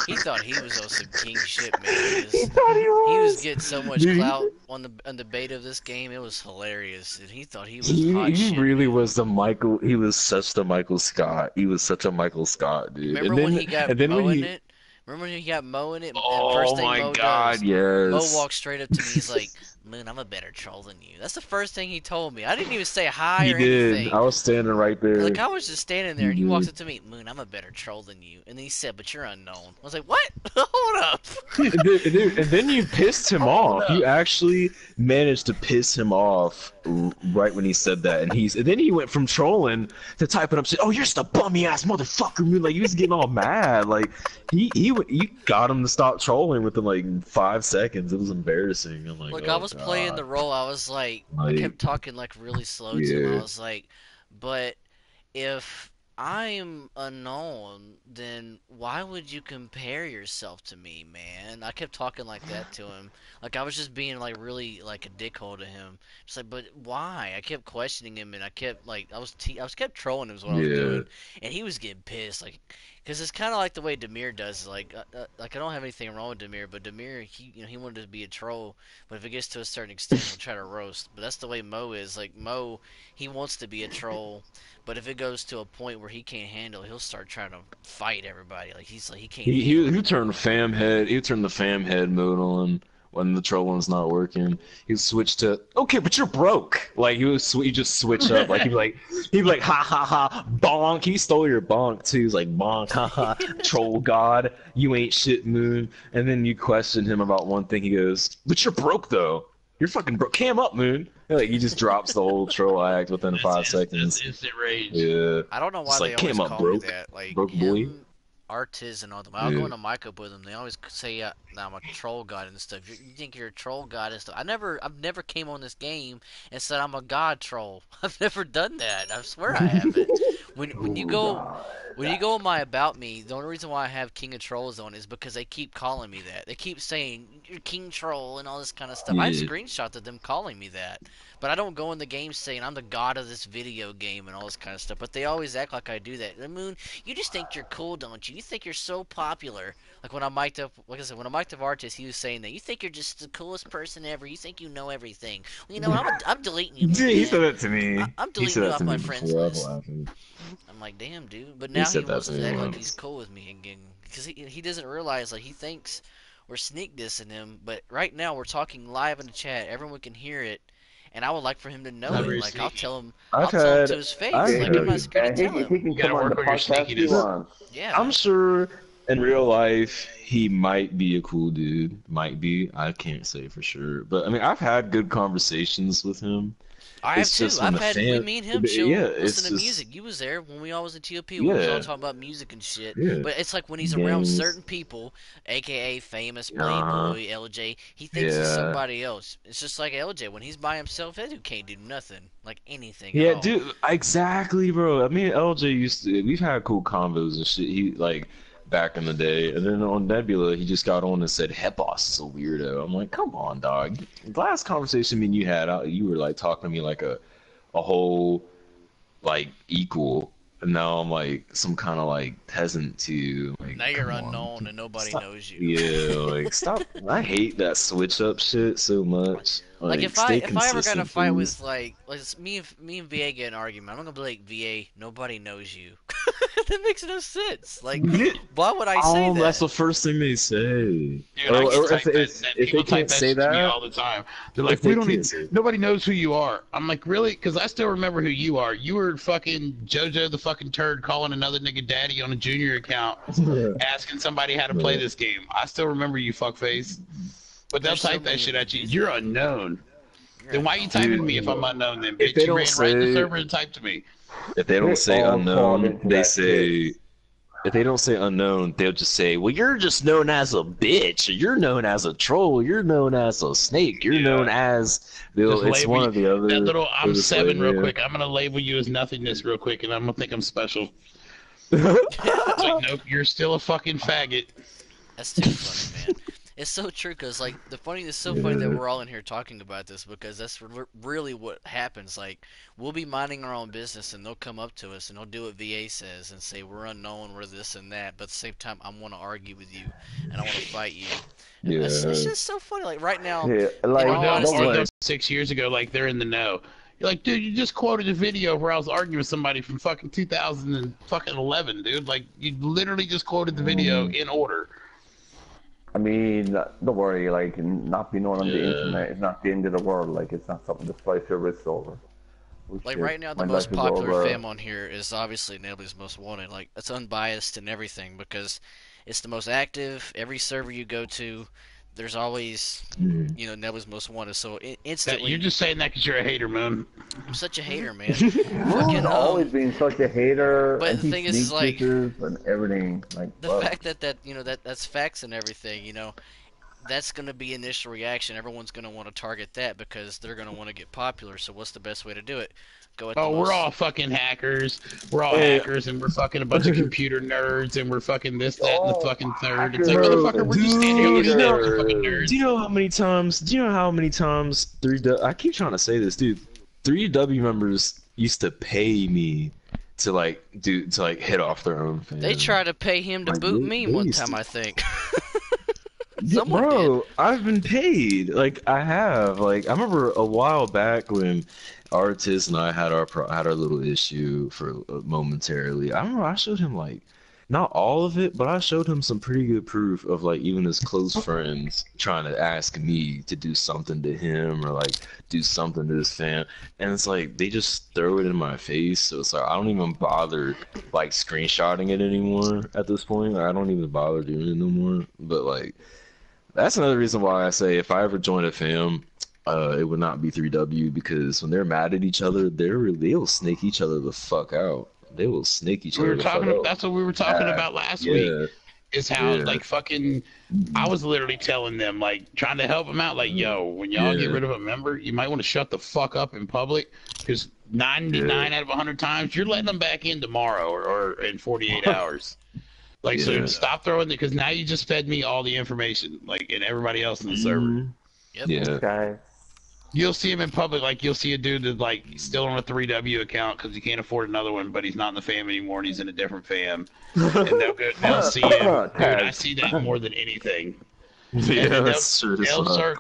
He thought he was on some king shit, man. He was getting so much clout on the beta of this game. It was hilarious, and he thought he was hot He shit. really was the Michael. He was such the Michael Scott. He was such a Michael Scott, dude. Remember when he got Mo in it? Remember when he got Mo in it? Oh first thing my Mo God, does, yes. Mo walks straight up to me. He's like, "Moon, I'm a better troll than you." That's the first thing he told me. I didn't even say hi He or did. anything. I was standing right there. Like I was just standing there, and he walks up to me, "Moon, I'm a better troll than you." And then he said, "But you're unknown." I was like, "What? Hold up." And then you pissed him off. You actually managed to piss him off right when he said that, and then he went from trolling to typing up shit. Oh, you're just a bummy ass motherfucker, man. Like he was getting all mad. Like you got him to stop trolling within like 5 seconds. It was embarrassing. I'm like, Look, oh, I was playing the role. I was like, I kept talking like really slow to him. I was like, but if I'm unknown, then why would you compare yourself to me, man? I kept talking like that to him. Like I was just being like really like a dickhole to him. Just like, but why? I kept questioning him, and I kept like I was kept trolling him is what I was doing, and he was getting pissed, like, because it's kind of like the way Demir does. Like I don't have anything wrong with Demir, but Demir he wanted to be a troll, but if it gets to a certain extent, he'll try to roast. But that's the way Mo is. Like Mo, he wants to be a troll. But if it goes to a point where he can't handle it, he'll start trying to fight everybody. Like he's like he can't. He turned the fam head. He turned the fam head mode on when the trolling's not working. He switched to okay, but you're broke. Like he just switch up. Like he'd be like ha ha ha bonk. He stole your bonk too. He's like bonk ha ha troll god. You ain't shit Moon. And then you question him about one thing. He goes, but you're broke though. You're fucking broke. Cam up, Moon. Like he just drops the whole troll act within 5 seconds. That's instant rage. Yeah. I don't know why Just they like, always came up call broke. me that. Like Broke boy. him, Artiz, and all them. I'll go into mic up with them. They always say, "Nah, I'm a troll god and stuff." You think you're a troll god and stuff? I've never came on this game and said I'm a god troll. I've never done that. I swear I haven't. When you go on my about me, the only reason why I have King of Trolls on is because they keep calling me that. They keep saying you're King Troll and all this kind of stuff. I screenshotted them calling me that. But I don't go in the game saying I'm the god of this video game and all this kind of stuff. But they always act like I do that. The Moon, you just think you're cool, don't you? You think you're so popular. Like when I mic'd up, like I said, when I mic'd up Artist, he was saying that. You think you're just the coolest person ever. You think you know everything. Well, you know, I'm deleting you. Dude, he said that to me. I'm deleting you off my friends list. I'm like, damn, dude. But now he wants to act like he's cool with me again. Because he doesn't realize, like, he thinks we're sneak dissing him. But right now, we're talking live in the chat. Everyone can hear it. And I would like for him to know it. Like, I'll tell him to his face. Like, I'm not scared to tell him. He can come on the podcast he wants. Yeah. I'm sure in real life he might be a cool dude. Might be. I can't say for sure. But I mean, I've had good conversations with him. I have too. I've had me and him listen to music. You was there when we all was in TOP. We was all talking about music and shit. Yeah. But it's like when he's around certain people, aka famous Playboy, LJ, he thinks he's somebody else. It's just like LJ when he's by himself. That dude can't do nothing, like anything. Yeah, at all. dude. Exactly, bro. I mean, LJ we've had cool combos and shit. He like back in the day, and then on Nebula, he just got on and said, "Hepos is a weirdo." I'm like, come on, dog. The last conversation me and you had, you were like talking to me like a whole like equal, and now I'm like some kind of like peasant too. Like, Now you're come on. unknown and nobody Stop. knows you. Yeah, like stop. I hate that switch up shit so much. Like if stay I ever got in a consistent, fight please. with like me and VA get in an argument, I'm gonna be like, VA, nobody knows you. That makes no sense. Like, why would I say that? That's the first thing they say. Dude, I get type that if people they type can't that say shit to me that, all the time. They're like, if they we don't can't need, say that. nobody knows who you are. I'm like, really? Because I still remember who you are. You were fucking JoJo the fucking turd calling another nigga daddy on a junior account, asking somebody how to play this game. I still remember you, fuckface. But they'll There's so type that many shit at you. these You're days. unknown. You're Then why you unknown. typing to Dude, me if I'm unknown? Then if bitch, they you don't ran right in the say- server and typed to me. If they don't They say all fall unknown, into they that say. If they don't say unknown, they'll just say, "Well, you're just known as a bitch. Or you're known as a troll. You're known as a snake. You're known as." Just It's label one you- or the other. That little They'll I'm just 7 label real you. quick. I'm gonna label you as nothingness real quick, and I'm gonna think I'm special. It's like, nope, you're still a fucking faggot. That's too funny, man. It's so true because like it's so funny that we're all in here talking about this because that's really what happens. Like we'll be minding our own business and they'll come up to us and they'll do what VA says and say we're unknown, we're this and that. But at the same time, I want to argue with you and I want to fight you. And Yeah. it's just so funny. Like right now, Yeah, like, in all honesty, don't Or worry. those 6 years ago, like they're in the know. You're like, dude, you just quoted a video where I was arguing with somebody from fucking 2011, dude. Like, you literally just quoted the video in order. I mean, don't worry, like, not being known on the Yeah. internet is not the end of the world. Like, it's not something to spice your wrists over. Oh, like shit, right now, the my most life is popular over. fam on here is obviously Nebula's Most Wanted. Like it's unbiased and everything because it's the most active. Every server you go to, there's always Nebula's Most Wanted. So instantly, You're just saying that because you're a hater, Moon. I'm such a hater, man. You've Fucking always been such a hater. but the thing is, anti-sneak like, pictures and everything. Like, the fuck. fact that's facts and everything. That's gonna be initial reaction. Everyone's gonna want to target that because they're gonna want to get popular. So what's the best way to do it? Go at the Oh, we're most- all fucking hackers. We're all hackers, and we're fucking a bunch of computer nerds, and we're fucking this, that, and the fucking third. It's like, motherfucker, we're just standing here looking at the fucking nerds. Do you know how many times? 3W? I keep trying to say this, dude. 3W members used to pay me to hit off their own fans. They tried to pay him to Like, boot they- me they one used time, to- I think. Yeah, Someone bro, I've been paid. Like I have. Like I remember a while back when Artist and I had our little issue for momentarily. I remember I showed him like not all of it, but I showed him some pretty good proof of like even his close friends trying to ask me to do something to him or like do something to his fan, and it's like they just throw it in my face. So it's like I don't even bother like screenshotting it anymore at this point. Like, I don't even bother doing it no more. But like. That's another reason why I say if I ever join a fam, it would not be 3W because when they're mad at each other, they'll snake each other the fuck out. They will snake each We other were the fuck talking. out. That's what we were talking about last week. Yeah. Is how Yeah. like fucking. I was literally telling them like trying to help them out. Like, yo, when y'all get Yeah. rid of a member, you might want to shut the fuck up in public because 99 out of 100 times you're letting them back in tomorrow or in 48 hours. Like, so Yeah. stop throwing it because now you just fed me all the information, like, and everybody else in the server. Yep. Yeah. Guys. You'll see him in public, like, you'll see a dude that's, like, still on a 3W account because he can't afford another one, but he's not in the fam anymore and he's in a different fam. And they'll see him. Dude, I see that more than anything. Yeah, And that's true.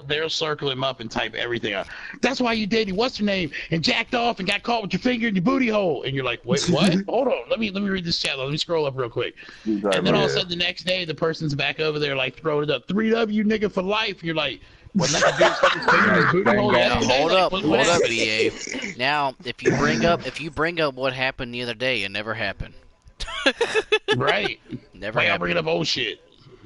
they'll circle him up and type everything out. That's why you dated what's her name and jacked off and got caught with your finger in your booty hole. And you're like, wait, what? Hold on, let me read this chat. Let me scroll up real quick. And then all of a sudden the next day the person's back over there like throwing it up 3W nigga for life. And you're like, wasn't that the dude stuck his finger in his booty hole Now, yesterday? hold Like, up, what hold up, happened? VA. Now, if you bring up what happened the other day, it never happened. Right. Never Why y'all happened. bringing up old shit?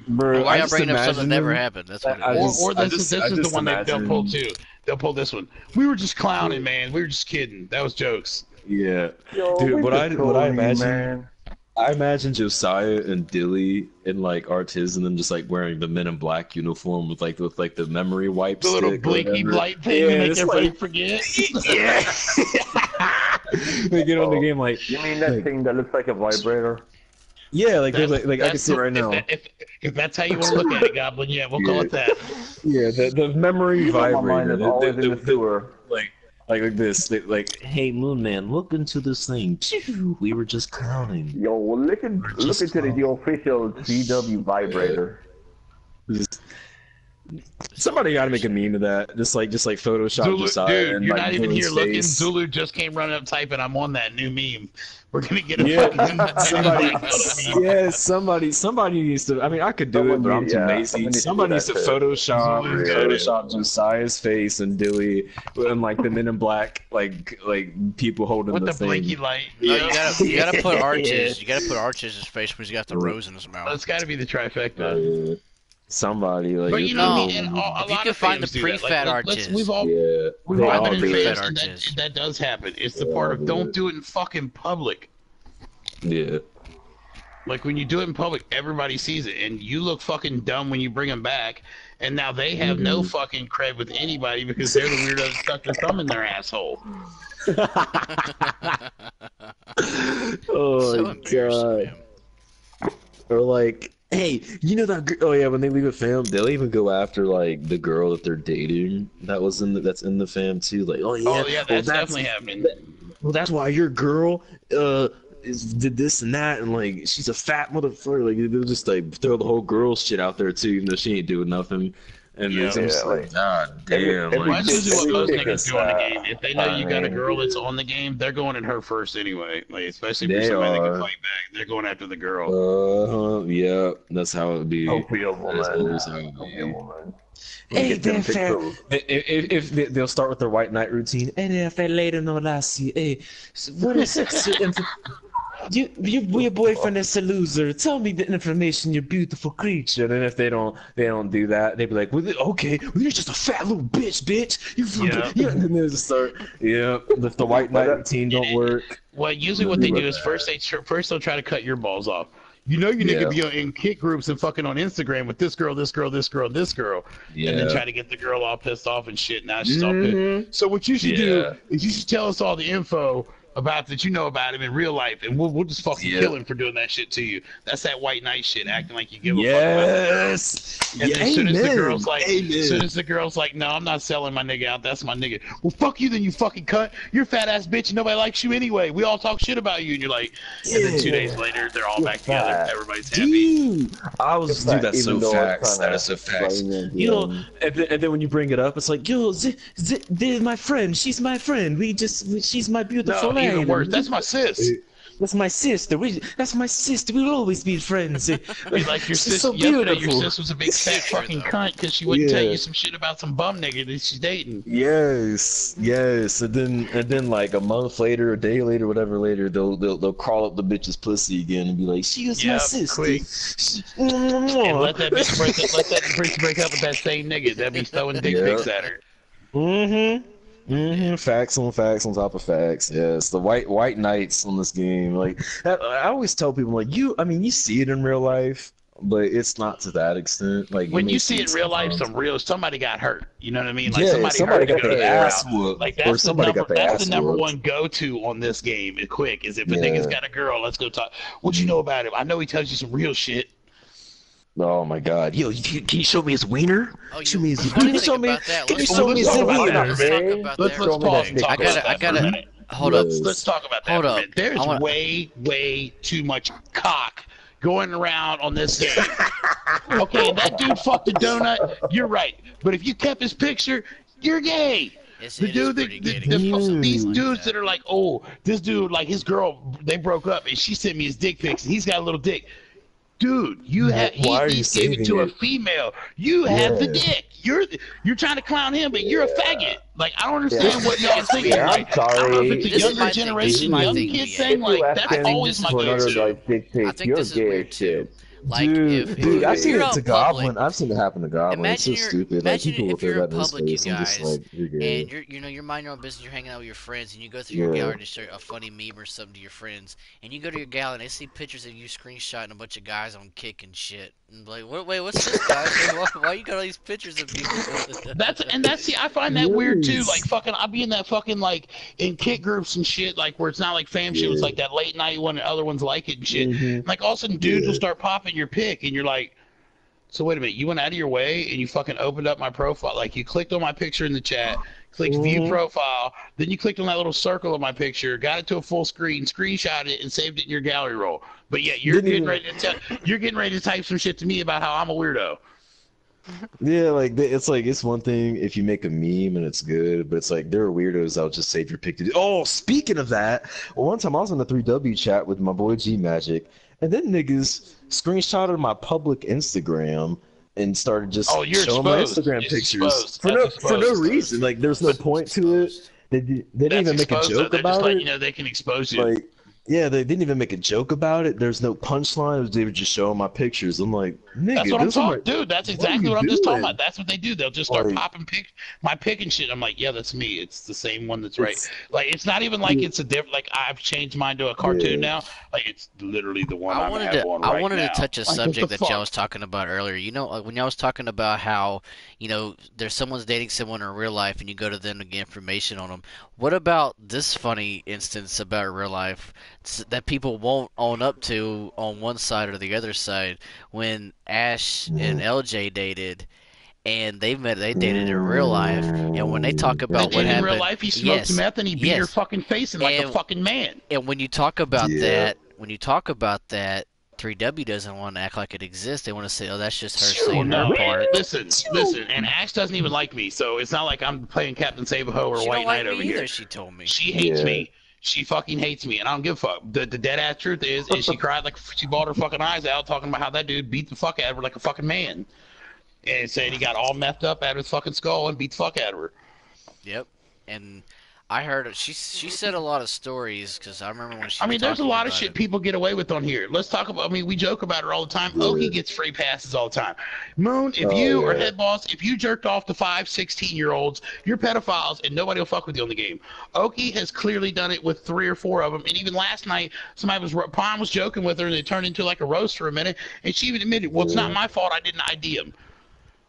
Bro, Why I y'all just bringing up something that imagine never them- happened? That's what it I is. Or this just- is I the just one they'll imagine- pull too. They'll pull this one. We were just clowning, man. We were just kidding. That was jokes. Yeah. Yo, Dude, we what I just trolling, imagine man. I imagine Josiah and Dilly and like Artiz and them just like wearing the Men in Black uniform with the memory wipe The little stick or blinky whatever. blight thing Yeah, to make it's everybody like- forget. Yeah. They get on the game like You mean that thing that looks like a vibrator? yeah, like That's- I can that's see it right if now. that- If that's how you want to look at it, Goblin, yeah, we'll call it that. Yeah, the memory My mind vibrator. is always in the sewer. Like like this. Like, hey, Moon Man, look into this thing. We were just clowning. Yo, look into the official CW vibrator. Somebody got to make a meme of that. Just like Photoshop Zulu, Josiah dude, and you're like not even Moon's here looking. face. Zulu just came running up typing, I'm on that new meme. We're gonna get a somebody needs to. I mean, I could do it, but I'm too lazy. Somebody needs to Photoshop Josiah's face and Dewey and like the Men in Black, like people holding with the the thing. blinky light. No, you gotta put Arches. You gotta put Arches' face because he's got the rose in his mouth. That's got to be the trifecta. Somebody like. But you know, I mean, a if lot you can of find the fans do that. pre-fat Like, Arches. we've all been in fans, and that does happen. It's the part of don't do it in fucking public. Yeah. Like when you do it in public, everybody sees it, and you look fucking dumb when you bring them back. And now they have no fucking cred with anybody because they're the weirdo that stuck their thumb in their asshole. Oh my god. Or like, hey, you know that? Oh yeah, when they leave a fam, they'll even go after like the girl that they're dating. That's in the fam too. Like, oh yeah, that's definitely happening. Well, that's why your girl did this and that, and like she's a fat motherfucker. Like they'll just like throw the whole girl shit out there too, even though she ain't doing nothing. And it's just like, god damn. That's usually what most niggas do on the game. If they know you got a girl that's on the game, they're going at her first anyway. Like, especially if somebody that can fight back, they're going after the girl. Yeah, that's how it would be. Don't be a woman. That's always how it would be. Hey there, fair. If they'll start with their white knight routine. Hey there, fair lady, no lassie. Hey, what is it? Your boyfriend is a loser. Tell me the information, you beautiful creature. And if they don't do that, they'd be like, well, okay, well, you're just a fat little bitch. Yeah. And then they just start, if the white knight routine don't work. Well, usually what they do is first they'll try to cut your balls off. You know, you nigga be in kick groups and fucking on Instagram with this girl, and then try to get the girl all pissed off and shit. Now she's all pissed. So what you should do is you should tell us all the info about that you know about him in real life, and we'll just fucking kill him for doing that shit to you. That's that white knight shit, acting like you give a fuck about it. And then as soon as the girl's like, no, I'm not selling my nigga out, that's my nigga. Well, fuck you then, you fucking cunt. You're a fat ass bitch and nobody likes you anyway. We all talk shit about you, and you're like, and then 2 days later, they're all back together. Everybody's happy. That's so facts. That is so facts. You know, and then when you bring it up, it's like, yo, they're my friend. She's my friend. She's my beautiful lady. Even worse, that's my sis. That's my sister. That's my sister. We'll always be friends. Like your sis. So yesterday, your sis was a big fat fucking cunt because she wouldn't tell you some shit about some bum nigga that she's dating. Yes. And then like a month later, a day later, whatever later, they'll crawl up the bitch's pussy again and be like, she was my sister. And let that bitch break up with that same nigga that be throwing dick pics at her. Facts on top of facts. Yes, the white knights on this game. Like I always tell people, like you see it in real life, but it's not to that extent. Like when you see it in real life, somebody got hurt. You know what I mean? Like somebody got their ass whooped. Like that's the number one go-to on this game. Quick is if a nigga's got a girl, let's go talk. What you know about him? I know he tells you some real shit. Oh my god. Yo, can you show me his wiener? Show me his wiener. Can you show me his wiener? Let's pause and talk about that. Hold up. Let's talk about that. Hold up. There's way too much cock going around on this game. Okay, that dude fucked a donut. You're right. But if you kept his picture, you're gay. These dudes that are like, oh, this dude, like his girl, they broke up and she sent me his dick pics and he's got a little dick. Dude, he gave it to a female. You have the dick. You're trying to clown him, but you're a faggot. Like I don't understand what y'all thinking. Like, I don't know if it's a younger generation, young kid thing. Like that's always my go-to. I think this is weird too. Like, dude, I've seen it to Goblin. I've seen it happen to Goblin. Imagine it's so stupid. Like people if you're in that public, you guys, and you're minding your own business, you're hanging out with your friends, and you go through your gallery to show a funny meme or something to your friends, and you go to your gallery and they see pictures of you screenshotting a bunch of guys on kick and shit, and like, wait, what's this guy? Why you got all these pictures of people? I find that weird too. Like fucking, I'll be in that fucking like in kick groups and shit, like where it's not like fam shit, it's like that late night one, and other ones like it and shit. Like all of a sudden, dudes will start popping your pic, and you're like. So wait a minute, you went out of your way and you fucking opened up my profile, like you clicked on my picture in the chat, clicked view profile, then you clicked on that little circle of my picture, got it to a full screen, screenshot it, and saved it in your gallery roll. But yeah, you're getting ready to type some shit to me about how I'm a weirdo. Yeah, like it's one thing if you make a meme and it's good, but it's like there are weirdos that'll just save your picture. Oh, speaking of that, one time I was in the 3W chat with my boy G Magic, and then niggas screenshotted my public Instagram and started just showing my Instagram pictures for no reason. Like there's no point to it. They didn't even make a joke about it. You know, they can expose you. Like, yeah, they didn't even make a joke about it. There's no punchline. They were just showing my pictures. I'm like, nigga, that's what I'm talking, dude. That's exactly what I'm just talking about. That's what they do. They'll just start popping my pic and shit. I'm like, yeah, that's me. It's the same one that's right. Like, it's not even like it's a different. Like, I've changed mine to a cartoon now. Like, it's literally the one I wanted to touch a subject that y'all was talking about earlier. You know, when y'all was talking about how, you know, there's someone's dating someone in real life and you go to them to get information on them. What about this funny instance about real life that people won't own up to on one side or the other side? When Ash and LJ dated, and they dated in real life, and when they talk about what happened in real life, he smoked meth and he beat her fucking face in like a fucking man. And when you talk about that, 3W doesn't want to act like it exists. They want to say, "Oh, that's just her saying her part." Listen, and Ash doesn't even like me, so it's not like I'm playing Captain Save-A-Ho or White Knight over here. She told me she hates me. She fucking hates me, and I don't give a fuck. The dead ass truth is she cried like she bawled her fucking eyes out, talking about how that dude beat the fuck out of her like a fucking man, and said he got all messed up out of his fucking skull and beat the fuck out of her. Yep, and I heard she said a lot of stories because I remember when she. I mean, there's a lot of shit people get away with on here. Let's talk about. I mean, we joke about her all the time. Oki gets free passes all the time. Moon, if you or Head Boss, if you jerked off to 5, 16-year-olds, you're pedophiles, and nobody will fuck with you on the game. Oki has clearly done it with 3 or 4 of them, and even last night, Pon was joking with her, and it turned into like a roast for a minute, and she even admitted, "Well, it's not my fault. I didn't ID him."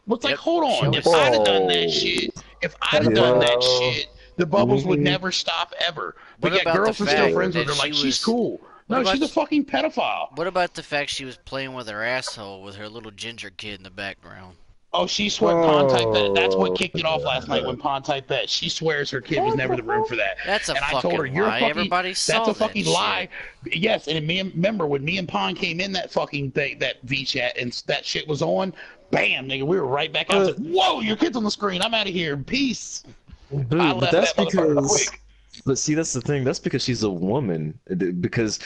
Well, it's like, hold on. If I'd have done that shit, the bubbles would never stop ever. But yet girls are still friends with her like she's cool. No, she's a fucking pedophile. What about the fact she was playing with her asshole with her little ginger kid in the background? Oh, she swear Pon typed that. That's what kicked it off last night when Pon typed that. She swears her kid was never the room for that. That's a and fucking I told her, You're lie. A fucking, Everybody saw that's a fucking that lie. Shit. Yes, and remember when me and Pon came in that fucking thing, that V-chat, and that shit was on, bam, nigga, we were right back out. Whoa, your kid's on the screen. I'm out of here. Peace. Dude, but that's because. But see, that's the thing. That's because she's a woman. Because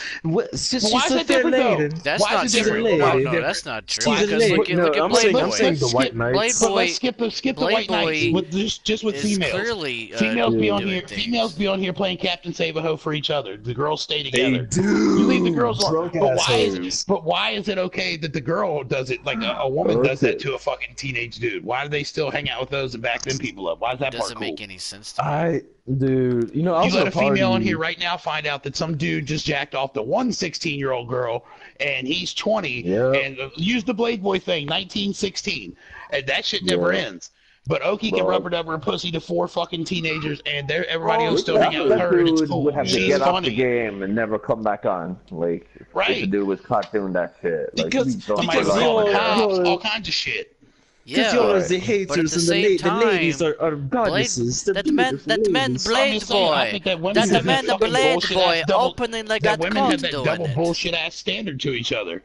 she's a fair lady. That's not true. No, that's not true. She's a lady. I'm saying the White Knights. But let's skip the White Knights. Just with females. Females be on here. Females be on here playing Captain Save-A-Ho for each other. The girls stay together. They do. You leave the girls alone. But why is it okay that the girl does it? Like a woman does that to a fucking teenage dude. Why do they still hang out with those and back them people up? Why is that part cool? Doesn't make any sense to me. Dude, you know, I was you let a female in here right now find out that some dude just jacked off the 16-year-old girl, and he's 20, and use the Blade Boy thing, 1916, and that shit never ends. But Oki can rubber dubber a pussy to 4 fucking teenagers, and everybody else still hang out with her, and it's cool. Would have to get off the game and never come back on. Like, right? The dude was caught doing that shit. Like, because all kinds of shit. Because you're the haters and the ladies are goddesses. That man Blade Boy. That man the Blade Boy opening like that women have that double bullshit ass standard to each other.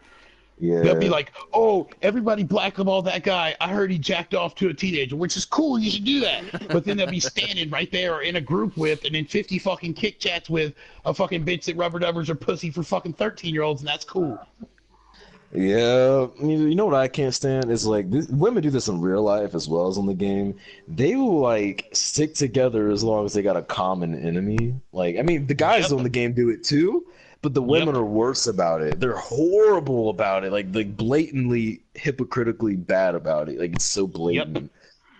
Yeah. They'll be like, "Oh, everybody blackball that guy. I heard he jacked off to a teenager," which is cool. You should do that. But then they'll be standing right there or in a group with, and in 50 fucking kick chats with a fucking bitch that rubber dubbers are pussy for fucking 13-year-olds, and that's cool. Yeah, you know what I can't stand is like women do this in real life as well as on the game. They will like stick together as long as they got a common enemy. Like, I mean, the guys on the game do it too, but the women are worse about it. They're horrible about it. Like blatantly hypocritically bad about it. Like, it's so blatant.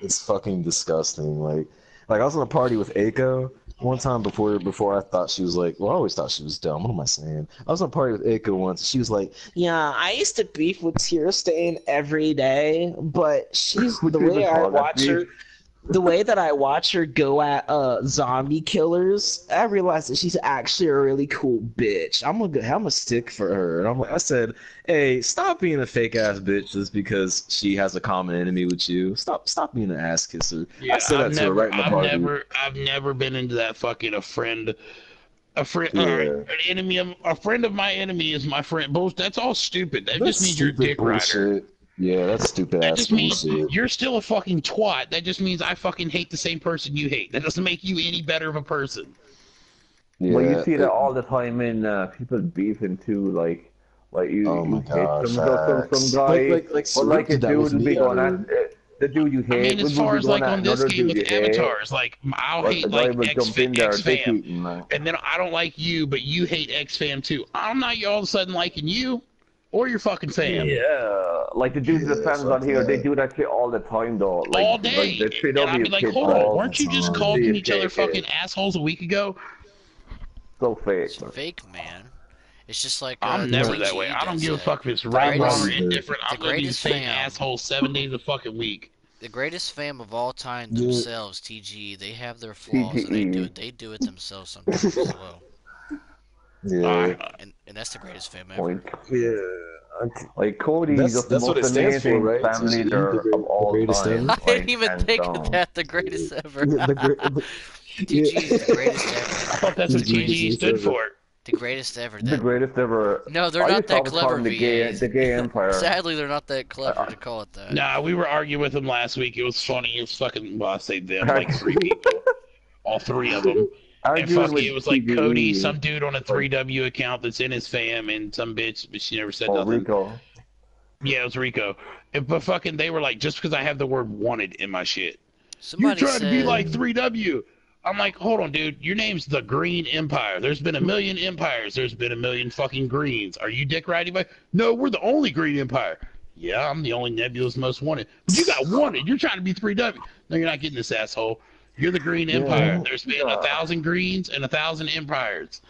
It's fucking disgusting. Like I was in a party with Aiko one time before I thought she was like, well, I always thought she was dumb. What am I saying? I was on a party with Aiko once. She was like, yeah, I used to beef with Tear Stain every day, but she's the way I watch her. the way that I watch her go at zombie killers, I realized that she's actually a really cool bitch. I'm gonna stick for her. And I said, hey, stop being a fake ass bitch just because she has a common enemy with you. Stop being an ass kisser. Yeah, I said that to her right in the party. I've never been into that fucking a friend, Yeah. an enemy of a friend of my enemy is my friend. That's all stupid. That just means you're a dick rider. Yeah, that's stupid That ass just means bullshit. you're still a fucking twat. That just means I fucking hate the same person you hate. That doesn't make you any better of a person. Yeah, Well, you see that all the time in people beefing too, like you, Oh my you hate gosh, some guy, like or like a that dude was will be me going ever. at the dude you hate. I mean, as would far be as going like at on this another game dude with you hate. avatars, like I'll But hate the guy like would jump in there, dick X-Fam, eating, like. and then I don't like you, but you hate X-Fam too. I'm not all of a sudden liking you or your fucking fam. Yeah, like the dudes with fans on here, they do that shit all the time though. Like, All day. Like the And I'd be CW like, kids hold on, all weren't you just the calling time. each other fucking assholes a week ago? So fake. It's fake, man. It's just like I'm never TG that way. I don't does give a it. fuck if it's The right, wrong, or greatest- indifferent. I'm the gonna be the greatest same fam. asshole 7 days a fucking week. The greatest fam of all time Yeah. themselves, TG. They have their flaws, and they do it themselves sometimes as well. Yeah. And that's the greatest fam ever. Point. Yeah. Like Cody's just the That's what most it stands for, amazing right? family He's leader the of all greatest time. ever. I didn't even think of that. The greatest ever. TG is the greatest ever. I thought that's what TG stood for. The greatest ever. The greatest ever. No, they're I not used to that always call clever, them the gay empire. Sadly, they're not that clever to call it that. Nah, we were arguing with them last week. It was funny. It was fucking, well, I say them, like 3 people. All 3 of them. And Arguing fucking, with it was like TG. Cody, some dude on a 3W account that's in his fam, and some bitch, but she never said Oh, nothing. Rico. Yeah, it was Rico. But fucking, they were like, just because I have the word wanted in my shit. Somebody You're trying to be said- like 3W. I'm like, hold on, dude. Your name's the Green Empire. There's been a million empires. There's been a million fucking greens. Are you dick riding by? No, we're the only Green Empire. Yeah, I'm the only Nebula's most wanted. But you got wanted. You're trying to be 3W. No, you're not getting this, asshole. You're the Green Empire. There's been 1,000 greens and 1,000 empires.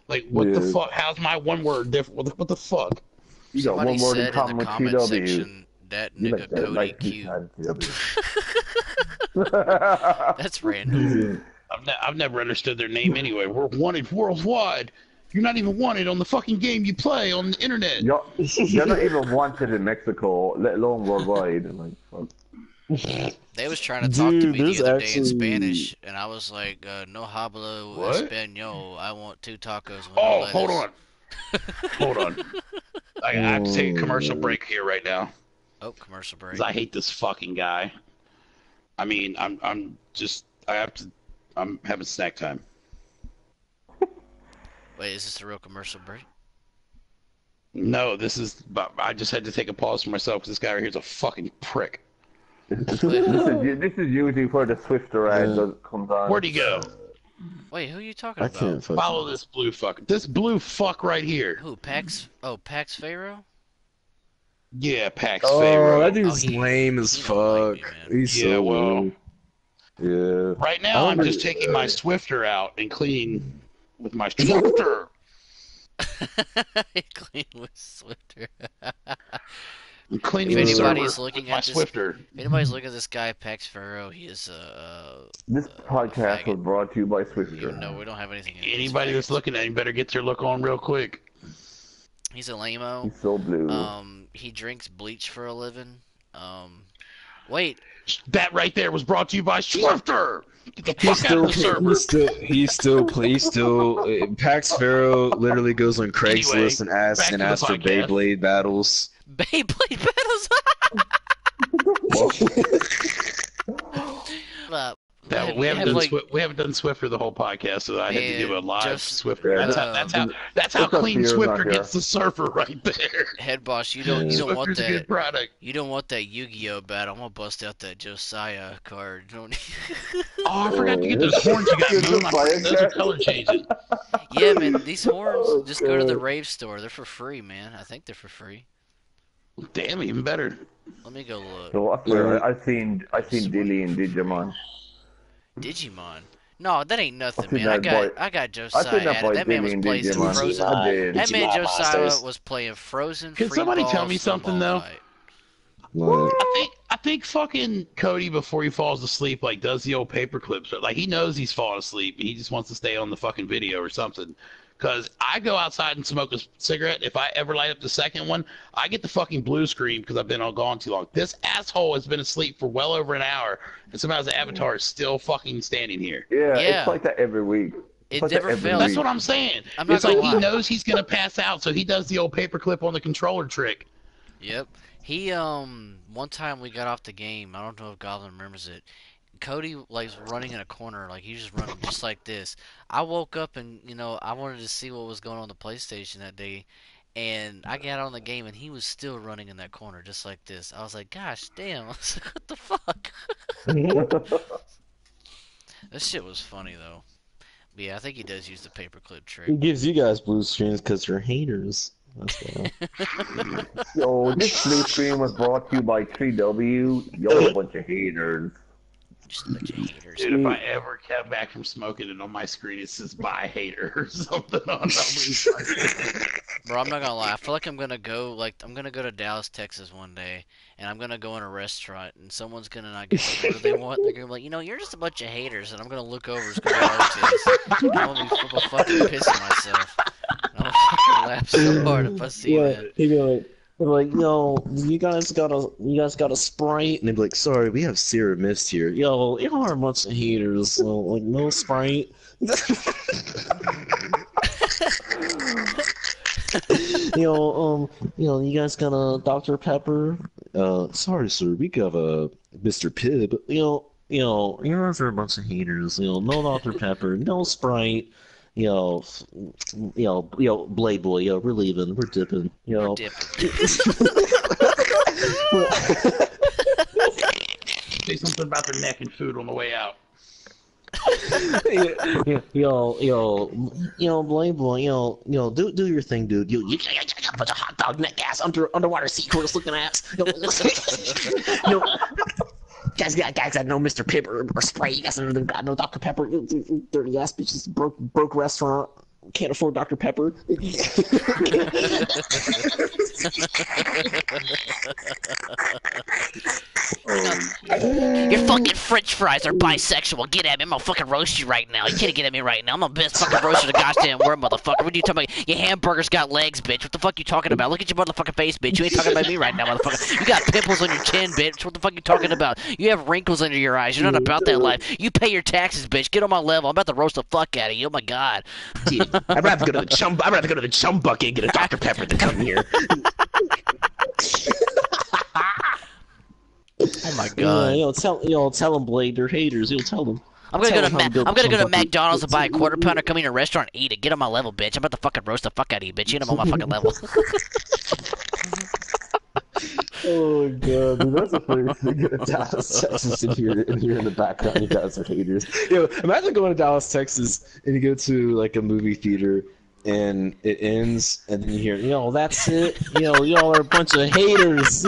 Like, what the fuck? How's my one word different? What the fuck? You got Somebody one word in said common in with the comment TW. section that You nigga like that, Cody like cute. TW. That's random. I've never understood their name anyway. We're wanted worldwide. You're not even wanted on the fucking game you play on the internet. You're not even wanted in Mexico, let alone worldwide. Like, fuck. They was trying to talk to me there's the other day in actually- Spanish, and I was like, no hablo What? español. I want 2 tacos. with Oh, no hold lettuce." on. Hold on. I have to take a commercial break here right now. Oh, commercial break. 'Cause I hate this fucking guy. I mean, I'm having snack time. Wait, is this a real commercial break? No, I just had to take a pause for myself because this guy right here is a fucking prick. This is usually where the Swifter ad comes on. Where'd he go? Wait, who are you talking I about? can't fucking... Follow this blue fuck. This blue fuck right here. Who? Pax? Oh, Pax Pharaoh? Yeah, Pax Oh, Pharaoh. that dude's he- lame as he don't like fuck. me, man. He's Yeah, so well. weird. Yeah. Right now, I'm just taking my Swifter out and cleaning with my Swifter. Clean with Swifter. I'm cleaning If the anybody's server looking with my at this- Swifter. If anybody's looking at this guy, Pax Pharaoh, he is This podcast was brought to you by Swifter. No, we don't have anything. Anybody that's looking at him better get their look on real quick. He's a lame-o. He's so blue. He drinks bleach for a living. Wait. That right there was brought to you by Swifter. Get the He's fuck out of still, the server. he's still, Pax Pharaoh literally goes on Craigslist Anyway, and back to the asks for podcast. Beyblade battles. Beyblade battles. No, we haven't done Swifter the whole podcast, so I had to give a live Swifter. That's how clean Swifter gets the server right there. Head boss, you don't want Swifter's a good that. product. You don't want that Yu-Gi-Oh battle. I'm gonna bust out that Josiah card. Oh, I forgot to get those horns you got, Boom. Those are color changing. Yeah, man, these horns. Just go to the rave store. They're for free, man. I think they're for free. Damn, even better. Let me go look. So I swear, I've seen Dilly and Digimon. Digimon. No, that ain't nothing, I've seen man. that I got I've Josiah seen that at boy it. That man was Dilly playing and some Digimon. Frozen. I did. That man Digimon Josiah Monsters. was playing Frozen. Can Free somebody Ball, tell me something, Snowball though? Fight. Like, I think fucking Cody before he falls asleep like does the old paper clips. Like he knows he's falling asleep and he just wants to stay on the fucking video or something. Cause I go outside and smoke a cigarette. If I ever light up the second one, I get the fucking blue screen because I've been on gone too long. This asshole has been asleep for well over an hour, and somehow his avatar is still fucking standing here. Yeah, Yeah. it's like that every week. It like never that every fails. That's week. what I'm saying. I'm not It's like gonna he lie. knows he's gonna pass out, so he does the old paperclip on the controller trick. Yep. He one time we got off the game. I don't know if Goblin remembers it. Cody like was running in a corner, like he was just running just like this. I woke up and I wanted to see what was going on the PlayStation that day, and I got on the game and he was still running in that corner just like this. I was like, gosh damn! I was like, what the fuck? This shit was funny though. But yeah, I think he does use the paperclip trick. He gives you guys blue screens because you're haters. That's why. Yo, this blue screen was brought to you by 3W. Y'all a bunch of haters. Just a bunch of haters. Dude, if I ever come back from smoking it on my screen, it says "Bye hater" or something on it. Bro, I'm not gonna lie. I feel like I'm gonna go to Dallas, Texas one day, and I'm gonna go in a restaurant, and someone's gonna not get the order they want. They're gonna be like, you're just a bunch of haters, and I'm gonna look over, it's gonna be Artis, and I'm gonna be fucking pissing myself. And I'm gonna fucking laugh so hard if I see that. He go like, yo, you guys got a Sprite, and they'd be like, sorry, we have Sierra Mist here. Yo, y'all are a bunch of haters. So, like, no Sprite. You guys got a Dr. Pepper? Sorry, sir, we got a Mr. Pibb. You guys are a bunch of haters. No Dr. Pepper, no Sprite. Blade Boy, we're leaving, we're dipping. We're dipping. Say something about their neck and food on the way out. Blade Boy, do your thing, dude. You got a bunch of hot dog neck ass underwater sea course looking ass. Guys got no Mr. Pibb or Sprite. You guys got no Dr. Pepper. Dirty ass bitches, broke restaurant. Can't afford Dr. Pepper. Your fucking French fries are bisexual. Get at me. I'm gonna fucking roast you right now. You can't get at me right now. I'm the best fucking roaster in the goddamn world, motherfucker. What are you talking about? Your hamburger's got legs, bitch. What the fuck you talking about? Look at your motherfucking face, bitch. You ain't talking about me right now, motherfucker. You got pimples on your chin, bitch. What the fuck you talking about? You have wrinkles under your eyes. You're not about that life. You pay your taxes, bitch. Get on my level. I'm about to roast the fuck out of you. Oh my god. Dude, I'd rather go to the chum bucket and get a Dr. Pepper than come here. Oh my god. Tell them, Blade, they're haters. Tell them. I'm gonna go to McDonald's and buy a quarter pounder, come in a restaurant and eat it. Get on my level, bitch. I'm about to fucking roast the fuck out of you, bitch. Get on my fucking level. Oh my god, dude, that's the funniest thing in Dallas, Texas, and here in the background, you guys are haters. Imagine going to Dallas, Texas, and you go to like a movie theater, and it ends, and then you hear, that's it. Y'all are a bunch of haters.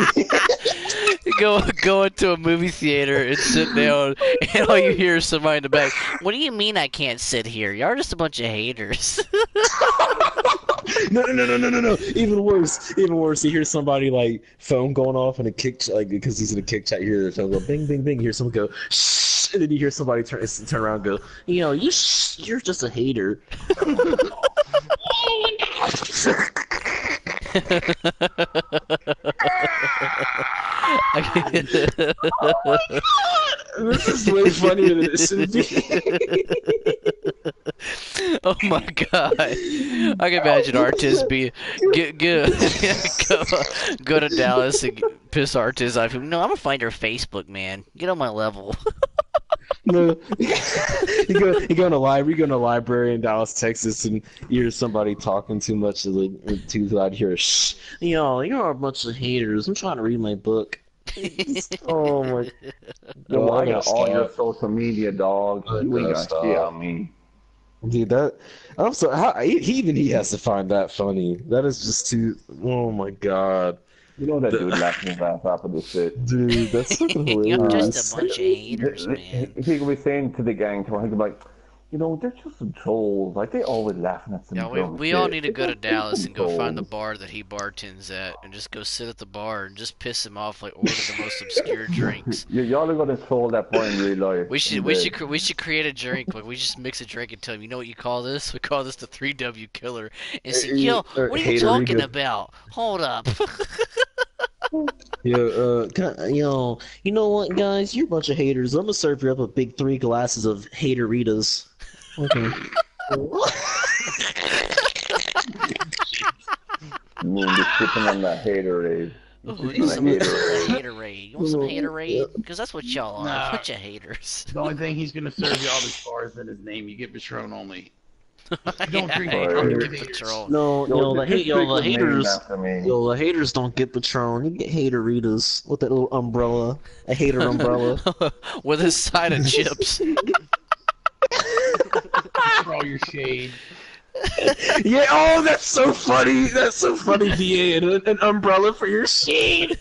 Go into a movie theater and sit down, and all you hear is somebody in the back. What do you mean I can't sit here? You're just a bunch of haters. No. Even worse. You hear somebody like phone going off in a kick, like because he's in a kick chat. You hear their phone go bing, bing, bing. You hear someone go shh, and then you hear somebody turn around and go, you're just a hater. This is way funnier than it should be. Oh my god! I can imagine Artis go to Dallas and piss Artis off. No, I'm gonna find her Facebook, man. Get on my level. No, you go in a library in Dallas, Texas, and you hear somebody talking too much, like too loud. You hear shh. You're a bunch of haters. I'm trying to read my book. Oh my! Yo, I got all your social media, dog. You ain't got shit on me. Dude, I'm sorry. He has to find that funny. That is just too. Oh my god. You know that dude laughing his ass off of this shit. Dude, that's fucking hilarious. You're just a bunch of haters, man. He could be saying to the gang tomorrow, he could be like, You know, they're just some trolls. Like, they always laughing at some Yeah, dumb we shit. all need to go to They're Dallas some and go find the trolls. bar that he bartends at and just go sit at the bar and just piss him off, like order the most obscure drinks. Y'all are gonna troll that boy in real life. We should create a drink. Like we just mix a drink and tell him, you know what you call this? We call this the 3W Killer. And say, yo, what are you talking about? Hold up. Yo, you know what, guys? You're a bunch of haters. I'm gonna serve you up a big 3 glasses of hateritas. Okay. Moon be sipping on that haterade. Ooh, you some haterade. You want some haterade? Because that's what y'all are. Nah. A bunch of haters. The only thing he's gonna serve you all these bars in his name. You get Patron only. You don't Yeah, drink I Patron. don't You get get Patron. No, the haters. After me. Yo, the haters don't get Patron. You get hateritas with that little umbrella, a hater umbrella. With a side of chips. For all your shade. Yeah, oh, that's so funny. That's so funny, DA. And an umbrella for your shade.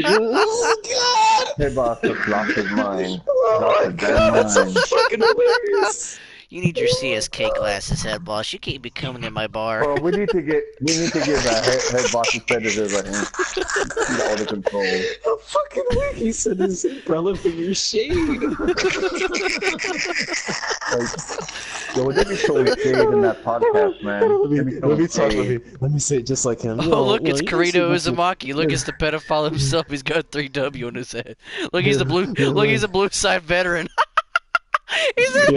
Oh, God. Hey, boss, just lost his mind. Oh, my God, that's so fucking hilarious. You need your CSK glasses, head boss. You can't be coming in my bar. Bro, we need to give head boss instead of his he's out of control. I'm fucking weak. He said his umbrella for your shade. Yo, they be showing shade in that podcast, man. Let me say it just like him. Oh, look, it's Karito Uzumaki. Look, it's the pedophile himself. He's got 3W on his head. Look, he's a blue. Look, he's a blue side veteran. He's a... You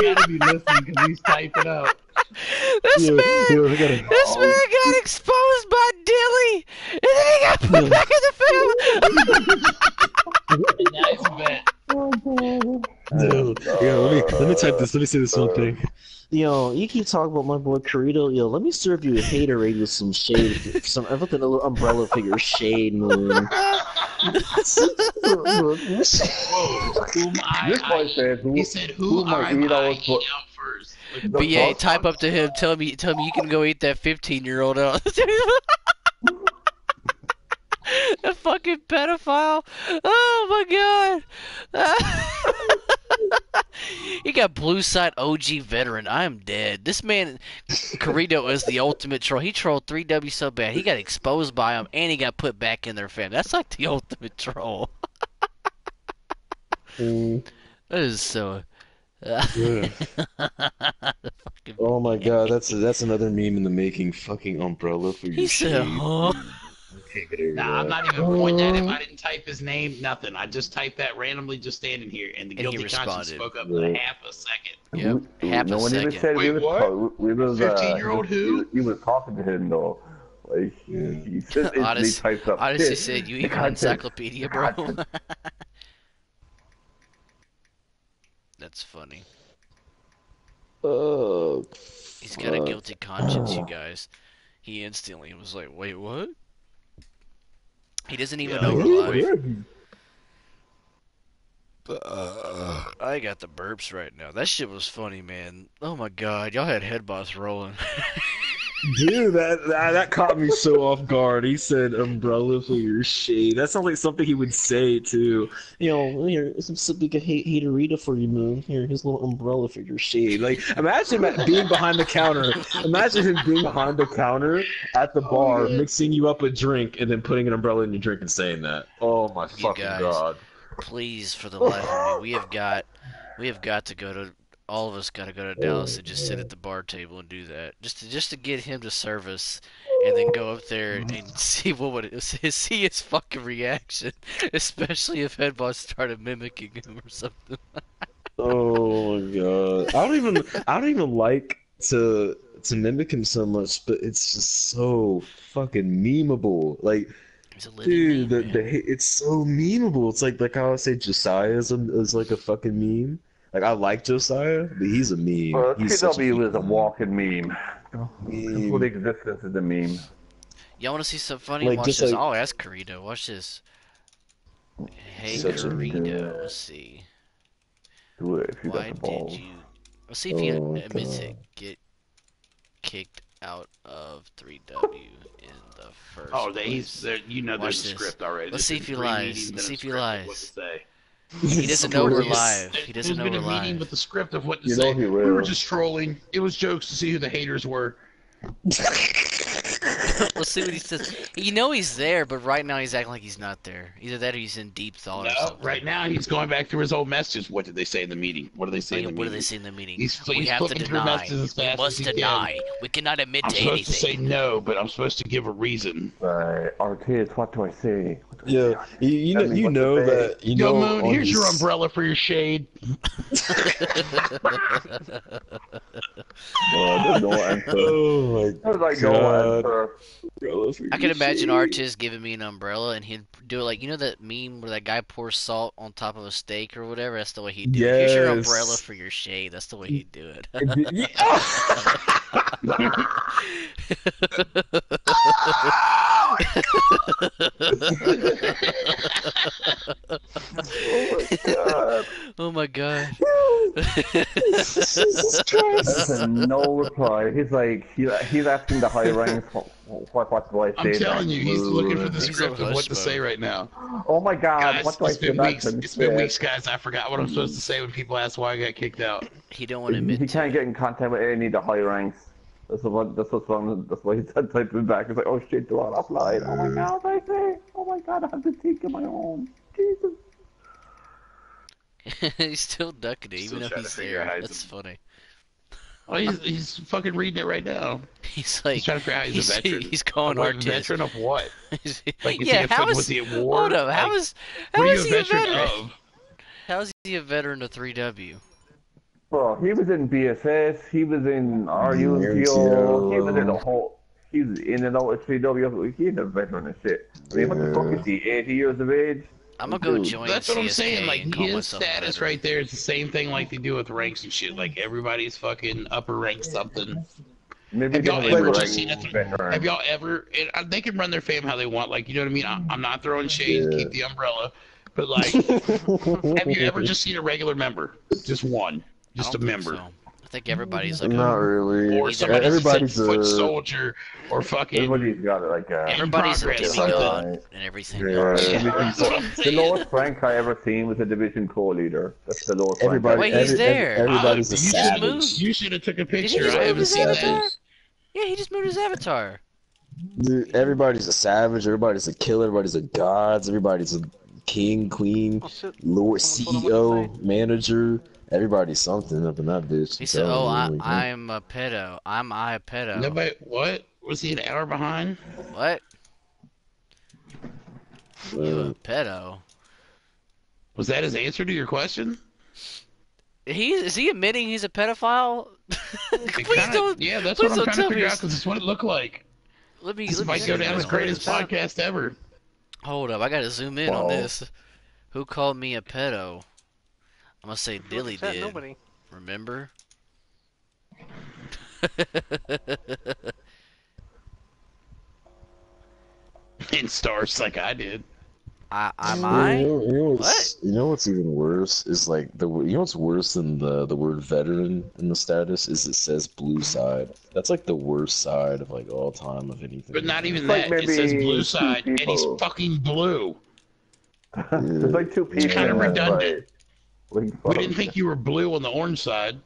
gotta be listening because he's typing up. This man got exposed by Dilly, and then he got put back in the film. Nice bet. Dude, let me type this. Let me say this one thing. Yo, you keep talking about my boy Carito. Yo, let me serve you a haterade with some shade, a little umbrella for your shade, Moon. This boy said, He said, "Who I eat out first." BA, type up to him. Tell me you can go eat that 15-year-old out. A fucking pedophile. Oh my god. He got blue side OG veteran. I am dead. This man, Carito, is the ultimate troll. He trolled 3W so bad. He got exposed by him, and he got put back in their family. That's like the ultimate troll. That is so... Oh my god, that's another meme in the making. Fucking umbrella for your He said, shade. huh? Nah, I'm not even pointing at him. I didn't type his name, nothing. I just typed that randomly just standing here, and the guilty conscience spoke up in half a second. Yep, half a second. Said Wait, we was 15-year-old who? He was talking to him, though. Like, he said Honest, types up honestly shit. said, you even encyclopedia, bro. That's funny. Oh, He's got a guilty conscience, you guys. He instantly was like, wait, what? He doesn't even know we're live. I got the burps right now. That shit was funny, man. Oh my god, y'all had head boss rolling. Dude, that caught me so off guard. He said umbrella for your shade. That sounds like something he would say too. here, some big haterita for you, Moon. Here, his little umbrella for your shade. Like, imagine him being behind the counter. Imagine him being behind the counter at the bar, mixing you up a drink, and then putting an umbrella in your drink and saying that. Oh my fucking guys, god! Please, for the life of me, we have got to go to. All of us got to go to Dallas and just sit at the bar table and do that, just to get him to serve us, and then go up there and see see his fucking reaction, especially if Headboss started mimicking him or something. Oh my god! I don't even like to mimic him so much, but it's just so fucking memeable. Like, dude, meme, it's so memeable. It's like how I say Josiah is like a fucking meme. Like, I like Josiah, but he's a meme. He's KW is a walking meme. His whole existence is a meme. Y'all want to see something funny? Like, Watch just this. like- I'll ask Carito. Watch this. Hey, Such a Carito. Let's see. Do it if you Why got the balls. did you... Let's see if he Oh, admits God. it. Get kicked out of 3W in the first Oh, place. you know, Watch there's a this. script already. Let's see There's if he been three lies. meetings Let's see and if a he script of what to lies. say. He doesn't know we're Spruce. live. He doesn't There's know been we're a meeting live. with the script of what to You say. know he We were will. just trolling. It was jokes to see who the haters were. Let's see what he says. You know he's there, but right now he's acting like he's not there. Either that or he's in deep thought or No, something. right now he's going back through his old messages. What did they say in the meeting? What did they say in the What meeting? do they say in the meeting? He's We have to flipping through deny. messages as We fast must as he deny. can. We cannot admit I'm to supposed anything. to say no, but I'm supposed to give a reason. Right. Arcades, what do I say? Yeah, you Tell me what to say. that you Yo, know. Moon, on here's your his- umbrella for your shade. There's no answer. Oh my There's like no God. answer. I can imagine Artist giving me an umbrella and he'd do it like, you know that meme where that guy pours salt on top of a steak or whatever? That's the way he'd do it. Here's your Yes. umbrella for your shade. That's the way he'd do it. Oh my god. Jesus Christ. There's no reply. He's like, he's asking the high ranks, what do I say? I'm telling you, he's looking for the He's script on of what hush to say mode. right now. Oh my god, Guys, what do I it's say been back weeks. to him? It's been weeks, guys. I forgot what I'm supposed to say when people ask why I got kicked out. He don't want to admit He to can't it. get in contact with any of the high ranks. That's why he's typing back. He's like, oh shit, they're all offline. Oh my god, I say. Oh my god, I have to think of my own. Jesus. He's still ducking it, even Still though trying to he's figure out there. how That's funny. Oh, he's fucking reading it right now. He's like, He's trying to figure out he's a veteran. He's calling Wait, Artist. veteran of what? Like, is Yeah, he how was is he at war? hold up? How Like, is were you he a veteran? of? How is he a veteran of 3W? Bro, he was in BSS, he was in RUMPO, he was in the whole, he was in and out of 3W, he's a veteran and shit. I mean, what the fuck is he, 80 years of age? I'm gonna go Dude, join That's what I'm CSK saying. Like and call his myself a status veteran. right there is the same thing like they do with ranks and shit. Like everybody's fucking upper rank something. Maybe Have y'all they ever were just like seen a veteran. Have y'all ever? They can run their fam how they want. Like, you know what I mean? I'm not throwing shade. Keep the umbrella. But like, have you ever just seen a regular member? Just one. Just a member. So. I think everybody's like Not really. Or somebody Everybody's foot soldier, or fucking. Everybody's got it like everybody's a progress. demigod and everything. That's what I'm The saying. lowest rank I ever seen was a division co-leader. That's the lowest Everybody, Wait, rank. he's there. Everybody's a You just savage. moved. You should have took a Did he picture. just I move haven't his seen avatar? that. Yeah, he just moved his avatar. Dude, everybody's a savage. Everybody's a killer. Everybody's a gods. Everybody's a king, queen, Oh shit. lord, Someone told him what to CEO, manager. Everybody's something up in that bitch. He said, "Oh, I'm I'm a pedo. I'm a pedo." Nobody. What? Was he an hour behind? What? You a pedo? Was that his answer to your question? Is he admitting he's a pedophile? Please don't. Yeah, that's please what I'm don't trying to tell me figure out it's- because it's what it looked like. Let me. This Let me might see go down as this. greatest podcast ever. Hold up, I gotta zoom in on this. Who called me a pedo? I'm gonna say Dilly Chat, did. nobody. Remember? In stars like I did. Am You I? know, What? you know what's even worse is like you know what's worse than the word veteran in the status is it says blue side. That's like the worst side of like all time of anything. But not even It's like that. It says maybe blue two side, and he's people. fucking blue. There's like two people. kind of in that redundant. fight. We didn't think you were blue on the orange side.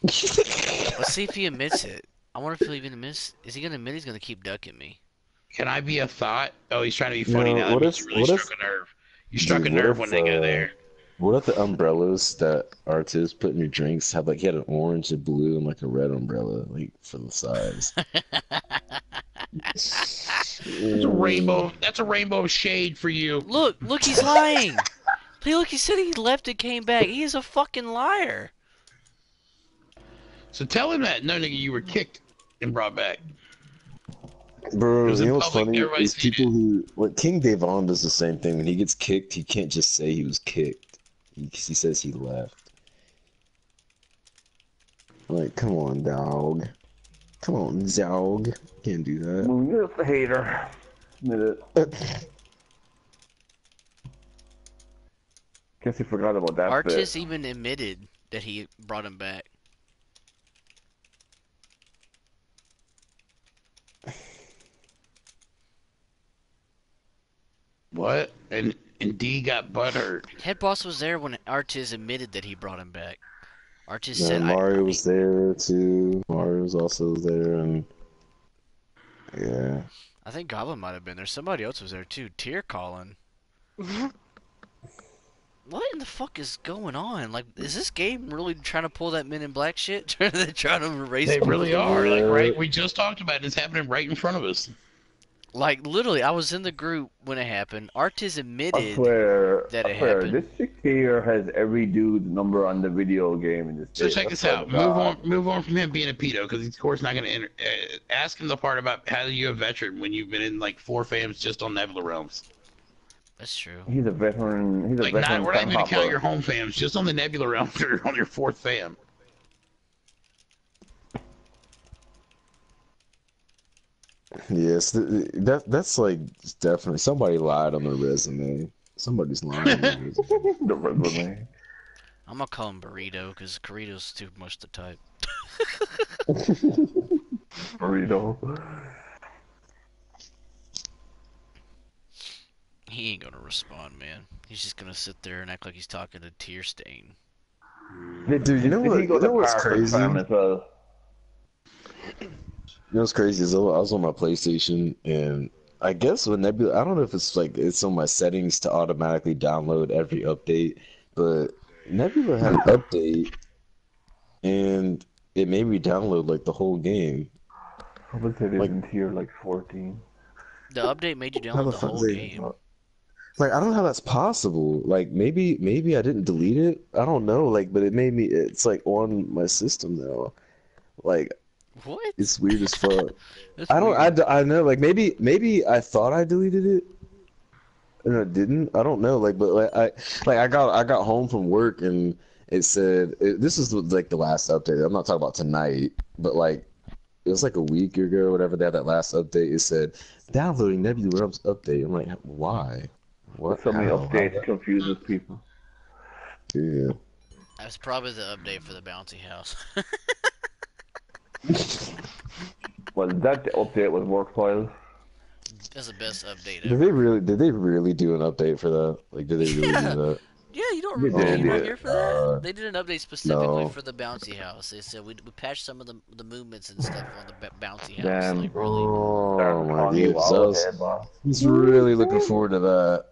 Let's see if he admits it. I wonder if he'll even admit. Is he gonna admit he's gonna keep ducking me? Can I be a thought? Oh, he's trying to be funny No, now. That what means if- you really what if- struck a nerve. You struck Dude, a what nerve if, when they go there. What if the umbrellas that Artist put in your drinks have like he had an orange, a blue, and like a red umbrella like for the sides? That's a rainbow. That's a rainbow of shade for you. Look, he's lying. Hey, look, he said he left and came back. He is a fucking liar. So tell him that. No, nigga, you were kicked and brought back. Bro, It was you in know what's public, funny everybody is seen people who like King Davon does the same thing. When he gets kicked, he can't just say he was kicked. He says he left. Like, come on, dog. Come on, dog. Can't do that. You're just a hater. Admit it. Guess he forgot about that Artis bit. even admitted that he brought him back. he got butthurt. Head boss was there when Artiz admitted that he brought him back. Artiz Yeah, said, Mario was there too. Mario was also there, and yeah. I think Goblin might have been there. Somebody else was there too. Tear calling. What in the fuck is going on? Like, is this game really trying to pull that Men in Black shit? They're trying to erase. They really are. Like, right? We just talked about it. It's happening right in front of us. Like, literally, I was in the group when it happened. Artiz admitted I swear, that it happened. This chick here has every dude's number on the video game in this. So check this out. Move on from him being a pedo, because he's of course not going to ask him the part about how you're a veteran when you've been in like 4 fams just on Nebula Realms. That's true. He's a veteran. He's a like, veteran. We're not even going to count your home fams, just on the Nebula Realms or on your 4th fam. Yes, that's like definitely somebody lied on their resume. Somebody's lying on their resume. The resume. I'm gonna call him Burrito because Burrito's too much to type. Burrito. He ain't gonna respond, man. He's just gonna sit there and act like he's talking to Tear Stain. Dude, you know what? You know what's crazy? You know what's crazy is I was on my PlayStation, and I guess with Nebula, I don't know if it's like it's on my settings to automatically download every update, but Nebula had an update, and it made me download like the whole game. I would say it in tier like 14. The update made you download the whole game. Like, I don't know how that's possible. Like, maybe I didn't delete it. I don't know. Like, but it made me. It's like on my system now. Like. What? It's weird as fuck. I know. Like maybe I thought I deleted it, and I didn't. I don't know. Like, but I got home from work and it said this is like the last update. I'm not talking about tonight, but like it was like a week ago or whatever. They had that last update. It said downloading Nebula Realms update. I'm like, why? What? So many updates confuses people. Yeah. That's probably the update for the bouncy house. Well, that update was worthwhile. That's the best update Did ever. they really do an update for that? Like, did they really do that? Yeah, you don't remember you weren't here for that? They did an update specifically No. for the bouncy house. They said we patched some of the movements and stuff on the bouncy house. Damn. Like, really. Oh my god! I was really looking forward to that.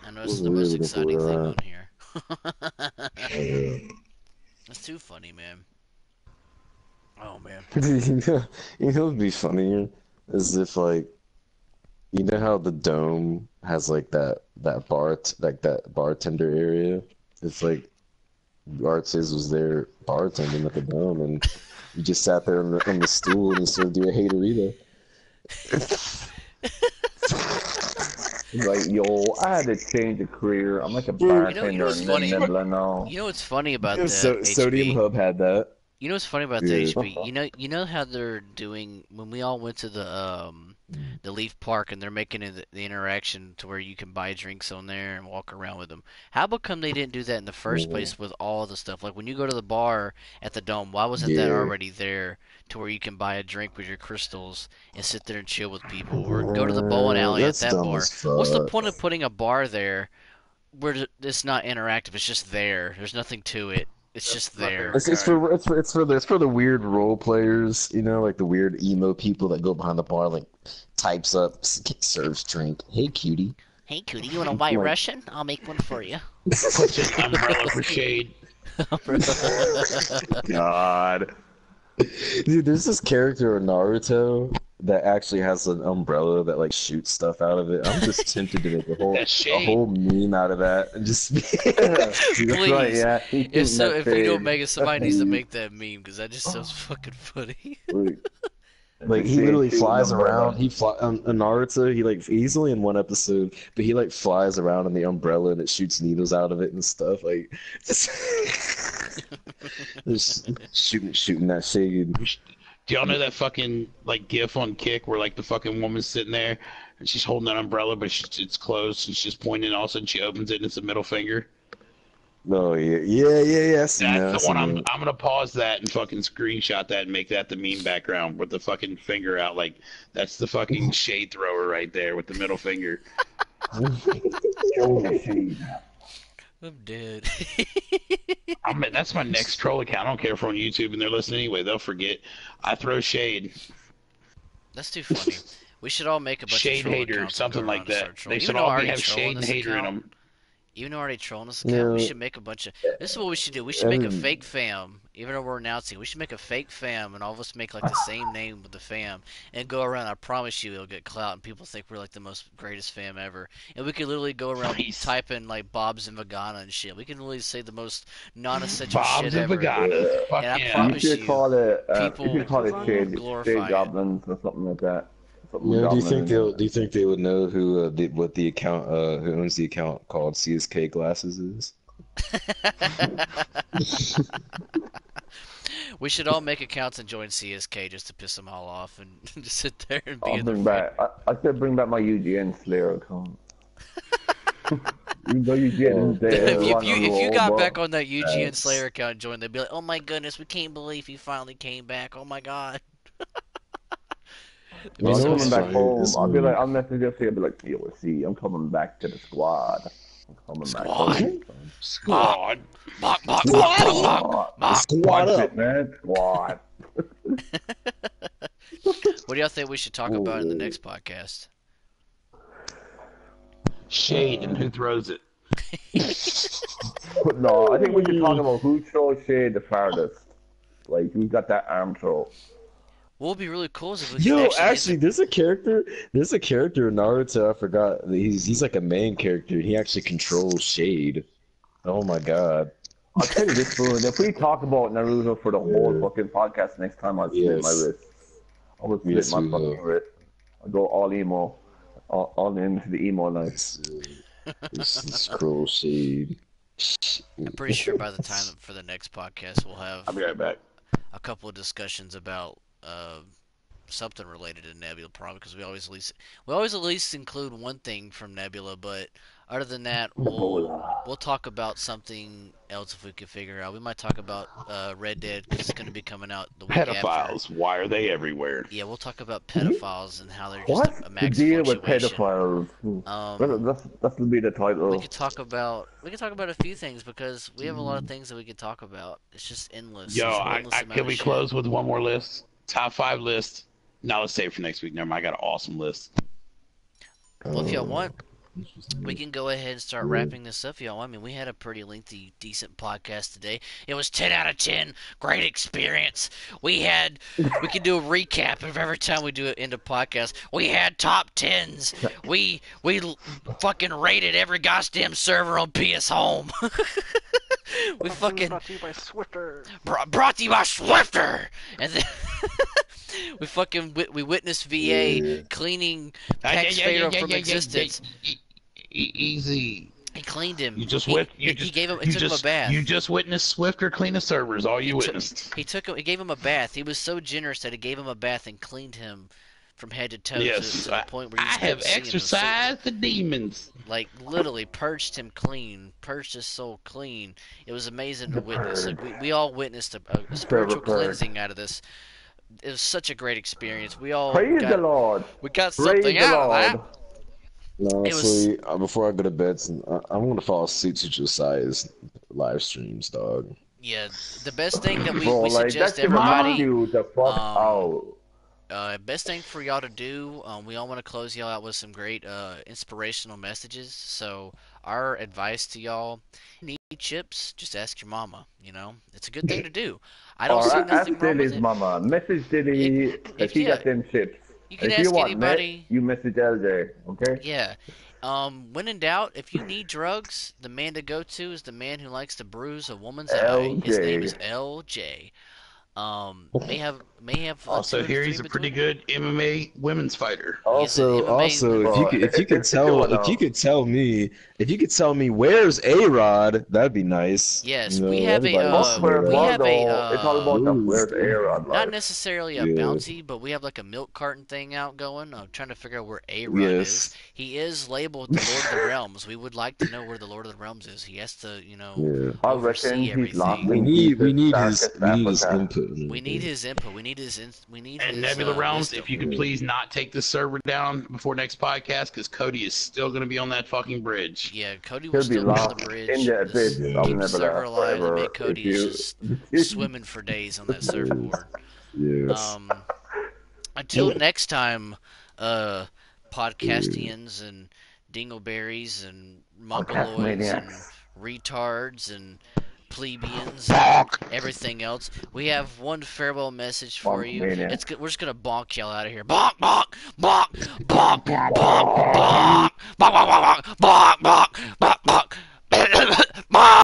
I know it's the most exciting thing on here. That's too funny, man. Oh man. You know what'd be funnier is if like, you know how the dome has like that bartender area. It's like Artiz was there bartending at the dome, and you just sat there on the stool and served you a haterita. Like, yo, I had to change a career. I'm like a bartender in Nebula now. You know what's funny about that? Sodium Hub had that. You know what's funny about the HP? You know how they're doing when we all went to the Leaf Park and they're making it the interaction to where you can buy drinks on there and walk around with them. How come they didn't do that in the first place with all the stuff? Like when you go to the bar at the Dome, why wasn't that already there to where you can buy a drink with your crystals and sit there and chill with people, or go to the bowling alley at that bar? What's the point of putting a bar there where it's not interactive? It's just there. There's nothing to it. It's just there. It's for the weird role players, you know, like the weird emo people that go behind the bar, like types up, serves drink. Hey, cutie. Hey, cutie, you want a white Russian? I'll make one for you. Puts an umbrella for shade. God. Dude, there's this character in Naruto that actually has an umbrella that like shoots stuff out of it. I'm just tempted to make a whole meme out of that and just please. Right, yeah. If we don't make it, somebody needs to make that meme because that just sounds fucking funny. Like he literally flies around. In Naruto, he's only in one episode, but he like flies around in the umbrella and it shoots needles out of it and stuff. Like just shooting that shade. Do y'all know that fucking like GIF on Kick where like the fucking woman's sitting there and she's holding an umbrella but it's closed and she's pointing and all of a sudden she opens it and it's a middle finger? Oh yeah. That's the one. I'm gonna pause that and fucking screenshot that and make that the meme background with the fucking finger out. Like that's the fucking shade thrower right there with the middle finger. I'm dead. That's my next troll account. I don't care if we're on YouTube and they're listening anyway. They'll forget. I throw shade. That's too funny. We should all make a bunch Shade of troll hater, accounts something and go like around and that. start trolling. They Even should though I all already have troll shade on and this hater in account, them. even though I already troll on this account, we should make a bunch of. This is what we should do. We should make a fake fam. Even though we're announcing, we should make a fake fam, and all of us make like the same name with the fam, and go around. I promise you, it'll get clout, and people think we're like the most greatest fam ever. And we could literally go around typing like Bob's and Vagana and shit. We can literally say the most non-essential Bob's shit and ever. Vagana. Fuck And I yeah. promise You should call it. people You should call it shade glorify it. goblins or something like that. Something Yeah, do you goblin think in they'll? there. Do you think they would know who what the account who owns the account called CSK Glasses is? We should all make accounts and join CSK just to piss them all off and just sit there and be I'll in the bring back. I said bring back my UGN Slayer account. Even though UGN is there. If you got back on that UGN Slayer account and joined, they'd be like, "Oh my goodness, we can't believe he finally came back. Oh my god." I'm coming back home. I'll be like, I'll message you. I'll be like, yo, see, I'm coming back to the squad. I'm coming back home. Squad. Squad up, man. Squad. What do y'all think we should talk about in the next podcast? Shade and who throws it. No, I think we should talk about who throws shade the farthest. Like, who's got that arm throw. What would be really cool is if we Yo, could actually, there's a character in Naruto. I forgot. He's like a main character. He actually controls Shade. Oh my god. I'll tell you this, fool. If we talk about Naruto for the whole fucking podcast next time, I'll split my wrist. I will split my fucking wrist. I'll go all emo. All into the emo life. This cruel Shade. I'm pretty sure by the time for the next podcast, we'll have I'll be right back. a couple of discussions about something related to Nebula, probably because we always at least include one thing from Nebula, but other than that, we'll talk about something else if we can figure out. We might talk about Red Dead because it's going to be coming out the week Pedophiles. after. Why are they everywhere? Yeah, we'll talk about pedophiles and how they're just What's a max the deal with fluctuation. pedophiles? That's will be the title. We could talk about a few things because we have a lot of things that we could talk about. It's just endless. Yo, It's endless amount can of we shit. close with one more list? Top 5 list. No, let's save it for next week. Never mind. I got an awesome list. Well, if y'all want, we can go ahead and start wrapping this up, y'all. I mean, we had a pretty lengthy, decent podcast today. It was 10 out of 10. Great experience. We can do a recap of every time we do it in the podcast. We had top 10s. We fucking rated every goddamn server on PS Home. We fucking brought to you by Swiffer. brought to you by Swiffer. And then we witnessed VA cleaning Pax Pharaoh from existence. Easy. He cleaned him. You just he took him a bath. You just witnessed Swifter clean the servers. All you witnessed. He gave him a bath. He was so generous that he gave him a bath and cleaned him from head to toe Yes, to the point where you I just have couldn't see him. It was so- exorcised the demons. like literally purged him clean, purged his soul clean. It was amazing to witness. Like we all witnessed a spiritual cleansing out of this. It was such a great experience. We all Praise got, the Lord. We got Praise something the out Lord. of that. No, It was- honestly, before I go to bed, I'm gonna fall asleep to Josiah's live streams, dog. Yeah, the best thing that Bro, we like, suggest that should knock everybody. you the fuck out. Best thing for y'all to do, we all want to close y'all out with some great inspirational messages. So our advice to y'all, need chips, just ask your mama, you know? It's a good thing to do. I don't see nothing ask wrong with Dilly's it. mama. Message Dilly if he got them chips. You can if ask you want anybody. Net, you message LJ, okay? Yeah. When in doubt, if you need drugs, the man to go to is the man who likes to bruise a woman's eye. His LJ. name is LJ. May have Also, here he's a pretty good MMA women's fighter. Also, if you could tell me where's A-Rod, that'd be nice. Yes, You know, we have a everybody knows that. it's all about the where's A-Rod. not necessarily a bounty, but we have like a milk carton thing out going. I'm trying to figure out where A-Rod is. He is labeled the Lord of the Realms. We would like to know where the Lord of the Realms is. He has to, I reckon oversee he's everything. lost We in need pieces, his darkest Africa. input. We need his input. We need his. We need And his. Nebula Realms, wisdom. if you could please not take this server down before next podcast, because Cody is still going to be on that fucking bridge. Yeah, Cody He'll was be still on lost the bridge. in that This- bitch. I'll keep the never server last alive and forever. make Cody is just swimming for days on that surfboard. Yes. Until next time, podcastians and dingleberries and mongoloids and retards and plebeians and everything else. We have one farewell message for you. We're just gonna bonk y'all out of here. Bonk, bonk, bonk, bonk, bonk, bonk, bonk, bonk, bonk, bonk, bonk, bonk, bonk, bonk.